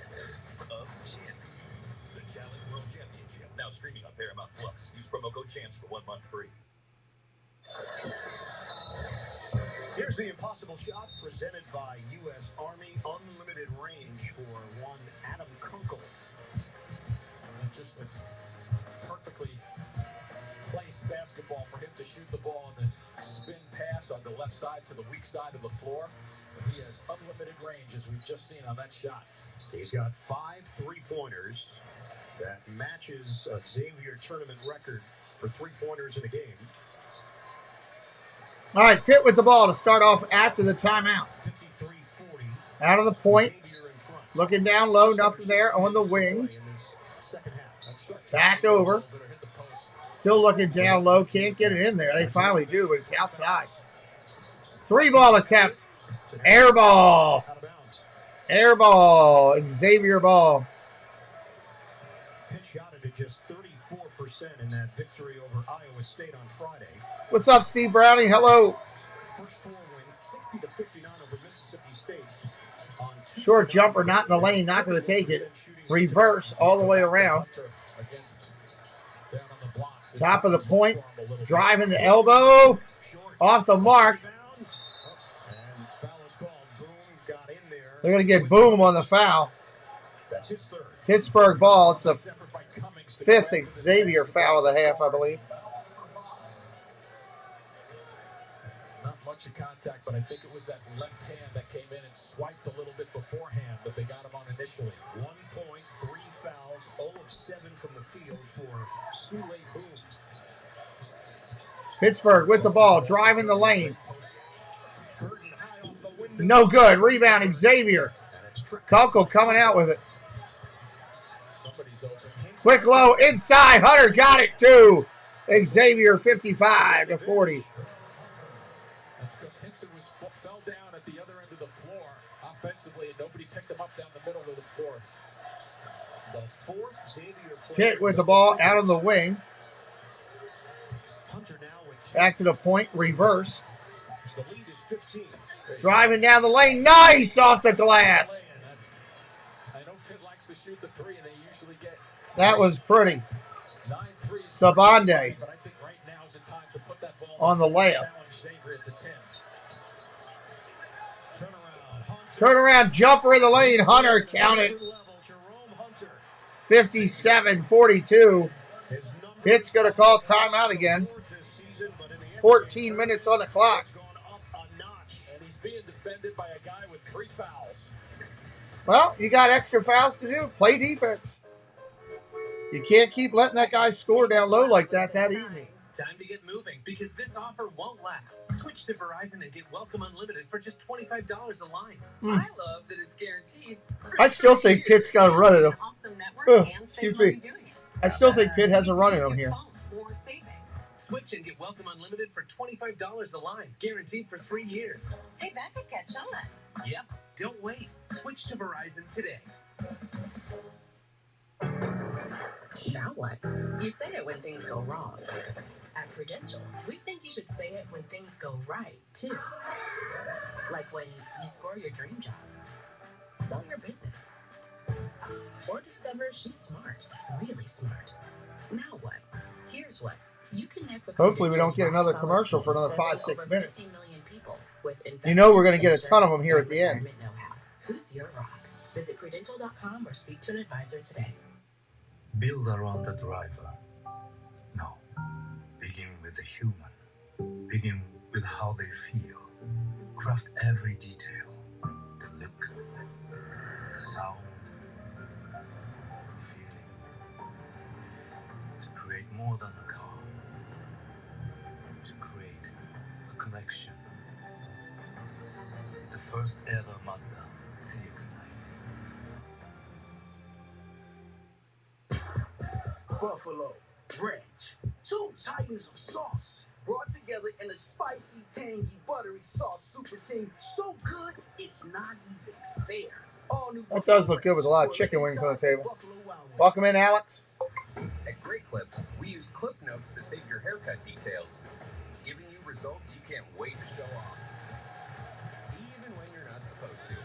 of champions? The Challenge World Championship, now streaming on Paramount Plus. Use promo code CHAMPS for 1 month free. Here's the impossible shot presented by U.S. Army Unlimited Range for one Adam Kunkel. Just a perfectly placed basketball for him to shoot the ball on the spin pass on the left side to the weak side of the floor. And he has unlimited range, as we've just seen on that shot. He's got 5 3-pointers. That matches a Xavier tournament record for 3-pointers in a game. All right, Pitt with the ball to start off after the timeout. Out of the point. Looking down low, nothing there on the wing. Back over. Still looking down low. Can't get it in there. They finally do, but it's outside. 3-ball attempt. Air ball. Air ball. Xavier ball. Pitt shot it at just 34% in that victory over Iowa State on Friday. What's up, Steve Browning? Hello. First 4 wins, 60-59 over Mississippi State. Short jumper, not in the lane, not going to take it. Reverse all the way around. Top of the point. Driving the elbow. Off the mark. They're going to get Boom on the foul. That's his third. Pittsburgh ball. It's the 5th Xavier foul of the half, I believe. Not much of contact, but I think it was that left hand that came in and swiped a little bit beforehand that they got him on initially. 1 point, 3 fouls, 0 of 7 from the field for Sule Boom. Pittsburgh with the ball, driving the lane. No good. Rebound, Xavier. Kunkel coming out with it. Quick low inside. Hunter got it too. Xavier 55-40. That's because Hinson fell down at the other end of the floor offensively, and nobody picked him up down the middle of the floor. The 4th Xavier player. Pitt with the ball out on the wing. Back to the point, reverse. The lead is 15. Driving down the lane, nice off the glass. I know Pitt likes to shoot the 3, and they usually get. That was pretty. Sabande on the layup. Turnaround jumper in the lane. Hunter counted. 57-42. Pitt's going to call timeout again. 14 minutes on the clock. And he's being defended by a guy with 3 fouls. Well, you got extra fouls to do. Play defense. You can't keep letting that guy score down low like that easy. Time to get moving because this offer won't last. Switch to Verizon and get Welcome Unlimited for just $25 a line. I love that it's guaranteed. I still think Pitt's got a run at him. Awesome network and Excuse save money me. doing it. I still think Pitt has a run at him here. More savings. Switch and get Welcome Unlimited for $25 a line, guaranteed for 3 years. Hey, that could catch on. Yep, don't wait. Switch to Verizon today. Now what? You say it when things go wrong. At Prudential, we think you should say it when things go right, too. Like when you score your dream job, sell your business, or discover she's smart, really smart. Now what? Here's what. You connect with Hopefully we don't get another Prudential's commercial for another serving 5-6 over minutes. 50 million people with You know we're going to investment, get a ton of them insurance, here and at the end. retirement know-how. Who's your rock? Visit Prudential.com or speak to an advisor today. Build around the driver. No. Begin with the human. Begin with how they feel. Craft every detail. The look, the sound, the feeling. To create more than a car. To create a connection. The first ever Mazda CX-90. Buffalo, ranch, 2 titans of sauce, brought together in a spicy, tangy, buttery sauce super team. So good, it's not even fair. All new That does look good with a lot of chicken wings on the table. Welcome in, Alex. At Great Clips, we use clip notes to save your haircut details, giving you results you can't wait to show off, even when you're not supposed to.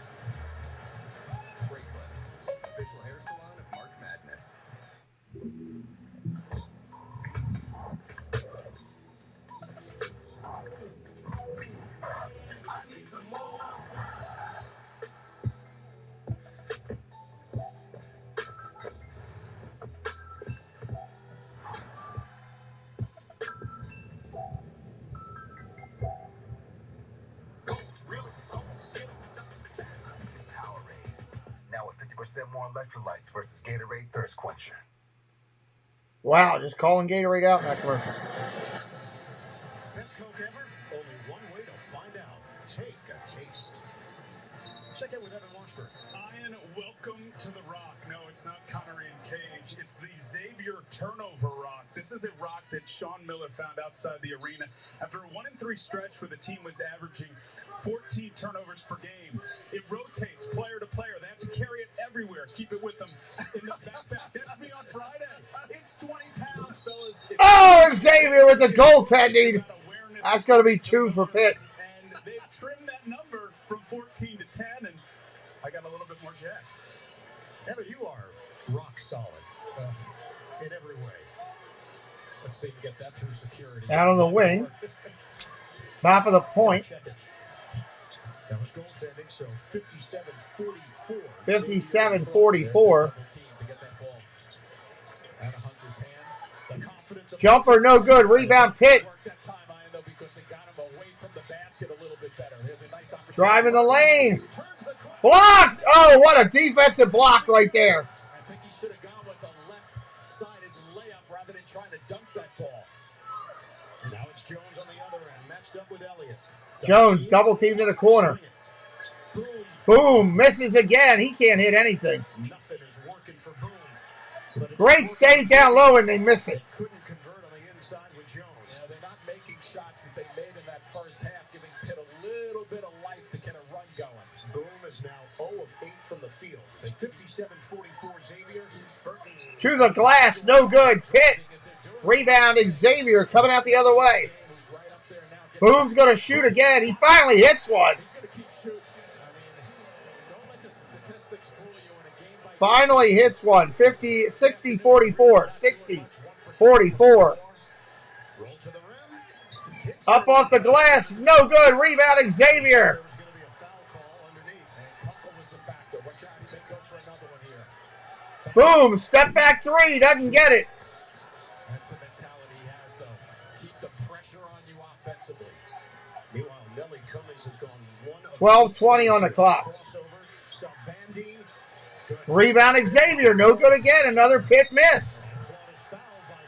Great Clips, official hair salon of March Madness. Now with 50% more electrolytes versus Gatorade Thirst Quencher. Wow, just calling Gatorade out in that commercial. Best Coke ever? Only one way to find out. Take a taste. Check in with Evan Washburn. Ian, welcome to the rock. No, it's not Connery and Cage. It's the Xavier turnover rock. This is a rock that Sean Miller found outside the arena after a 1-3 stretch where the team was averaging 14 turnovers per game. It rotates player to player. They have to carry it everywhere. Keep it with them in the backpack. That's me on Friday. It's 20 pounds, fellas. Oh, Xavier with the goaltending. That's going to be 2 for Pitt. And they've trimmed that number from 14 to 10, and I got a little bit more jacked. Evan, you are rock solid in every way. Let's see if we get that through security. Out on the wing. Top of the point. That was goaltending, so 57-44. 57-44. Out of Hunter's hands. Jumper no good. Rebound Pitt. That time, Ian, though, because they got him away from the basket a little bit better. There's a nice opportunity. Driving the lane. Blocked. Oh, what a defensive block right there. I think he should have gone with the left-sided layup rather than trying to dunk that ball. Now it's Jones on the other end, matched up with Elliott. Jones double teamed in the corner. Boom. Misses again. He can't hit anything. Nothing is working for Boom. Great save down low, and they miss it. Couldn't convert on the inside with Jones. Yeah, they're not making shots that they made in that first half, giving Pitt a little bit of life to get a run going. Boom is now 0 of 8 from the field. At 57-44, Xavier. Burton. To the glass. No good. Pitt. Rebound. Xavier coming out the other way. Boom's going to shoot again. He finally hits one. Finally hits one. 60-44. 60-44. Up off the glass. No good. Rebound Xavier. Boom. Step back 3. Doesn't get it. That's the mentality he has, though. Keep the pressure on you offensively. Meanwhile, Nelly Cummings has gone 12:20 on the clock. Rebound Xavier. No good again. Another Pitt miss.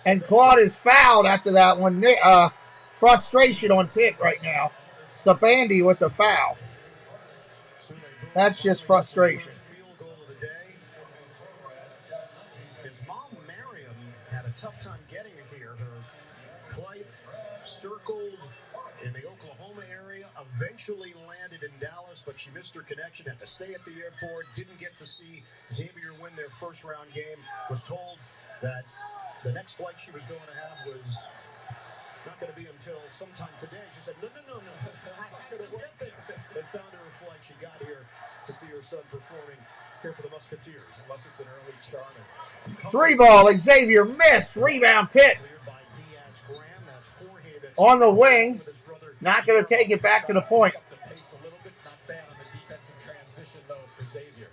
And Claude is fouled after that one. Frustration on Pitt right now. Sabandi with the foul. That's just frustration. His mom, Mariam, had a tough time getting here. Her flight circled in the Oklahoma area, eventually landed in Dallas, but she missed her connection, had to stay at the airport, didn't get to see Xavier win their first-round game, was told that the next flight she was going to have was not going to be until sometime today. She said, no. I had to get there. They found her a flight. She got here to see her son performing here for the Musketeers. Unless it's an early charter. 3-ball. Xavier missed. Rebound Pitt. On the wing. Not going to take it back to the point. The pace a little bit, not bad on the defensive transition though for Xavier.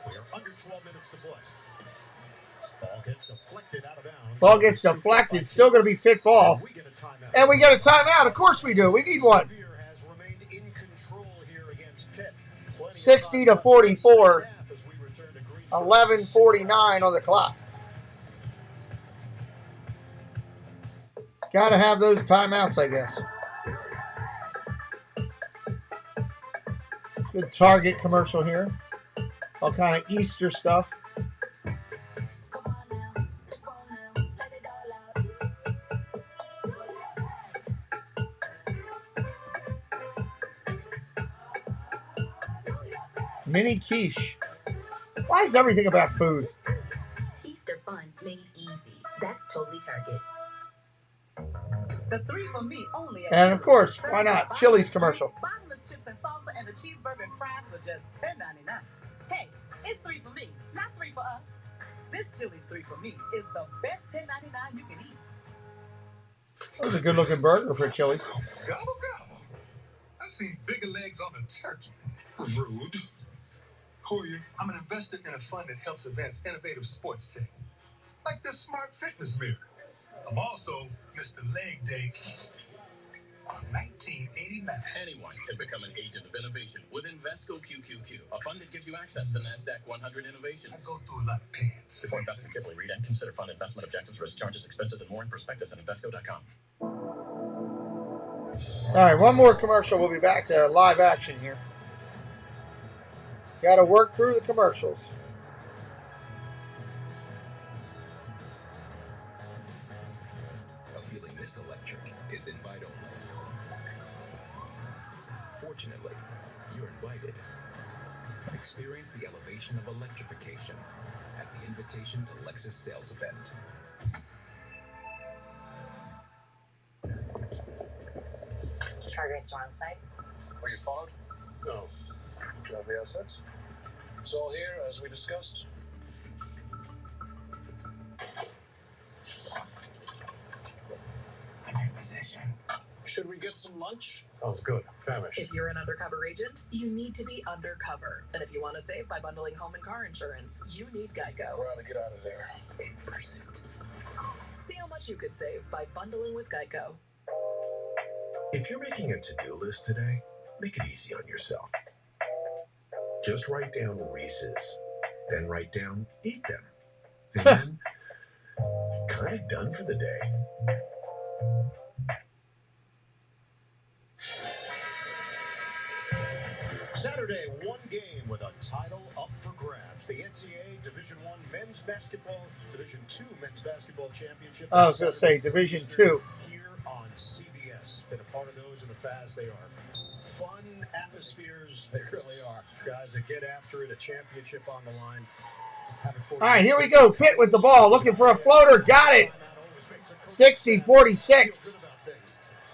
We are under 12 minutes to play. Ball gets deflected out of bounds. Ball gets deflected. Still going to be Pitt ball. And we get a timeout. Of course we do. We need one. 60-44. 11:49 on the clock. Got to have those timeouts, I guess. Good Target commercial here. All kind of Easter stuff. Mini quiche. Why is everything about food? Easter fun made easy. That's totally Target. The 3 for me only. And of course, why not? Chili's commercial. Bottomless chips and salsa and the cheeseburger and fries for just $10.99. Hey, it's 3 for me, not 3 for us. This Chili's 3 for me is the best $10.99 you can eat. That was a good looking burger for Chili's. Gobble gobble. I've seen bigger legs on a turkey. Rude. Hoyer, I'm an investor in a fund that helps advance innovative sports tech, like this smart fitness mirror. I'm also Mr. Leg Day on 1989. Anyone can become an agent of innovation with Invesco QQQ, a fund that gives you access to NASDAQ 100 innovations. I go through a lot of pants. Before investing, carefully read and consider fund investment objectives, risk, charges, expenses, and more in prospectus at Invesco.com. All right, one more commercial. We'll be back to live action here. Got to work through the commercials. A feeling this electric is invite only. Fortunately, you're invited. Experience the elevation of electrification at the Invitation to Lexus sales event. Targets are on site. Were you followed? No. Do you have the assets? It's all here, as we discussed. I'm in position. Should we get some lunch? Sounds good. Famished. If you're an undercover agent, you need to be undercover. And if you want to save by bundling home and car insurance, you need Geico. We're out to get out of there. In pursuit. See how much you could save by bundling with Geico. If you're making a to-do list today, make it easy on yourself. Just write down Reese's, then write down eat them, and then kind of done for the day. Saturday, one game with a title up for grabs. The NCAA Division I Men's Basketball, Division II Men's Basketball Championship. I was going to say Division II. Here on CBS. Been a part of those in the past. They are fun atmospheres. They really are. Guys that get after it, a championship on the line. All right, here we go. Pitt with the ball, looking for a floater. Got it. 60-46.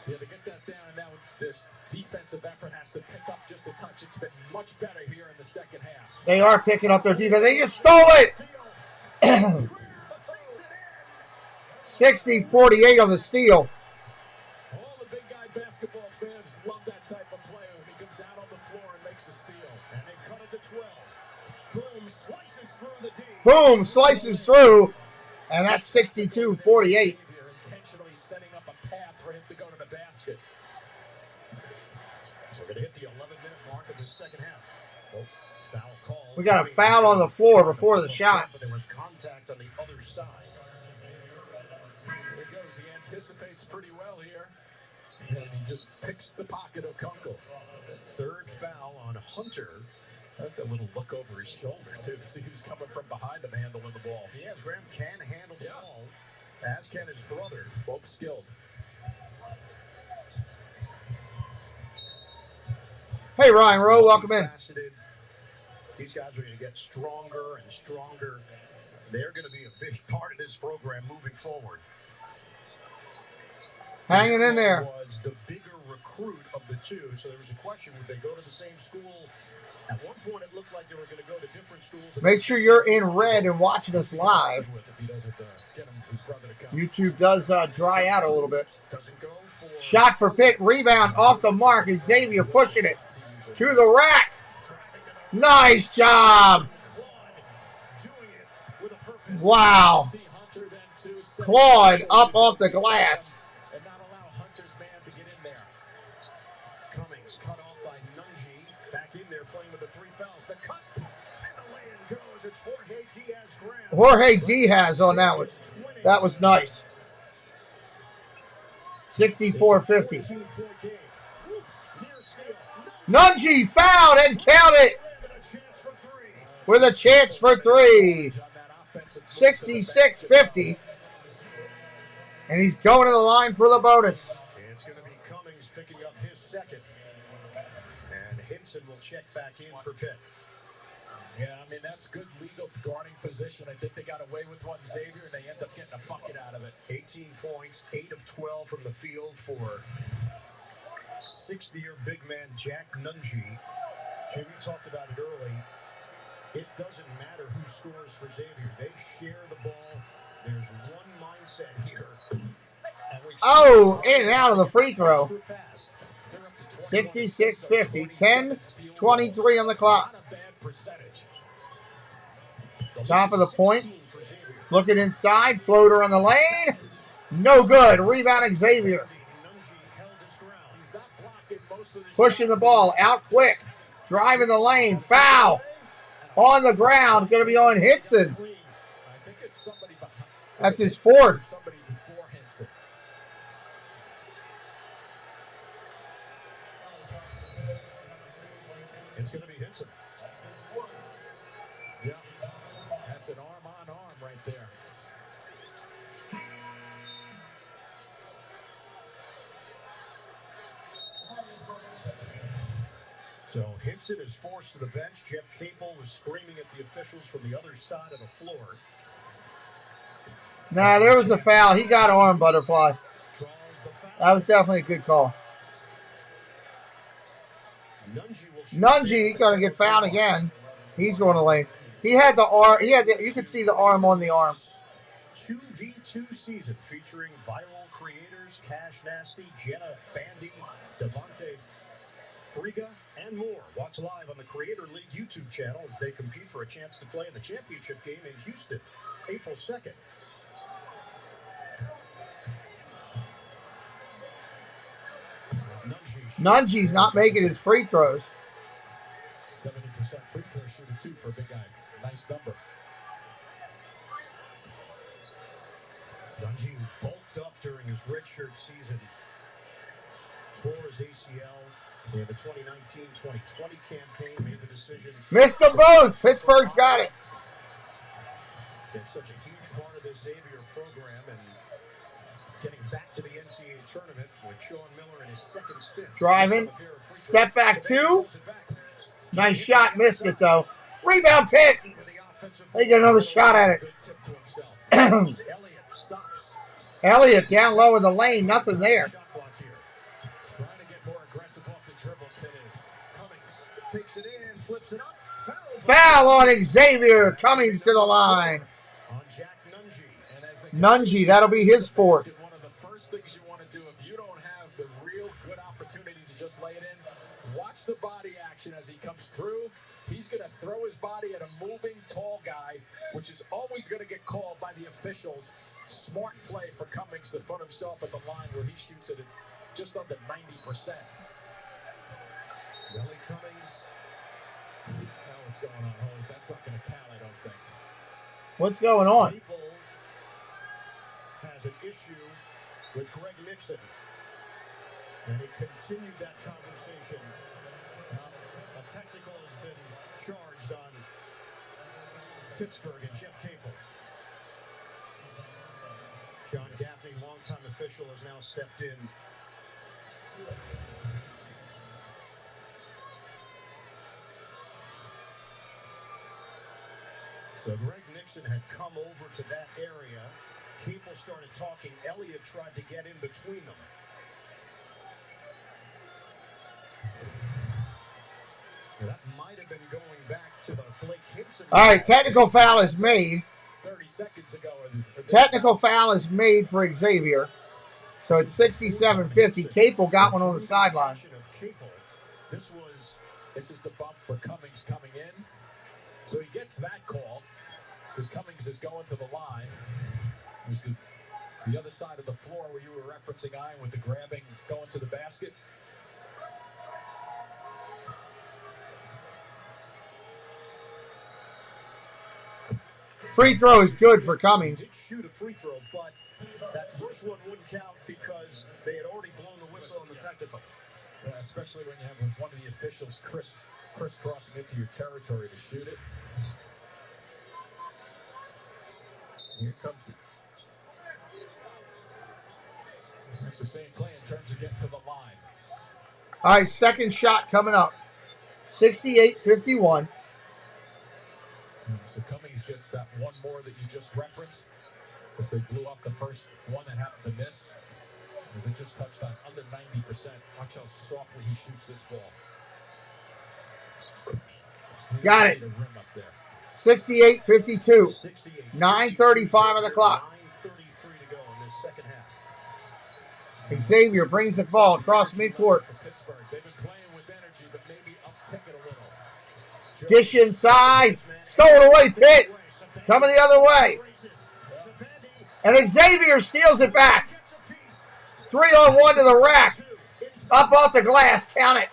Yeah, to get that down, and now this defensive effort has to pick up just a touch. It's been much better here in the second half. They are picking up their defense. They just stole it. 60-48 on the steal. All the big guy basketball fans love that type of player when he comes out on the floor and makes a steal. And they cut it to 12. Boom, slices through the D. Boom, slices through. And that's 62-48. Intentionally setting up a path for him to go to the basket. So we're going to hit the 11-minute mark of the second half. Oh, foul call. We got a foul on the floor before the shot. But there was contact on the other side. There he goes. He anticipates pretty well here. And he just picks the pocket of Kunkel. Third foul on Hunter. A little look over his shoulder, too, to see who's coming from behind him handling the ball. Diaz Graham can handle the ball, as can his brother. Both skilled. Hey, Ryan Rowe, welcome in. These guys are going to get stronger and stronger. They're going to be a big part of this program moving forward. Hanging in there. Was the bigger recruit of the two, so there was a question, would they go to the same school? At one point, it looked like they were going to go to different schools. Make sure you're in red and watching us live. YouTube does dry out a little bit. Shot for Pitt. Rebound off the mark. Xavier pushing it to the rack. Nice job. Wow. Claude up off the glass. And not allow Hunter's man to get in there. Cummings cut off by Nunji. Back in there playing with the three fouls. The cut and the lay-in goes. It's Jorge Diaz Graham. Jorge Diaz on that one. That was nice. 64-50. Nunji fouled and counted with a chance for three. 66-50. And he's going to the line for the bonus. It's going to be Cummings picking up his second. And Hinson will check back in for Pitt. Yeah, I mean, that's good legal guarding position. I think they got away with one, Xavier, and they end up getting a bucket out of it. 18 points, 8 of 12 from the field for sixth-year big man Jack Nunji. Jim, you talked about it early. It doesn't matter who scores for Xavier. They share the ball. There's one mindset here. Oh, in and out of the free throw. 66-50. 10-23 on the clock. Top of the point. Looking inside. Floater on the lane. No good. Rebound Xavier. Pushing the ball out quick. Driving the lane. Foul. On the ground. Going to be on Hinson. That's his fourth. It's going to be Hinson. Yeah, that's an arm-on-arm right there. So Hinson is forced to the bench. Jeff Capel was screaming at the officials from the other side of the floor. Nah, there was a foul. He got arm butterfly. That was definitely a good call. Nunji gonna get fouled again. He's going to lane. He had the arm. You could see the arm on the arm. 2v2 season featuring viral creators Cash Nasty, Jenna Bandy, Devontae Friga, and more. Watch live on the Creator League YouTube channel as they compete for a chance to play in the championship game in Houston, April 2nd. Nunji's not making his free throws. 70% free throw shooter, too, for a big guy. Nice number. Nunji bulked up during his redshirt season. Tore his ACL in the 2019-2020 campaign. Made the decision. Missed them both. Pittsburgh's got it. It's such a huge part of the Xavier program and getting back to the NCAA tournament with Sean Miller in his second stint. Driving. Step back two. Nice shot. Missed it, though. Rebound Pitt. They get another shot at it. Elliott down low in the lane. Nothing there. Trying to get more aggressive off the dribble. Pitt is. Cummings takes it in, flips it up. Foul on Xavier. Cummings to the line. On Jack Nunji. Nunji, that'll be his fourth. One of the first things you want to do if you don't have the real good opportunity to just lay it in, watch the body action as he comes through. He's going to throw his body at a moving tall guy, which is always going to get called by the officials. Smart play for Cummings to put himself at the line where he shoots it at just under 90%. Willie Cummings. Now what's going on? Oh, that's not going to count, I don't think. What's going on? People has an issue with Greg Nixon. And he continued that conversation. A technical has been charged on Pittsburgh and Jeff Capel. John Gaffney, longtime official, has now stepped in. So Greg Nixon had come over to that area. Capel started talking. Elliott tried to get in between them. That might have been going back to the Blake Hinson. All right, technical foul is made. 30 seconds ago. Technical foul is made for Xavier. So it's 67-50. Capel got one on the sideline. This is the bump for Cummings coming in. So he gets that call because Cummings is going to the line. There's the other side of the floor where you were referencing Ian with the grabbing going to the basket. Free throw is good for Cummings. Did shoot a free throw, but that first one wouldn't count because they had already blown the whistle on the technical. Yeah, especially when you have one of the officials crisscrossing into your territory to shoot it. Here comes it. It's the same play in terms of getting to the line. All right, second shot coming up. 68-51. So Cummings gets that one more that you just referenced because they blew up the first one that happened to miss. As it just touched on under 90%. Watch how softly he shoots this ball. Got it. 68-52. 9:35 on the clock. 9:33 to go in this second half. Xavier brings the ball across midcourt. They've been playing with energy, but maybe uptick it a little. Dish inside. Stolen away, Pitt. Coming the other way. And Xavier steals it back. 3-on-1 to the rack. Up off the glass. Count it.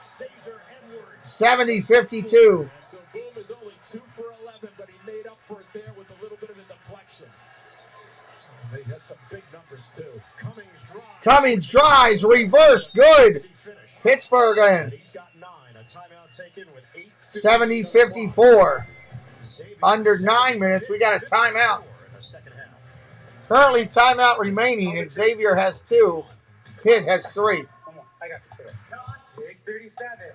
70-52. So Boom is only 2 for 11, but he made up for it there with a little bit of a deflection. They got some big numbers, too. Cummings drives. Reverse. Good. Pittsburgh in. 70-54. Under 9 minutes. We got a timeout. Currently timeout remaining. Xavier has 2. Pitt has 3. I got the 2. Big 37.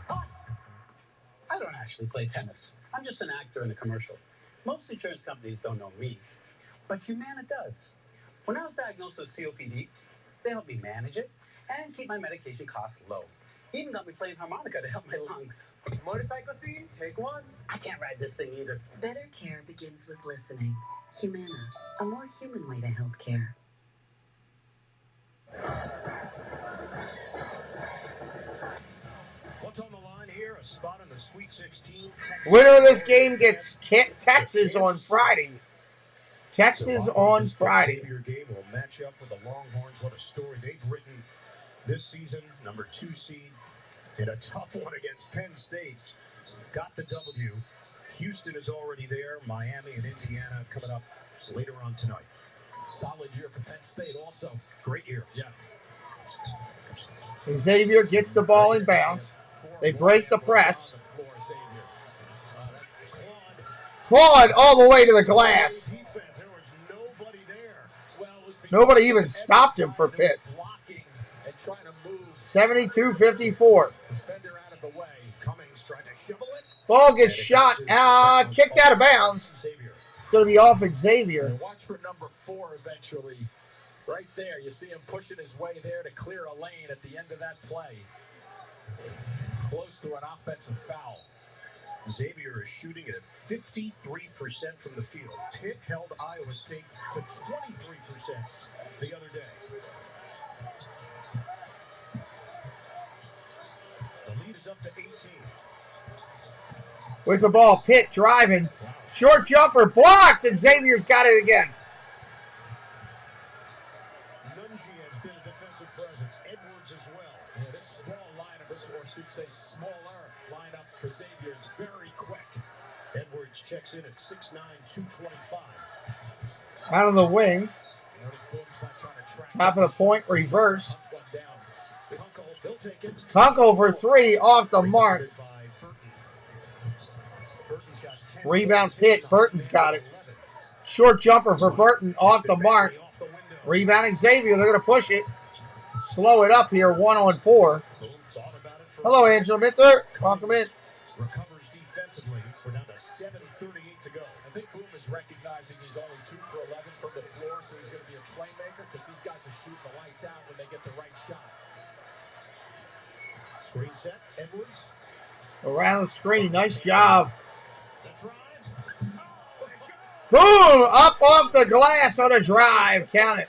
I don't actually play tennis. I'm just an actor in a commercial. Most insurance companies don't know me, but Humana does. When I was diagnosed with COPD, they helped me manage it and keep my medication costs low. Even got me playing harmonica to help my lungs. Motorcycle scene, take 1. I can't ride this thing either. Better care begins with listening. Humana, a more human way to healthcare. What's on the line here? A spot in the Sweet 16. Winner of this game gets Texas on Friday. Texas on Friday. Your game will match up with the Longhorns. What a story they've written this season. Number 2 seed in a tough one against Penn State. Got the W. Houston is already there. Miami and Indiana coming up later on tonight. Solid year for Penn State also. Great year. Yeah. Xavier gets the ball in bounds. They break the press. Claude all the way to the glass. Nobody even stopped him for Pitt. 72-54. Ball gets shot, kicked out of bounds. It's going to be off Xavier. Watch for number 4 eventually. Right there, you see him pushing his way there to clear a lane at the end of that play. Close to an offensive foul. Xavier is shooting at 53% from the field. Pitt held Iowa State to 23% the other day. The lead is up to 18. With the ball, Pitt driving. Short jumper blocked, and Xavier's got it again. Lineup for Xavier is very quick. Edwards checks in at 6'9", 225. Out of the wing. Top of the point, reverse. Kunkel for three, off the mark. Rebound Pitt. Burton's got it. Short jumper for Burton, off the mark. Rebounding Xavier. They're going to push it. Slow it up here, 1-on-4. Hello, Angela Mither. Welcome in. Recovers defensively. We're down to 7:38 to go. I think Boom is recognizing he's only 2 for 11 from the floor, so he's going to be a playmaker because these guys are shooting the lights out when they get the right shot. Screen set, Edwards. Around the screen. Nice job. Boom! Up off the glass on a drive. Count it.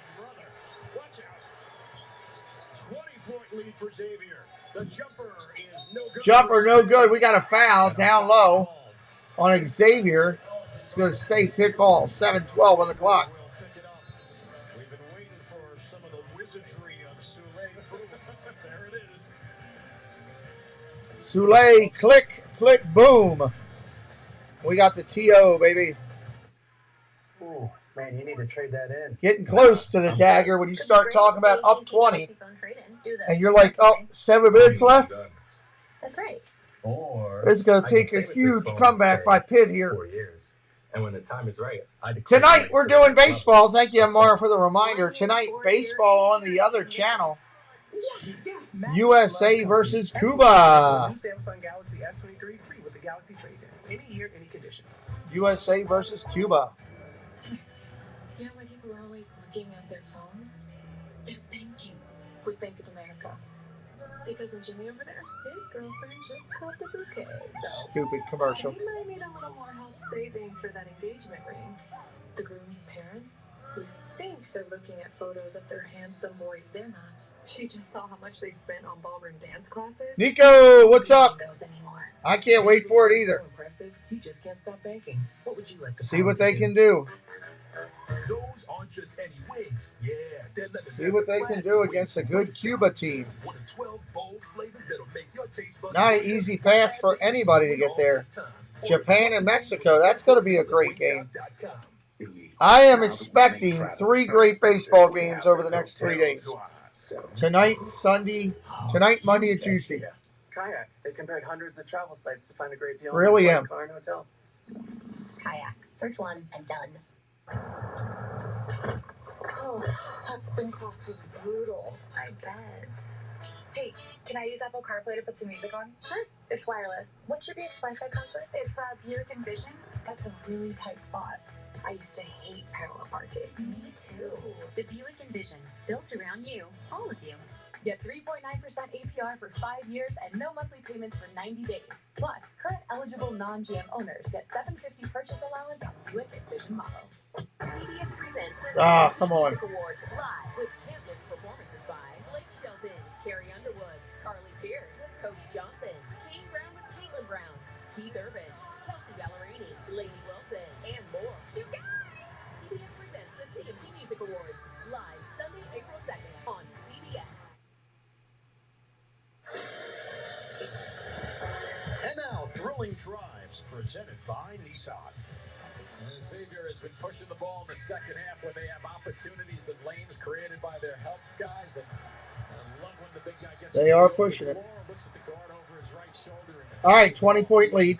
20-point lead for Xavier. The jumper is no good. Jumper no good. We got a foul down low on Xavier. It's going to stay Pitt ball. 7:12 on the clock. We've been waiting for some of the wizardry of Souley. There it is. Souley, click, click, boom. We got the TO, baby. Ooh, man, you need to trade that in. Getting close to the dagger when you start talking about up 20. And you're like, oh, 7 minutes left? That's right. Or It's going to take a huge comeback by Pitt here. 4 years. And when the time is right, Tonight, we're doing baseball. Thank you, Amara, for the reminder. Tonight, baseball on the other channel. USA versus Cuba. New Samsung Galaxy S23 free with the Galaxy trade-in. Any year, any condition. USA versus Cuba. You know why people are always looking at their phones? They're banking with Bank of America. See cousin Jimmy over there? His girlfriend just caught the bouquet. So Stupid commercial. he might need a little more help saving for that engagement ring. The groom's parents, who think they're looking at photos of their handsome boy, they're not. She just saw how much they spent on ballroom dance classes. Nico, what's up? Those anymore. I can't wait for it either. So impressive, you just can't stop banking. What would you like to See what they can do. Those aren't just any wings. Yeah, they're leather. See what they can do against a good Cuba team. One of 12 bold flavors that'll make your taste buds. Not an easy path for anybody to get there. Japan and Mexico, that's going to be a great game. I am expecting 3 great baseball games over the next 3 days. Tonight, Sunday, tonight, Monday, and Tuesday. Kayak. They compared hundreds of travel sites to find a great deal. Really on am. car and hotel. Kayak. Search one and done. Oh, that spin class was brutal. I bet. Hey, can I use Apple CarPlay to put some music on? Sure, it's wireless. What's your Buick's Wi-Fi password? It's Buick Envision. That's a really tight spot. I used to hate parallel parking. Me too. The Buick Envision, built around you, all of you. Get 3.9% APR for 5 years and no monthly payments for 90 days. Plus, current eligible non-GM owners get $750 purchase allowance on Buick Envision models. CBS presents the come on. Music Awards live with campus performances by Blake Shelton, Carrie Underwood, Carly Pierce, Cody Johnson, Kane Brown with Caitlin Brown, Keith Urban, Kelsey Ballerini, Lainey Wilson, and more. You guys! CBS presents the CMT Music Awards live Sunday, April 2nd on CBS. And now, thrilling drives presented by Nissan. And Xavier has been pushing the ball in the second half when they have opportunities and lanes created by their help guys. And I love when the big guy gets They are pushing it. looks at the guard over his right shoulder. All right, 20-point lead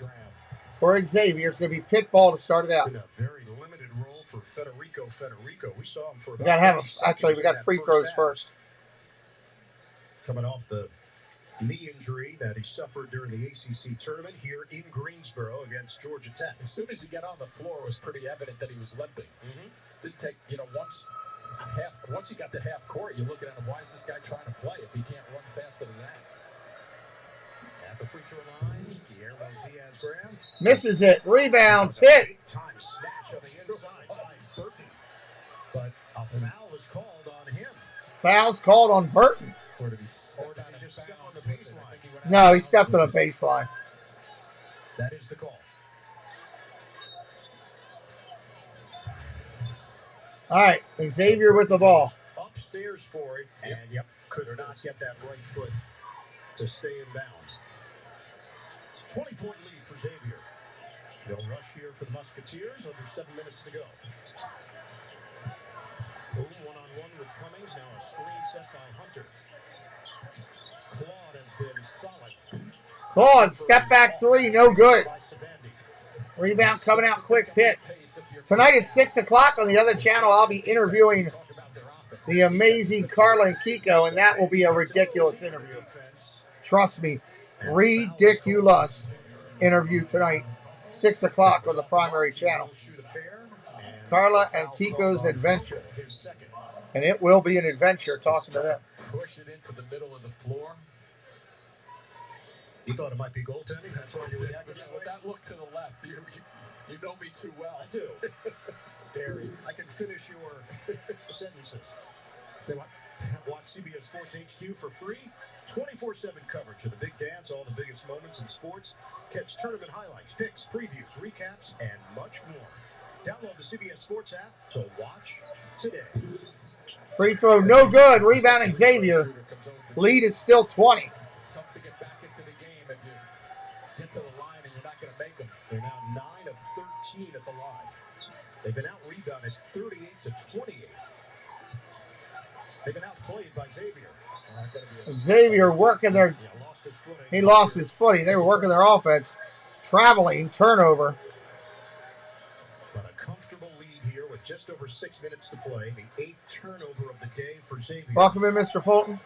for Xavier. It's going to be Pitt ball to start it out. In a very limited role for Federico. We saw him for We got to have we got free throws first. Coming off the knee injury that he suffered during the ACC tournament here in Greensboro against Georgia Tech. As soon as he got on the floor, it was pretty evident that he was limping. Didn't take, once he got to half court, you're looking at him, why is this guy trying to play if he can't run faster than that? At the free throw line, Guillermo Diaz-Graham. Misses it. Rebound, Pitt. Big time snatch on the inside by Burton. But a foul was called on him. Foul's called on Burton. Or did he just step on the baseline? No, he stepped on a baseline. That is the call. All right, Xavier with the ball. Upstairs for it, and could not get that right foot to stay in bounds. 20-point lead for Xavier. They'll rush here for the Musketeers. Under 7 minutes to go. Boom, one with Cummings. Now a screen set by Hunter. Claude has been solid. Claude, step back three, no good. Rebound coming out quick, Pitt. Tonight at 6 o'clock on the other channel, I'll be interviewing the amazing Carla and Kiko, and that will be a ridiculous interview. Trust me, ridiculous interview tonight, 6 o'clock on the primary channel. Carla and Kiko's adventure. And it will be an adventure talking to them. Push it into the middle of the floor. You thought it might be goaltending? That's why you reacted that way? With that look to the left, you know me too well. I do. Scary. I can finish your sentences. Say what? Watch CBS Sports HQ for free. 24/7 coverage of the big dance, all the biggest moments in sports. Catch tournament highlights, picks, previews, recaps, and much more. Download the CBS Sports app to watch today. Free throw, no good. Rebound, Xavier. Lead is still 20. Tough to get back into the game if you get to the line and you're not going to make them. They're now 9 of 13 at the line. They've been out-rebounded 38-28. They've been outplayed by Xavier. Xavier working their... He lost his footing. They were working their offense. Traveling, turnover. But a comfortable lead here with just over 6 minutes to play. The 8th turnover of the day for Xavier. Welcome in, Mr. Fulton.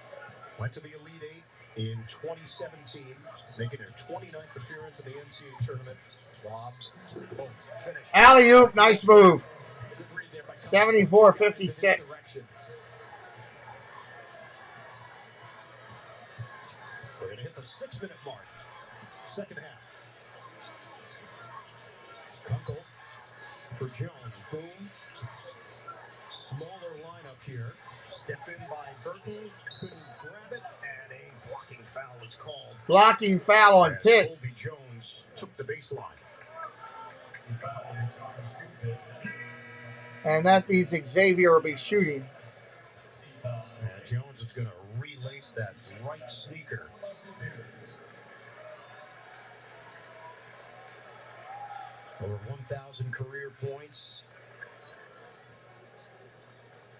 Went to the Elite 8 in 2017, making their 29th appearance in the NCAA tournament. Alley-oop, nice move. 74-56. We're going to hit the 6-minute mark. Second half. Kunkel for Jones. Boom. Smaller lineup here. Step in by Burton. Couldn't grab it. And a blocking foul is called. Blocking foul on Pitt. Colby Jones took the baseline. And that means Xavier will be shooting. Jones is going to relace that right sneaker. Over 1,000 career points.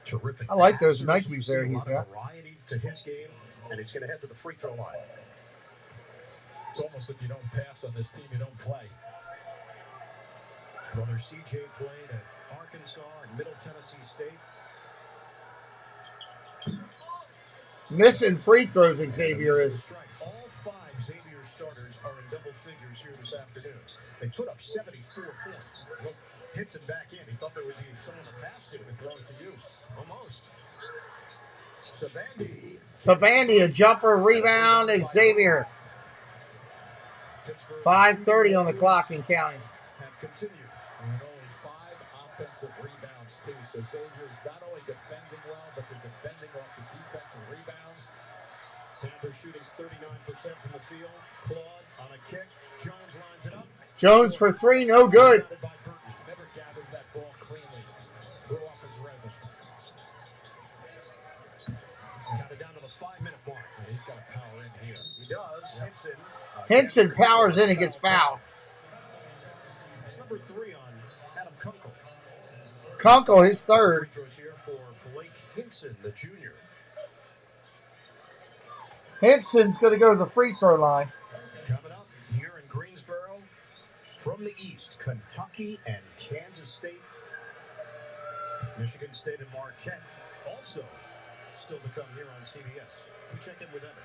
Terrific. I like those Nikes there he's got. Variety to his game, and he's going to head to the free throw line. It's almost if you don't pass on this team, you don't play. His brother CJ played at Arkansas and Middle Tennessee State. Missing free throws, Xavier is. All 5 Xavier starters are in double figures here this afternoon. They put up 74 points. Look, Hinson back in. He thought there would be someone to pass to and throw it to you. Almost. Sabandi, a jumper, rebound, Xavier. 5:30 on the clock and counting. Have continued. And only 5 offensive rebounds, too. So Xavier's not only defending well, but they're defending off the defensive rebounds. Panthers shooting 39% from the field. Claude on a kick. Jones lines it up. Jones for 3, no good. Never gathered that ball cleanly. Threw off his rhythm. Got it down to the 5-minute mark. And he's got to power in here. He does. Hinson. Hinson powers in and gets fouled. It's number 3 on Adam Kunkel. Kunkel, his third. Free throws here for Blake Hinson, the junior. Hinson's going to go to the free throw line. Coming up here in Greensboro, from the east, Kentucky and Kansas State. Michigan State and Marquette also still to come here on CBS. We check in with Evan.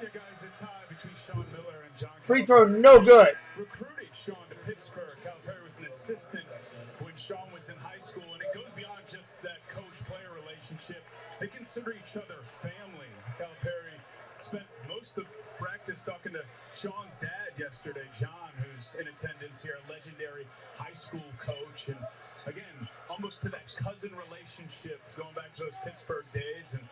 Yeah, guys, a tie between Sean Miller and John. Free throw, no good. Recruited Sean to Pittsburgh. Calipari was an assistant when Sean was in high school, and it goes beyond just that coach-player relationship. They consider each other family. Calipari spent most of practice talking to Sean's dad yesterday, John, who's in attendance here, a legendary high school coach, and again, almost to that cousin relationship going back to those Pittsburgh days, and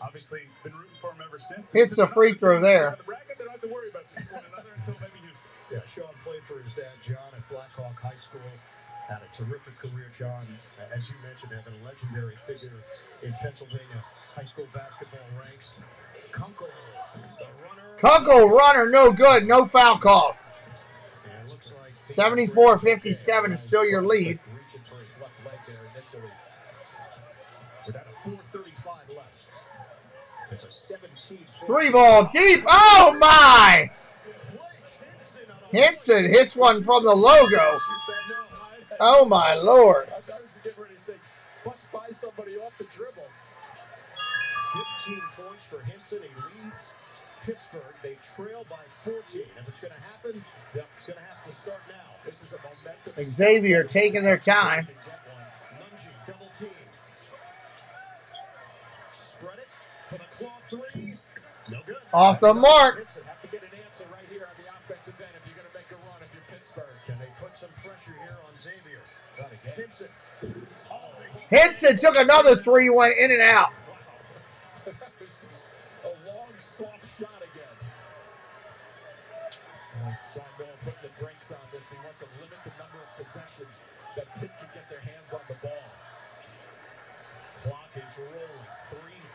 obviously been rooting for him ever since. Hits the free throw there. The bracket, they don't have to worry about one another until maybe Houston. Yeah, Sean played for his dad, John, at Blackhawk High School. Had a terrific career, John. As you mentioned, having a legendary figure in Pennsylvania high school basketball ranks. Kunkel, the runner. Kunkel, runner, no good. No foul call. And it looks like 74-57 is still your lead. Reaching for his left leg there initially. We're down to 4:30 3 ball deep. Oh, my. Henson hits one from the logo. Oh, my Lord. I was getting ready to say, bust by somebody off the dribble. 15 points for Henson. He leads Pittsburgh. They trail by 14. If it's going to happen, it's going to have to start now. This is a momentum. Xavier taking their time. Nunji double teamed. Spread it for the claw 3. No good. Off the mark. Henson have to get an answer right here on the offensive end if you're going to make a run if you're Pittsburgh. Can they put some pressure here on Xavier? Henson. Henson took another 3, went in and out. A long, soft shot again. Sean Miller putting the brakes on this. He wants to limit the number of possessions that Pitt can get their hands on the ball. Clock is rolling.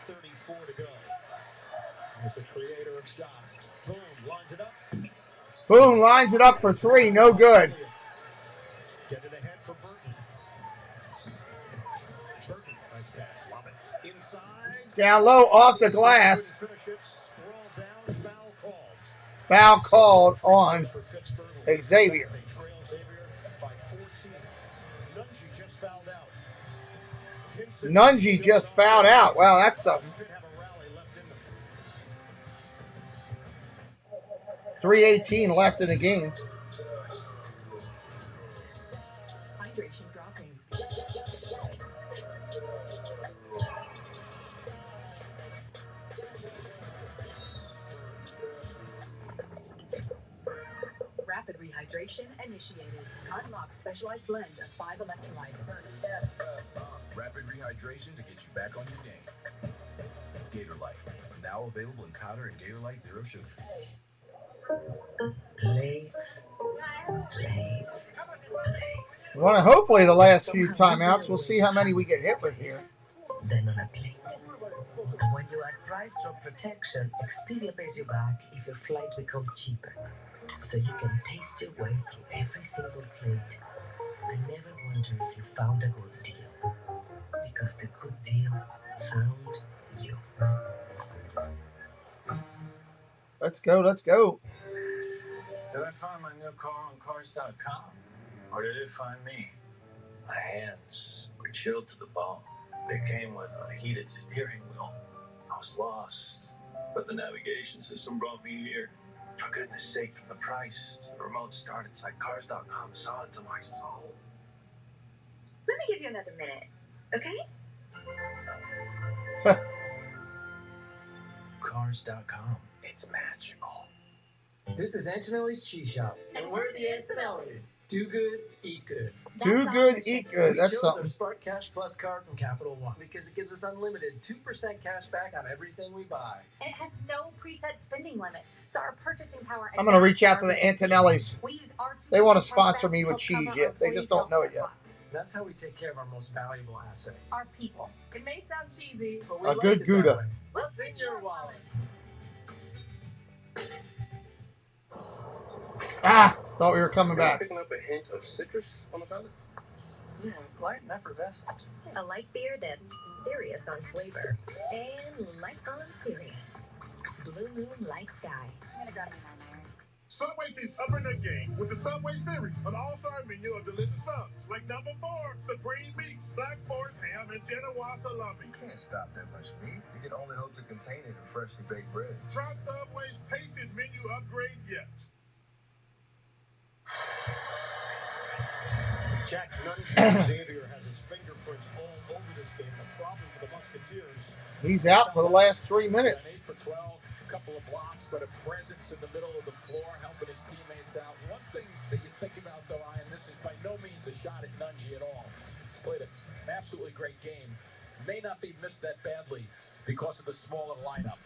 3:34 to go. It's a creator of shots. Boom, lines it up. Boom, lines it up for 3. No good. Get it ahead for Burton. Burton, nice pass. Love it. Inside. Down low, off the glass. Finish it. Sprawl down. Foul called. Foul called on Xavier. They trail Xavier by 14. Nunji just fouled out. Henson Nunji just fouled out. Wow, that's something. could have a rally left in them. 3:18 left in the game. Hydration dropping. Rapid rehydration initiated. Unlock specialized blend of 5 electrolytes. Rapid rehydration to get you back on your game. Gator Light, now available in powder and Gator Light Zero Sugar. Plates. Well, hopefully the last few timeouts, we'll see how many we get hit with here. Then on a plate. And when you add price drop protection, Expedia pays you back if your flight becomes cheaper. So you can taste your way through every single plate and never wonder if you found a good deal. Because the good deal found you. Let's go, let's go. Did I find my new car on cars.com? Or did it find me? My hands were chilled to the bone. They came with a heated steering wheel. I was lost, but the navigation system brought me here. For goodness sake, from the price to the remote start, it's like cars.com saw into my soul. Let me give you another minute, okay? Cars.com. It's magical. This is Antonelli's Cheese Shop. And we're the Antonellis. Do good, eat good. Do good, eat good. That's We chose something. our Spark Cash Plus card from Capital One because it gives us unlimited 2% cash back on everything we buy. And it has no preset spending limit, so our purchasing power. I'm going to reach out to the Antonellis. We use our 2% They want to plus sponsor back me to with help cheese cover yet. our They just don't know it yet. costs. That's how we take care of our most valuable asset. Our people. It may sound cheesy, But we A like good it that Gouda. way. What's in your wallet? Ah, thought we were coming back. Picking up a hint of citrus on the palate? Light and effervescent. A light beer that's serious on flavor and light on serious. Blue Moon Light Sky. I'm gonna grab me my Mary. Subway keeps upping their game with the Subway series, an all-star menu of delicious subs like number 4, Supreme Meats, Black Forest Ham, and Genoa Salami. You can't stop that much meat. You can only hope to contain it in freshly baked bread. Try Subway's tastiest menu upgrade yet. Jack Nunji, Xavier has his fingerprints all over this game. The problem for the Musketeers. He's out for the last 3 minutes. 8 for 12, a couple of blocks, but a presence in the middle of the floor, helping his teammates out. One thing that you think about, though, Ian, this is by no means a shot at Nunji at all. He's played an absolutely great game. May not be missed that badly because of the smaller lineup.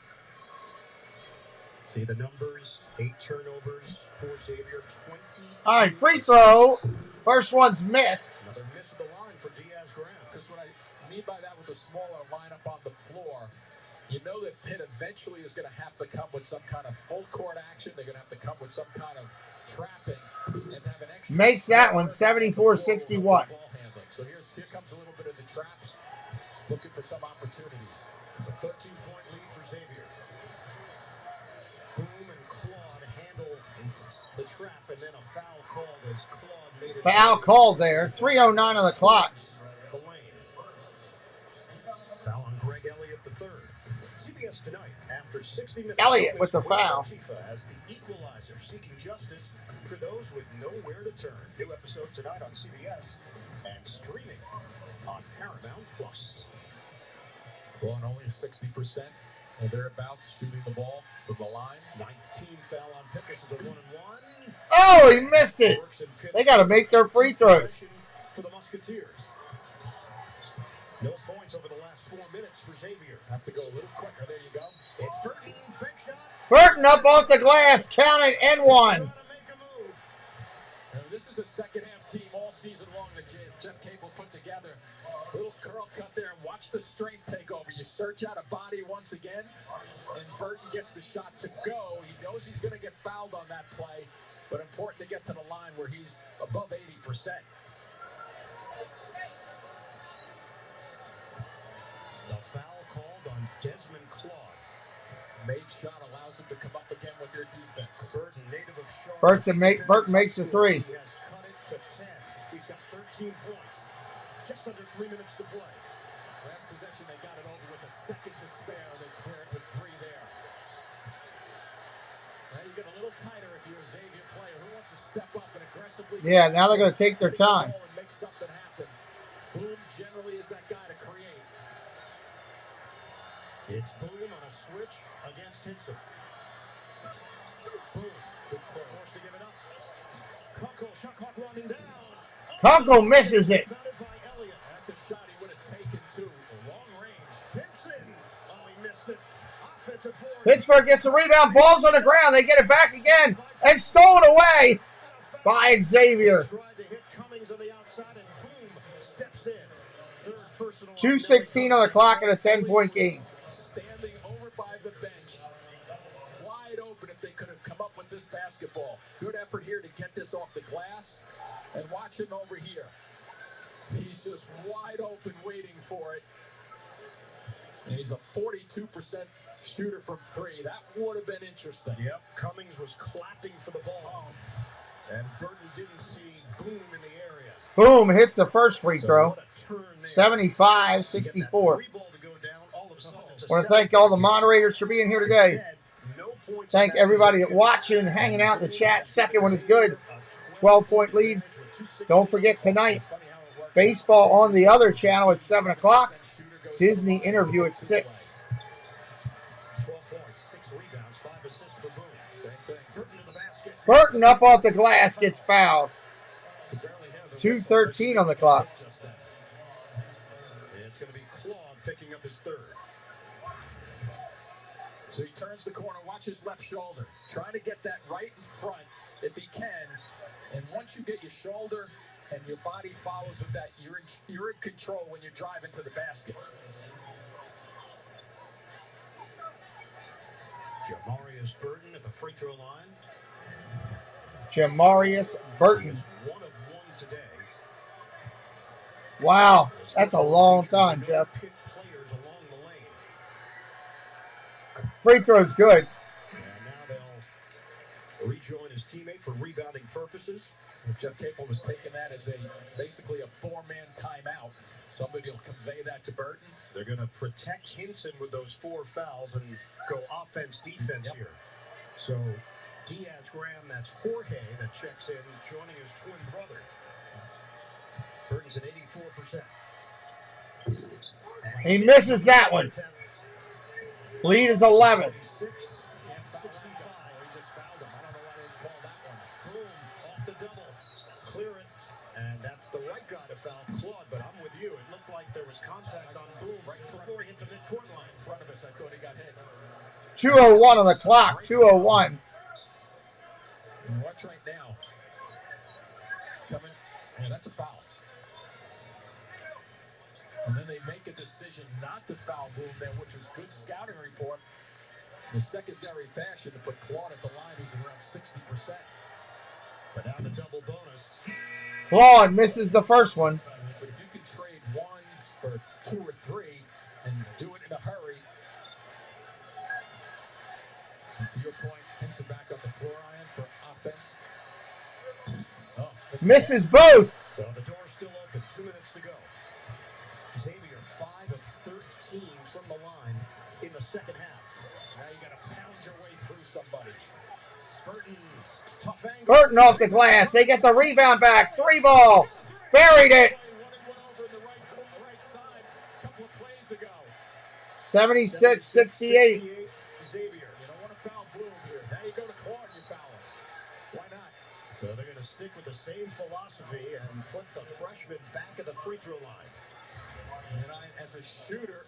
See the numbers, 8 turnovers for Xavier, 20. All right, free throw. First one's missed. Another miss of the line for Diaz-Graham. Because what I mean by that with the smaller lineup on the floor, you know that Pitt eventually is going to have to come with some kind of full court action. They're going to have to come with some kind of trapping and have an extra. Makes that one 74-61. Ball handling. So here comes a little bit of the traps, looking for some opportunities. It's a 13-point lead for Xavier. Foul called there. 3:09 on the clock. Foul on Greg Elliott III. CBS tonight after 60 minutes. Elliott with the foul. As the equalizer, seeking justice for those with nowhere to turn. New episode tonight on CBS and streaming on Paramount Plus. Well, only 60% or thereabouts shooting the ball from the line. 19 foul on Pickett. It's a 1-and-1. Oh, he missed it. They got to make their free throws. For the Musketeers. No points over the last 4 minutes for Xavier. Have to go a little quicker. There you go. It's Burton. Big shot. Burton up off the glass. Count it and one. This is a second-half team all season long that Jeff Cable put together. Little curl cut there, and watch the strength take over. You search out a body once again, and Burton gets the shot to go. He knows he's going to get fouled on that play, but important to get to the line where he's above 80%. The foul called on Desmond Claude. Made shot allows him to come up again with their defense. Burton, native of Charlotte. Burton makes the three. He has cut it to 10. He's got 13 points. Just under 3 minutes to play. Last possession, they got it over with a second to spare. They clear it with 3 there. Now you get a little tighter if you're a Xavier player who wants to step up and aggressively. Yeah, now they're going to take their time. And make something happen. Boom generally is that guy to create. It's Boom on a switch against Hinson. Boom. Good play. Forced to give it up. Kunkel, shot clock running down. Kunkel misses it. That's a shot he would have taken too. Long range. Hinson. Oh, he missed it. Offensive board. Pittsburgh gets the rebound. Ball's on the ground. They get it back again and stolen away by Xavier. Tried to hit Cummings on the outside and boom, steps in. Third personal. 2:16 on the clock in a 10-point game. Standing over by the bench. Wide open if they could have come up with this basketball. Good effort here to get this off the glass. And watch him over here. He's just wide open waiting for it. And he's a 42% shooter from 3. That would have been interesting. Yep, Cummings was clapping for the ball. And Burton didn't see Boom in the area. Boom hits the first free throw. 75-64. I want to thank all the moderators for being here today. Thank everybody that watching, hanging out in the chat. Second one is good. 12-point lead. Don't forget tonight, baseball on the other channel at 7 o'clock. Disney interview at 6. 12 points, 6 rebounds, 5 assists for Boom. Same thing. Burton in the basket. Burton up off the glass gets fouled. 2:13 on the clock. It's going to be Claude picking up his third. So he turns the corner, watch his left shoulder. Trying to get that right in front if he can. And once you get your shoulder and your body follows with that, you're in control when you're driving to the basket. Jamarius Burton at the free throw line. Jamarius Burton. 1 of 1 today. Wow, that's a long time, Jeff. Players along the lane. Free throw's good. And now they'll rejoin his teammate for rebounding purposes. Jeff Capel was taking that as basically a 4-man timeout. Somebody will convey that to Burton. They're going to protect Hinson with those 4 fouls and go offense-defense here. So Diaz-Graham, that's Jorge that checks in, joining his twin brother. Burton's at 84%. He misses that one. Lead is 11. And that's the right guy to foul Claude, but I'm with you. It looked like there was contact on Boom right before he hit the midcourt line. In front of us, I thought he got hit. 2:01 on the clock. 2:01. And watch right now. Coming. Yeah, that's a foul. And then they make a decision not to foul Boom there, which was good scouting report. In a secondary fashion to put Claude at the line, who's around 60%. But now the double bonus. Claude misses the first one. But if you can trade 1 for 2 or 3 and do it in a hurry. And to your point, Hinson back on the floor, Ian, for offense. Misses both. So the door's still open. 2 minutes to go. Xavier 5 of 13 from the line in the second half. Now you got to pound your way through somebody. Burton, tough angle. Burton off the glass. They get the rebound back. 3 ball. Buried it. 76-68. Xavier, you don't want to foul Bloom here. Now you go to Claude, you foul him. Why not? So they're going to stick with the same philosophy and put the freshman back at the free throw line. And as a shooter,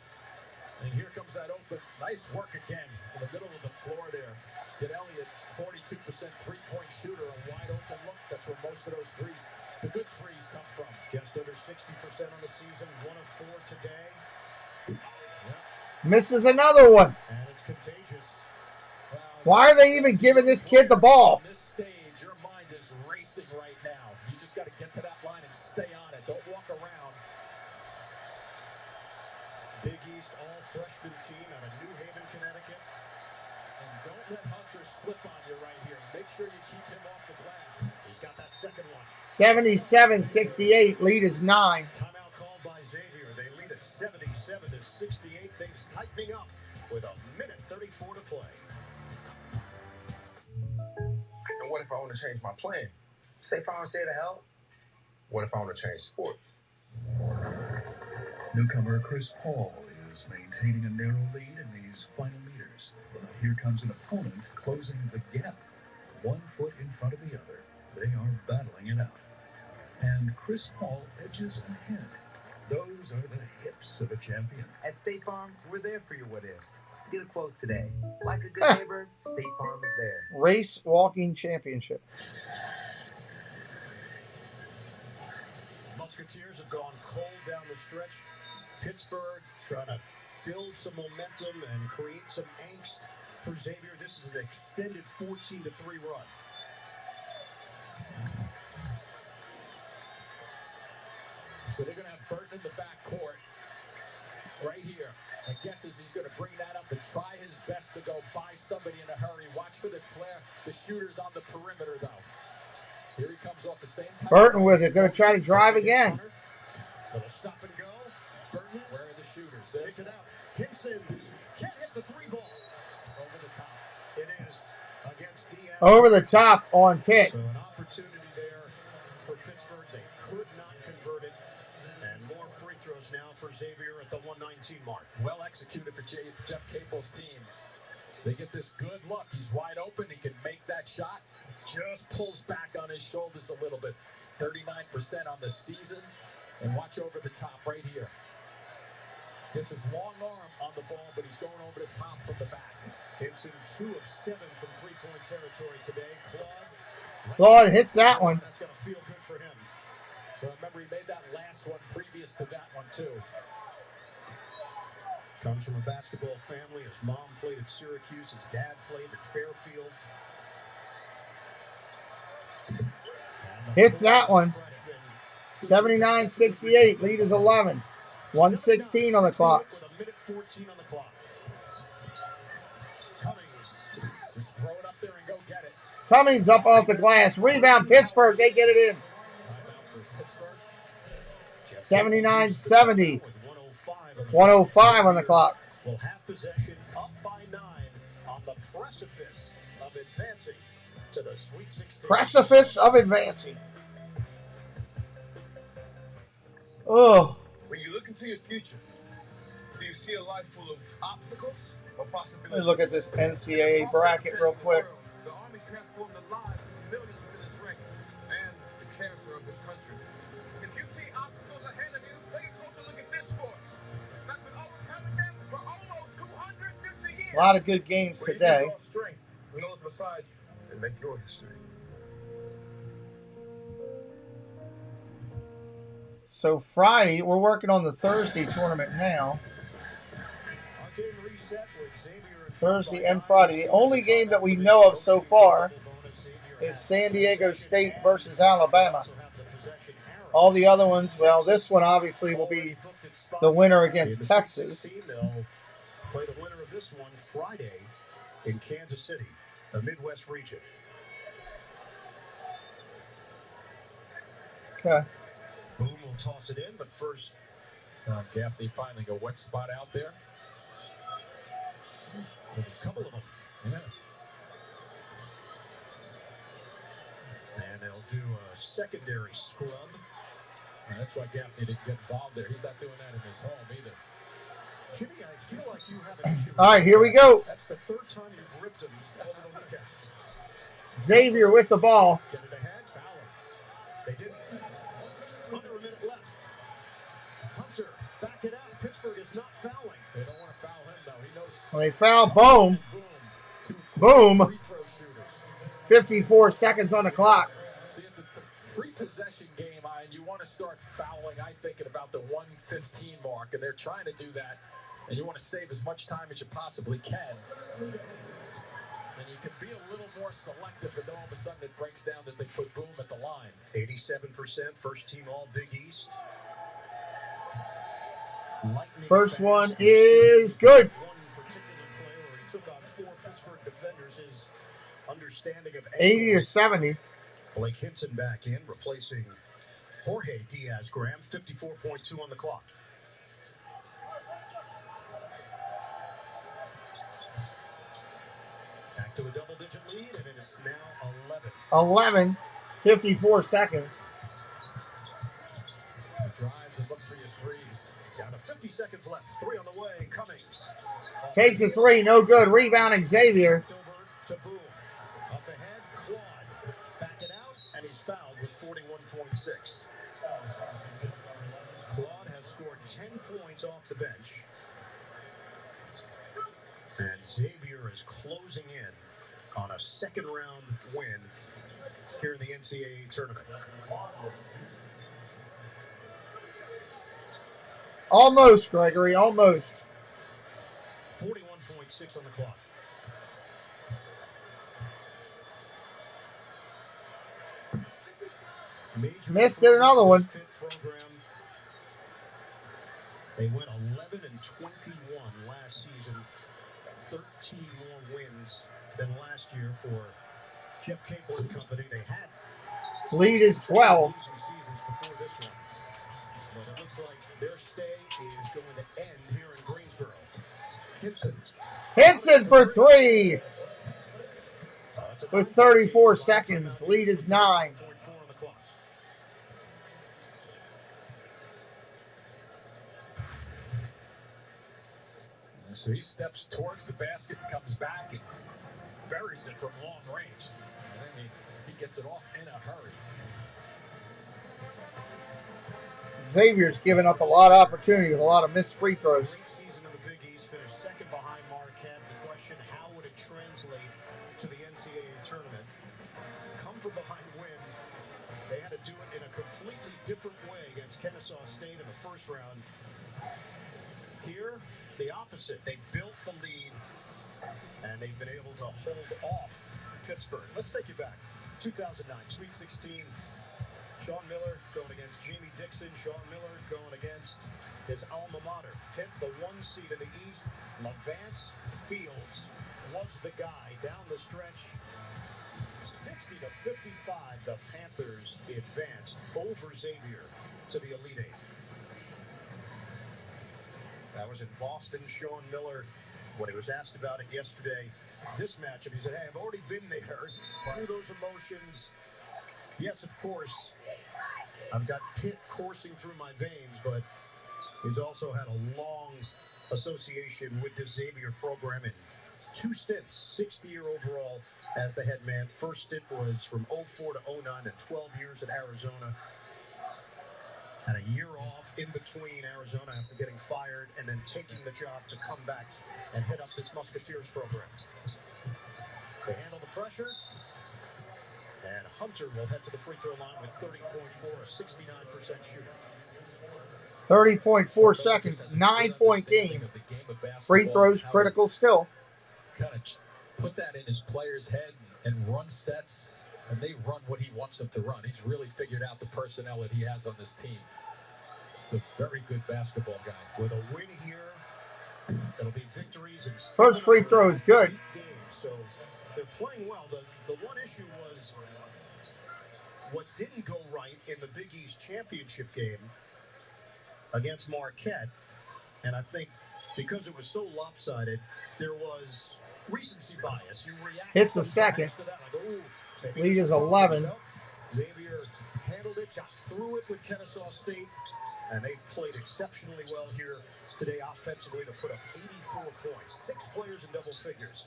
and here comes that open. Nice work again in the middle of the floor there. Get Elliott, 42% three-point shooter, a wide open look. That's where most of those threes, the good threes, come from. Just under 60% on the season, 1 of 4 today. Misses another one. And it's contagious. Why are they even giving this kid the ball? On this stage, your mind is racing right now. You just got to get to that line and stay on it. Don't walk around. Big East all-freshman team out of New Haven, Connecticut. And don't let Hunter slip on you right here. Make sure you keep him off the glass. He's got that second one. 77-68. Lead is 9. Timeout called by Xavier. They lead at 77-68. Things tightening up with 1:34 to play. And what if I want to change my plan? State Farm's here to help. What if I want to change sports? Newcomer Chris Paul is maintaining a narrow lead in these final meters. But here comes an opponent closing the gap. 1 foot in front of the other. They are battling it out. And Chris Paul edges ahead. Those are the hips of a champion. At State Farm, we're there for your what-ifs. Get a quote today. Like a good neighbor, State Farm is there. Race walking championship. Musketeers have gone cold down the stretch. Pittsburgh trying to build some momentum and create some angst for Xavier. This is an extended 14-3 run. So they're going to have Burton in the backcourt right here. My guess is he's going to bring that up and try his best to go by somebody in a hurry. Watch for the flare. The shooter's on the perimeter, though. Here he comes off the same time. Burton with it. Going to try to drive again. Little stop and go. Burton, where are the shooters? Picked it out. Hinson can't hit the 3 ball. Over the top. It is against DM. Over the top on Pitt. So an opportunity there for Pittsburgh. They could not convert it. And more free throws now for Xavier at the 119 mark. Well executed for Jeff Capel's team. They get this good look. He's wide open. He can make that shot. Just pulls back on his shoulders a little bit. 39% on the season. And watch over the top right here. Gets his long arm on the ball, but he's going over the top from the back. Hinson 2 of 7 from three-point territory today. Claude hits that one. That's going to feel good for him. But remember, he made that last one previous to that one, too. Comes from a basketball family. His mom played at Syracuse. His dad played at Fairfield. Hits that one. 79-68. Lead is 11. 1:16 on the clock. With 1:14 on the clock. Cummings. Just throw it up there and go get it. Cummings up off the glass. Rebound Pittsburgh. They get it in. 79-70. 105 on the clock. Will have possession up by 9 on the precipice of advancing to the Sweet 16. Precipice of advancing. Oh. When you look into your future, do you see a life full of obstacles or possibilities? Let me look at this NCAA bracket real quick. The Army transformed the lives of millions within its ranks and the character of this country. If you see obstacles ahead of you, take a closer look at this force. That's been overcoming them for almost 250 years. A lot of good games today. Strength, who knows beside you, and make your history. So Friday, we're working on the Thursday tournament now. Thursday and Friday. The only game that we know of so far is San Diego State versus Alabama. All the other ones, well, this one obviously will be the winner against Texas. They'll play the winner of this one Friday in Kansas City, the Midwest region. Okay. Boom will toss it in, but first. Gaffney finding a wet spot out there. A couple of them. Yeah. And they'll do a secondary scrub. And that's why Gaffney didn't get involved there. He's not doing that in his home either. Jimmy, I feel like you have an issue. All right, here we go. That's the third time you've ripped him over the weekend. Xavier with the ball. Get it ahead. Foul. They didn't. Under a minute left. Hunter, back it out. Pittsburgh is not fouling. They don't want to foul him, though. He knows. When they foul, boom. Boom. 54 seconds on the clock. See, at the free possession game, you want to start fouling, I think, at about the 1:15 mark, and they're trying to do that. And you want to save as much time as you possibly can. And you can be a little more selective, but then all of a sudden it breaks down that they put Boom at the line. 87%, first team all Big East. First one is good. One particular play where he took on 4 Pittsburgh defenders. His understanding of 80-70. Blake Hinson back in, replacing Jorge Diaz-Graham. 54.2 on the clock. Back to a double-digit lead, and it's now 11. 54 seconds. Drives and looks for your threes. Down to 50 seconds left. 3 on the way. Cummings. Takes a 3, no good. Rebounding Xavier. To Boom. Up ahead, Claude. Back it out, and he's fouled with 41.6. Claude has scored 10 points off the bench. And Xavier is closing in on a second-round win here in the NCAA tournament. Almost, Gregory, almost. 41.6 on the clock. Missed it, another one. Program. They went 11-21 last season. 13 more wins than last year for Jeff Capel and company. They had lead is 12. Seasons before this one. But it looks like their stay is going to end here in Greensboro. Hinson for 3 with 34 seconds. Lead is 9. So he steps towards the basket, comes back, and buries it from long range. And then he gets it off in a hurry. Xavier's given up a lot of opportunity with a lot of missed free throws. Season of the Big East, finished second behind Marquette. The question, how would it translate to the NCAA tournament? Come from behind win. They had to do it in a completely different way against Kennesaw State in the first round. Here, the opposite. They built the lead, and they've been able to hold off Pittsburgh. Let's take you back. 2009, Sweet 16. Sean Miller going against Jamie Dixon. Sean Miller going against his alma mater. Pitt, the 1 seed in the East. Levance Fields was the guy down the stretch. 60-55, the Panthers advance over Xavier to the Elite Eight. That was in Boston. Sean Miller, when he was asked about it yesterday, this matchup, he said, hey, I've already been there. Through those emotions. Yes, of course, I've got Pitt coursing through my veins, but he's also had a long association with the Xavier program in 2 stints, 6th year overall as the head man. First stint was from 04 to 09, and 12 years at Arizona. Had a year off in between Arizona after getting fired and then taking the job to come back and head up this Musketeers program. They handle the pressure. And Hunter will head to the free throw line with 30.4, a 69% shooter. 30.4 seconds, 9-point game. Free throws critical still. Kind of put that in his player's head and run sets, and they run what he wants them to run. He's really figured out the personnel that he has on this team. He's a very good basketball guy. With a win here, it'll be victories in first free throw is good. Games, so they're playing well. The one issue was what didn't go right in the Big East championship game against Marquette. And I think because it was so lopsided, there was recency bias. You react. Hits the second. Lead is 11. Xavier handled it, got through it with Kennesaw State, and they played exceptionally well here today offensively to put up 84 points. 6 players in double figures.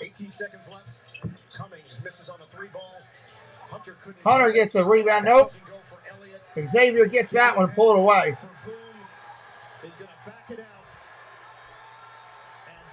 18 seconds left. Cummings misses on a 3-ball. Hunter gets a rebound. Nope. Xavier gets that one, pull it away.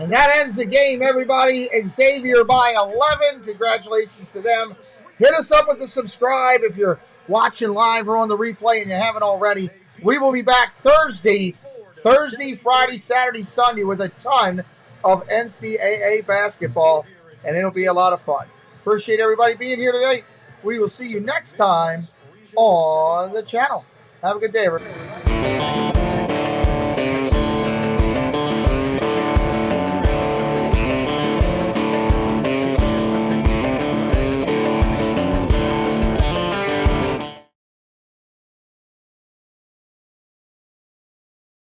And that ends the game, everybody. Xavier by 11. Congratulations to them. Hit us up with the subscribe if you're watching live or on the replay and you haven't already. We will be back Thursday, Friday, Saturday, Sunday with a ton of NCAA basketball, and it'll be a lot of fun. Appreciate everybody being here today. We will see you next time on the channel. Have a good day, everybody.